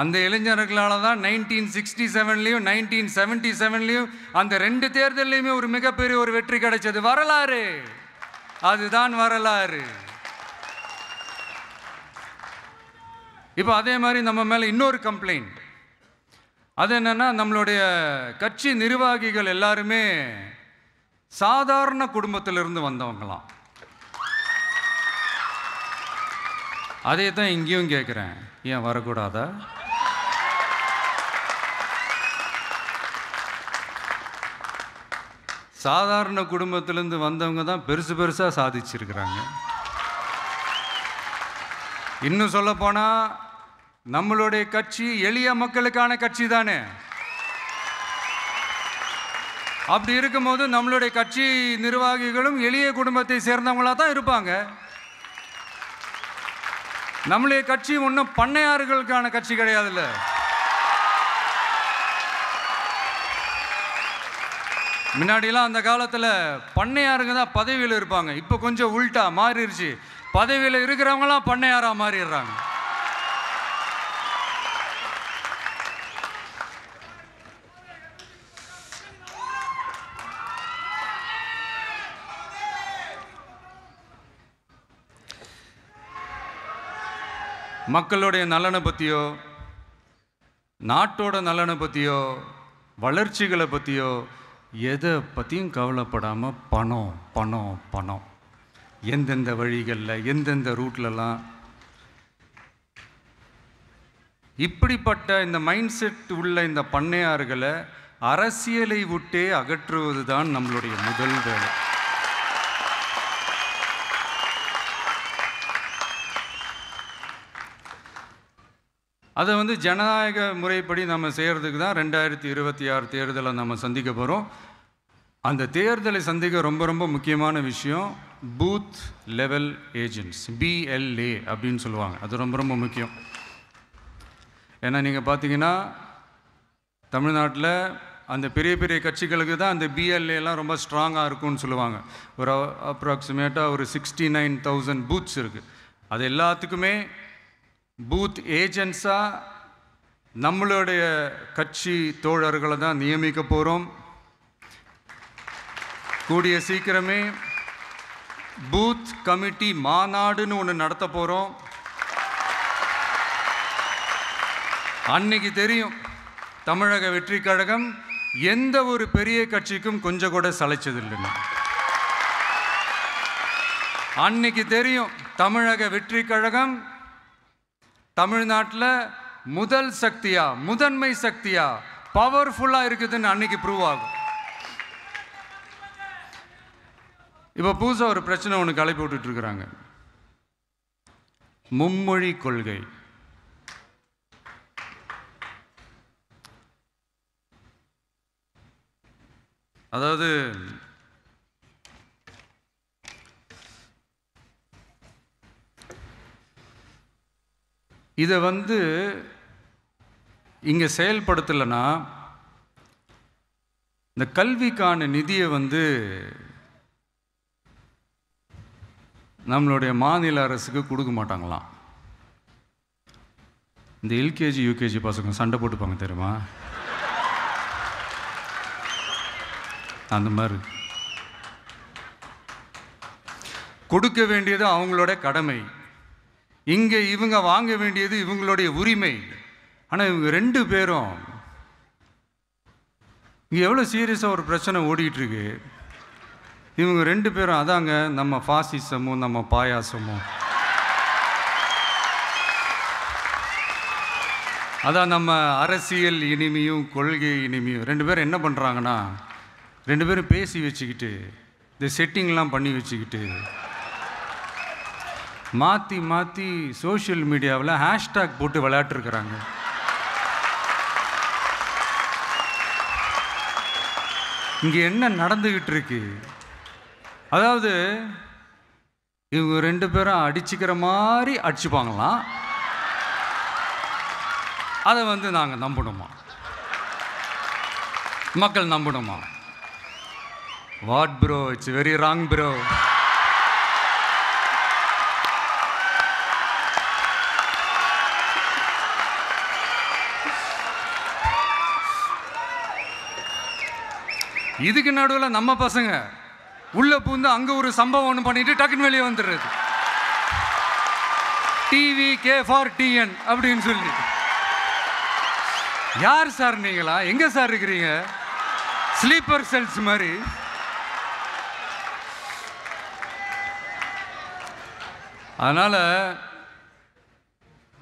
அந்த இளைஞர்களால் தான் 1967லையும் 1977லையும் அந்த 2 தேர்தலையுமே ஒரு மிகப்பெரிய ஒரு வெற்றி கிடைச்சது. வரலாறு, அதுதான் வரலாறு. இப்போ அதே மாதிரி நம்ம மேலே இன்னொரு கம்ப்ளைண்ட், அது என்னன்னா, நம்மளுடைய கட்சி நிர்வாகிகள் எல்லாருமே சாதாரண குடும்பத்திலிருந்து வந்தவங்களாம். அதே தான் இங்கேயும் கேட்குறேன், ஏன் வரக்கூடாதா? சாதாரண குடும்பத்திலேருந்து வந்தவங்க தான் பெருசாக சாதிச்சிருக்கிறாங்க. இன்னும் சொல்லப்போனால் நம்மளுடைய கட்சி எளிய மக்களுக்கான கட்சி தானே. அப்படி இருக்கும்போது நம்மளுடைய கட்சி நிர்வாகிகளும் எளிய குடும்பத்தை சேர்ந்தவங்களாக தான் இருப்பாங்க. நம்மளுடைய கட்சி ஒன்றும் பண்ணையாறுகளுக்கான கட்சி கிடையாதுல்ல. முன்னாடிலாம் அந்த காலத்தில் பண்ணையாருங்க தான் பதவியில் இருப்பாங்க. இப்போ கொஞ்சம் உல்ட்டா மாறிடுச்சு. பதவியில் இருக்கிறவங்களாம் பண்ணையாராக மாறிடுறாங்க. மக்களுடைய நலனை பற்றியோ, நாட்டோட நலனை பற்றியோ, வளர்ச்சிகளை பற்றியோ எதை பற்றியும் கவலைப்படாமல் பணம் பணம் பணம், எந்தெந்த வழிகளில் எந்தெந்த ரூட்லலாம். இப்படிப்பட்ட இந்த மைண்ட் செட் உள்ள இந்த பண்ணையார்களை அரசியலை விட்டே அகற்றுவது தான் நம்மளுடைய முதல் வேலை. அதை ஜனநாயக முறைப்படி நம்ம செய்கிறதுக்கு தான் 2026 தேர்தலை நம்ம சந்திக்க போகிறோம். அந்த தேர்தலை சந்திக்க ரொம்ப ரொம்ப முக்கியமான விஷயம் பூத் லெவல் ஏஜென்ட்ஸ், BLA அப்படின்னு சொல்லுவாங்க. அது ரொம்ப ரொம்ப முக்கியம். ஏன்னா நீங்கள் பார்த்தீங்கன்னா தமிழ்நாட்டில் அந்த பெரிய பெரிய கட்சிகளுக்கு தான் அந்த BLAலாம் ரொம்ப ஸ்ட்ராங்காக இருக்கும்னு சொல்லுவாங்க. ஒரு அப்ராக்சிமேட்டாக ஒரு 69,000 பூத்ஸ் இருக்குது. அது எல்லாத்துக்குமே பூத் ஏஜென்ட்ஸாக நம்மளுடைய கட்சி தோழர்களை தான் நியமிக்க போகிறோம். கூடிய சீக்கிரமே பூத் கமிட்டி மாநாடுன்னு ஒன்று நடத்த போகிறோம். அன்னைக்கு தெரியும் தமிழக வெற்றி கழகம் எந்த ஒரு பெரிய கட்சிக்கும் கொஞ்சம் கூட சளைச்சதில்லைன்னு. அன்னைக்கு தெரியும் தமிழக வெற்றி கழகம் தமிழ்நாட்டில் முதல் சக்தியா, முதன்மை சக்தியா, பவர்ஃபுல்லாக இருக்குதுன்னு அன்னைக்கு ப்ரூவ் ஆகும். இப்போ புதுசாக ஒரு பிரச்சனை ஒன்று கிளப்பி விட்டுட்டு இருக்கிறாங்க, மும்மொழி கொள்கை. அதாவது இதை இங்கே செயல்படுத்தலைன்னா இந்த கல்விக்கான நிதியை நம்மளுடைய மாநில அரசுக்கு கொடுக்க மாட்டாங்களாம். இந்த LKG UKG பசங்க சண்டை போட்டுப்பாங்க தெரியுமா, அந்த மாதிரி கொடுக்க வேண்டியது அவங்களோட கடமை. இங்கே இவங்க வாங்க வேண்டியது இவங்களுடைய உரிமை. ஆனால் இவங்க ரெண்டு பேரும் இங்கே எவ்வளோ சீரியஸாக ஒரு பிரச்சனை ஓடிட்டுருக்கு. இவங்க ரெண்டு பேரும் அதாங்க நம்ம ஃபாசிசமும் நம்ம பாயாசமும், அதான் நம்ம அரசியல் இனிமையும் கொள்கை இனிமையும். ரெண்டு பேரும் என்ன பண்ணுறாங்கன்னா, ரெண்டு பேரும் பேசி வச்சுக்கிட்டு இந்த செட்டிங்லாம் பண்ணி வச்சுக்கிட்டு மாற்றி மாற்றி சோஷியல் மீடியாவில் ஹேஷ்டாக் போட்டு விளையாட்டுருக்குறாங்க. இங்கே என்ன நடந்துக்கிட்டு இருக்கு, அதாவது இவங்க ரெண்டு பேரும் அடிச்சுக்கிற மாதிரி அடிச்சுப்பாங்களாம். அதை நாங்கள் நம்பணுமா, மக்கள் நம்பணுமா? What bro, it's very wrong bro. இதுக்கு நடுவில் நம்ம பசங்க உள்ள பூந்து அங்கே ஒரு சம்பவம் ஒன்று பண்ணிட்டு டக்குன்னு வெளியே வந்துடுறது. TVK for TN அப்படின்னு சொல்லி. யார் சார் நீங்களா, எங்கே சார் இருக்கிறீங்க? ஸ்லீப்பர் செல்ஸ் மாதிரி. அதனால்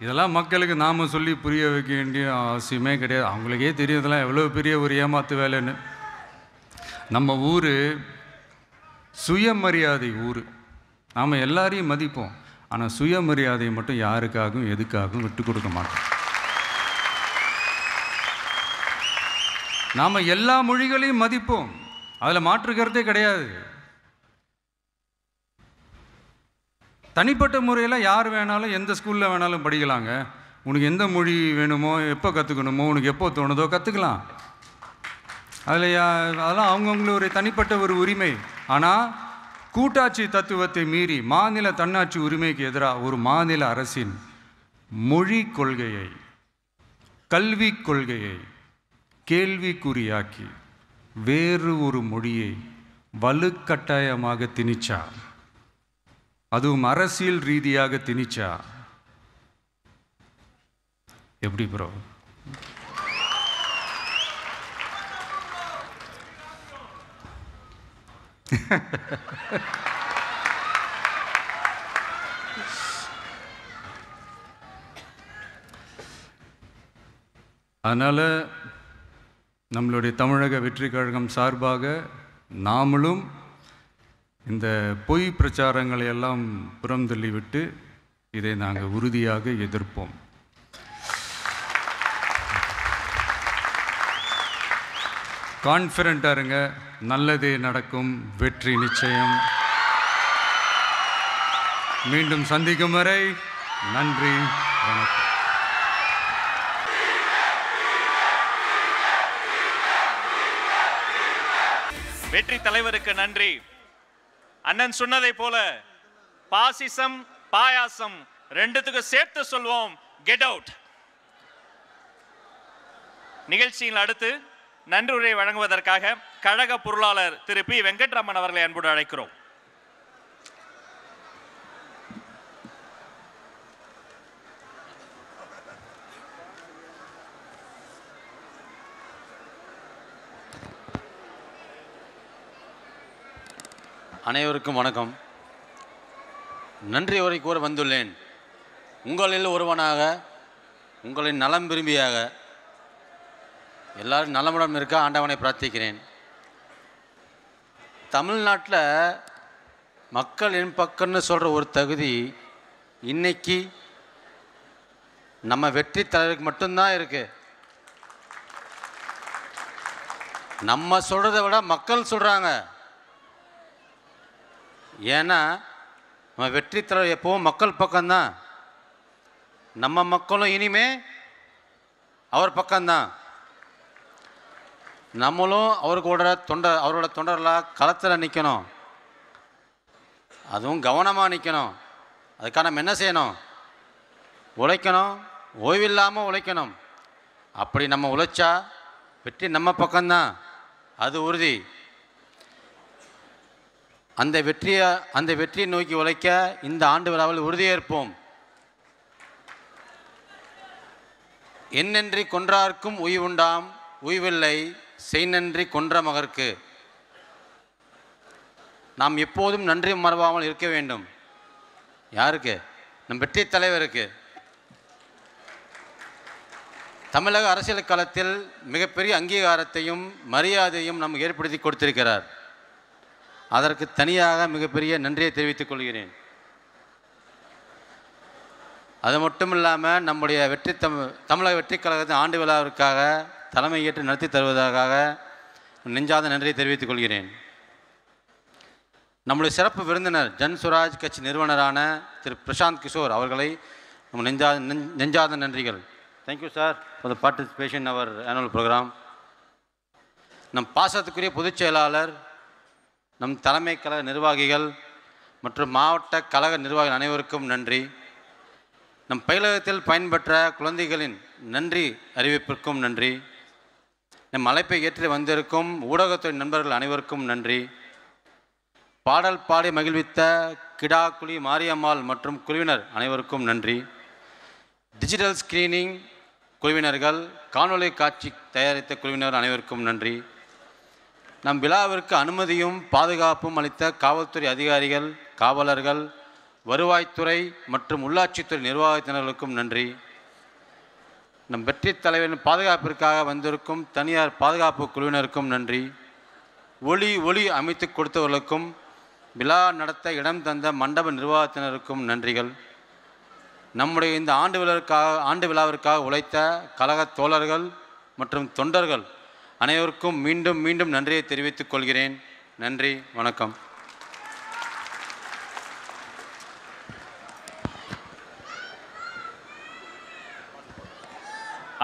இதெல்லாம் மக்களுக்கு நாம் சொல்லி புரிய வைக்க வேண்டிய அவசியமே கிடையாது. அவங்களுக்கே தெரியறதெல்லாம் எவ்வளோ பெரிய ஒரு ஏமாத்து வேலைன்னு. நம்ம ஊர் சுயமரியாதை ஊர். நாம் எல்லாரையும் மதிப்போம், ஆனால் சுயமரியாதையை மட்டும் யாருக்காகவும் எதுக்காகவும் விட்டு கொடுக்க மாட்டோம். நாம் எல்லா மொழிகளையும் மதிப்போம், அதில் மாற்றுக்கிறதே கிடையாது. தனிப்பட்ட முறையில் யார் வேணாலும் எந்த ஸ்கூலில் வேணாலும் படிக்கலாங்க. உனக்கு எந்த மொழி வேணுமோ, எப்போ கற்றுக்கணுமோ, உனக்கு எப்போ தோணுதோ கற்றுக்கலாம். அதெல்லாம் அவங்கவுங்கள தனிப்பட்ட ஒரு உரிமை. ஆனால் கூட்டாட்சி தத்துவத்தை மீறி மாநில தன்னாட்சி உரிமைக்கு எதிராக ஒரு மாநில அரசின் மொழி கொள்கையை, கல்விக் கொள்கையை கேள்விக்குறியாக்கி வேறு ஒரு மொழியை வலுக்கட்டாயமாக திணிச்சா, அதுவும் அரசியல் ரீதியாக திணிச்சா எப்படி ப்ரோ? அதனால் நம்மளுடைய தமிழக வெற்றி கழகம் சார்பாக நாமளும் இந்த பொய் பிரச்சாரங்களை எல்லாம் புறம் தள்ளிவிட்டு இதை நாங்கள் உறுதியாக எதிர்ப்போம். கான்ஃபிடென்ட்டாக இருங்க, நல்லதே நடக்கும், வெற்றி நிச்சயம். மீண்டும் சந்திக்கும் வரை நன்றி, வணக்கம். வெற்றி தலைவருக்கு நன்றி. அண்ணன் சொன்னதை போல பாசிசம் பாயாசம் ரெண்டுத்துக்கும் சேர்த்து சொல்வோம், கெட் அவுட். நிகழ்ச்சியில் அடுத்து நன்றியுரை வழங்குவதற்காக கழக பொருளாளர் திரு பி வெங்கட்ராமன் அவர்களை அன்போடு அழைக்கிறோம். அனைவருக்கும் வணக்கம். நன்றி உரை கூற வந்துள்ளேன். உங்களில் ஒருவனாக, உங்களின் நலம் விரும்பியாக, எல்லாரும் நலமுடன் இருக்க ஆண்டவனை பிரார்த்திக்கிறேன். தமிழ்நாட்டில் மக்கள் என் பக்கம்னு சொல்கிற ஒரு தகுதி இன்னைக்கு நம்ம வெற்றி தலைவருக்கு மட்டும்தான் இருக்குது. நம்ம சொல்கிறத விட மக்கள் சொல்கிறாங்க. ஏன்னா நம்ம வெற்றி தலைவர் எப்பவும் மக்கள் பக்கம்தான். நம்ம மக்களும் இனிமே அவர் பக்கம்தான். நம்மளும் அவரோட தொண்டர்களாக களத்தில் நிற்கணும். அதுவும் கவனமாக நிற்கணும். அதுக்காக நம்ம என்ன செய்யணும்? உழைக்கணும், ஓய்வில்லாமல் உழைக்கணும். அப்படி நம்ம உழைச்சா வெற்றி நம்ம பக்கம்தான், அது உறுதி. அந்த வெற்றியை நோக்கி உழைக்க இந்த ஆண்டு விழாவில் உறுதியேற்போம். என்னென்றி கொன்றார்க்கும் உய்வுண்டாம், உய்வில்லை செய்நன்றி கொன்ற மகற்கு. நாம் எப்போதும் நன்றி மறவாமல் இருக்க வேண்டும். யாருக்கு? நம் வெற்றி தலைவருக்கு. தமிழக அரசியல் களத்தில் மிகப்பெரிய அங்கீகாரத்தையும் மரியாதையும் நமக்கு ஏற்படுத்தி கொடுத்திருக்கிறார். அதற்கு தனியாக மிகப்பெரிய நன்றியை தெரிவித்துக் கொள்கிறேன். அது மட்டும் இல்லாமல் நம்முடைய தமிழக வெற்றி கழகத்தின் ஆண்டு விழாவிற்காக தலைமையேற்று நடத்தி தருவதற்காக நெஞ்சாத நன்றியை தெரிவித்துக் கொள்கிறேன். நம்முடைய சிறப்பு விருந்தினர் ஜன்சுராஜ் கட்சி நிறுவனரான திரு பிரசாந்த் கிஷோர் அவர்களை நம்ம நெஞ்சாத நன்றிகள். Thank you sir for the participation அவர் ஆனுவல் ப்ரோக்ராம். நம் பாசத்துக்குரிய பொதுச் செயலாளர், நம் தலைமை கழக நிர்வாகிகள் மற்றும் மாவட்ட கழக நிர்வாகிகள் அனைவருக்கும் நன்றி. நம் பயிலகத்தில் பயன்பெற்ற குழந்தைகளின் நன்றி அறிவிப்பிற்கும் நன்றி. நம் அழைப்பை ஏற்றி வந்திருக்கும் ஊடகத்துறை நண்பர்கள் அனைவருக்கும் நன்றி. பாடல் பாடி மகிழ்வித்த கிடாக்குழி மாரியம்மாள் மற்றும் குழுவினர் அனைவருக்கும் நன்றி. டிஜிட்டல் ஸ்கிரீனிங் குழுவினர்கள், காணொளி காட்சி தயாரித்த குழுவினர் அனைவருக்கும் நன்றி. நம் விழாவிற்கு அனுமதியும் பாதுகாப்பும் அளித்த காவல்துறை அதிகாரிகள், காவலர்கள், வருவாய்த்துறை மற்றும் உள்ளாட்சித்துறை நிர்வாகத்தினர்களுக்கும் நன்றி. நம் வெற்றி தலைவரின் பாதுகாப்பிற்காக வந்திருக்கும் தனியார் பாதுகாப்பு குழுவினருக்கும் நன்றி. ஒளி அமைத்து கொடுத்தவர்களுக்கும் விழா நடத்த இடம் தந்த மண்டப நிர்வாகத்தினருக்கும் நன்றிகள். நம்முடைய இந்த ஆண்டு விழாவிற்காக உழைத்த கழக தோழர்கள் மற்றும் தொண்டர்கள் அனைவருக்கும் மீண்டும் மீண்டும் நன்றியை தெரிவித்துக் கொள்கிறேன். நன்றி, வணக்கம்.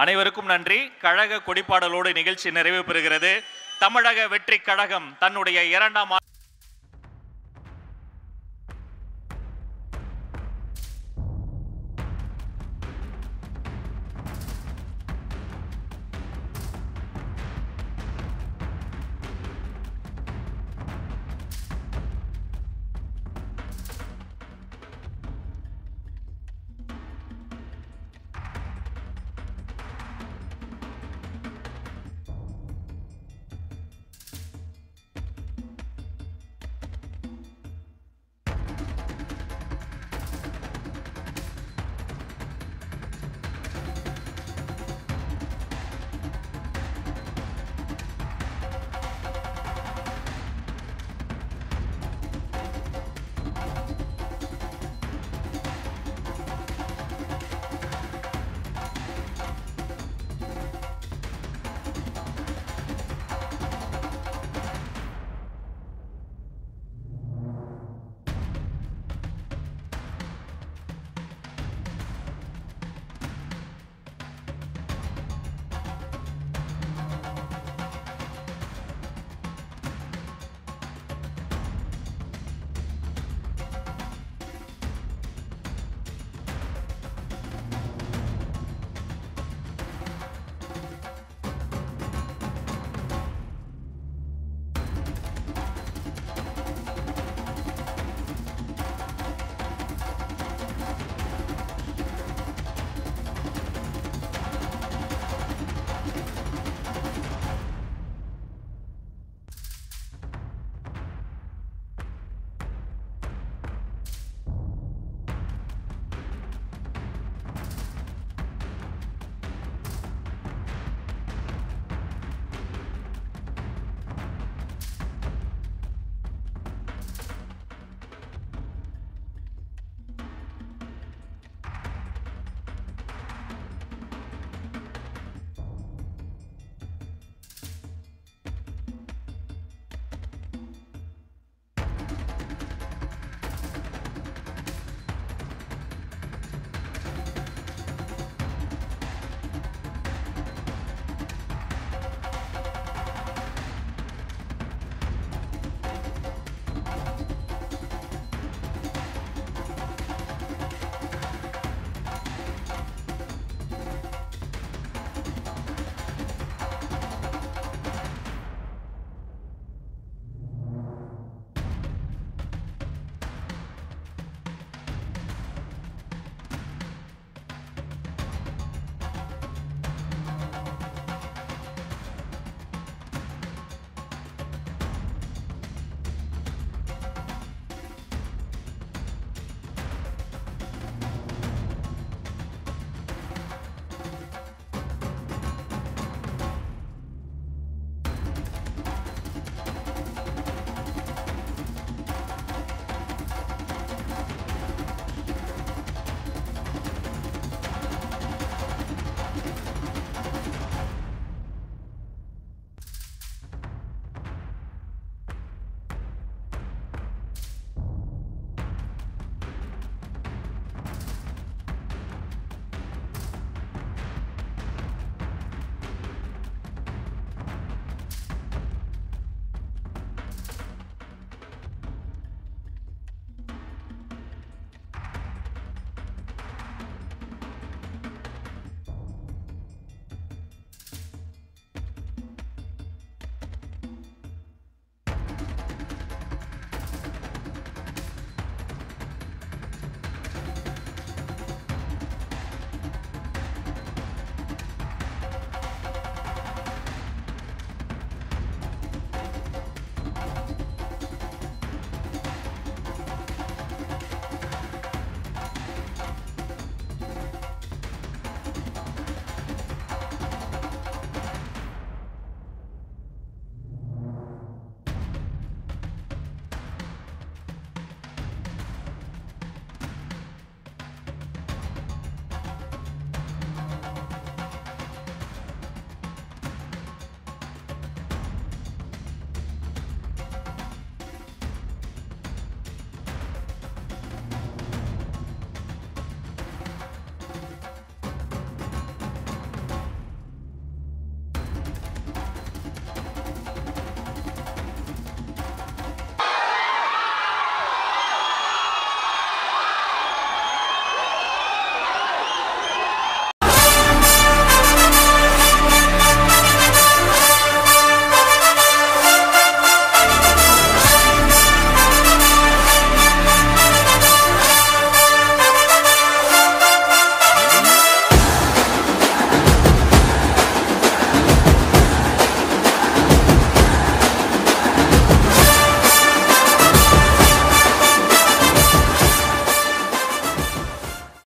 அனைவருக்கும் நன்றி. கழக கொடிப்பாடலோடு நிகழ்ச்சி நிறைவு பெறுகிறது. தமிழக வெற்றி கழகம் தன்னுடைய 2ஆம்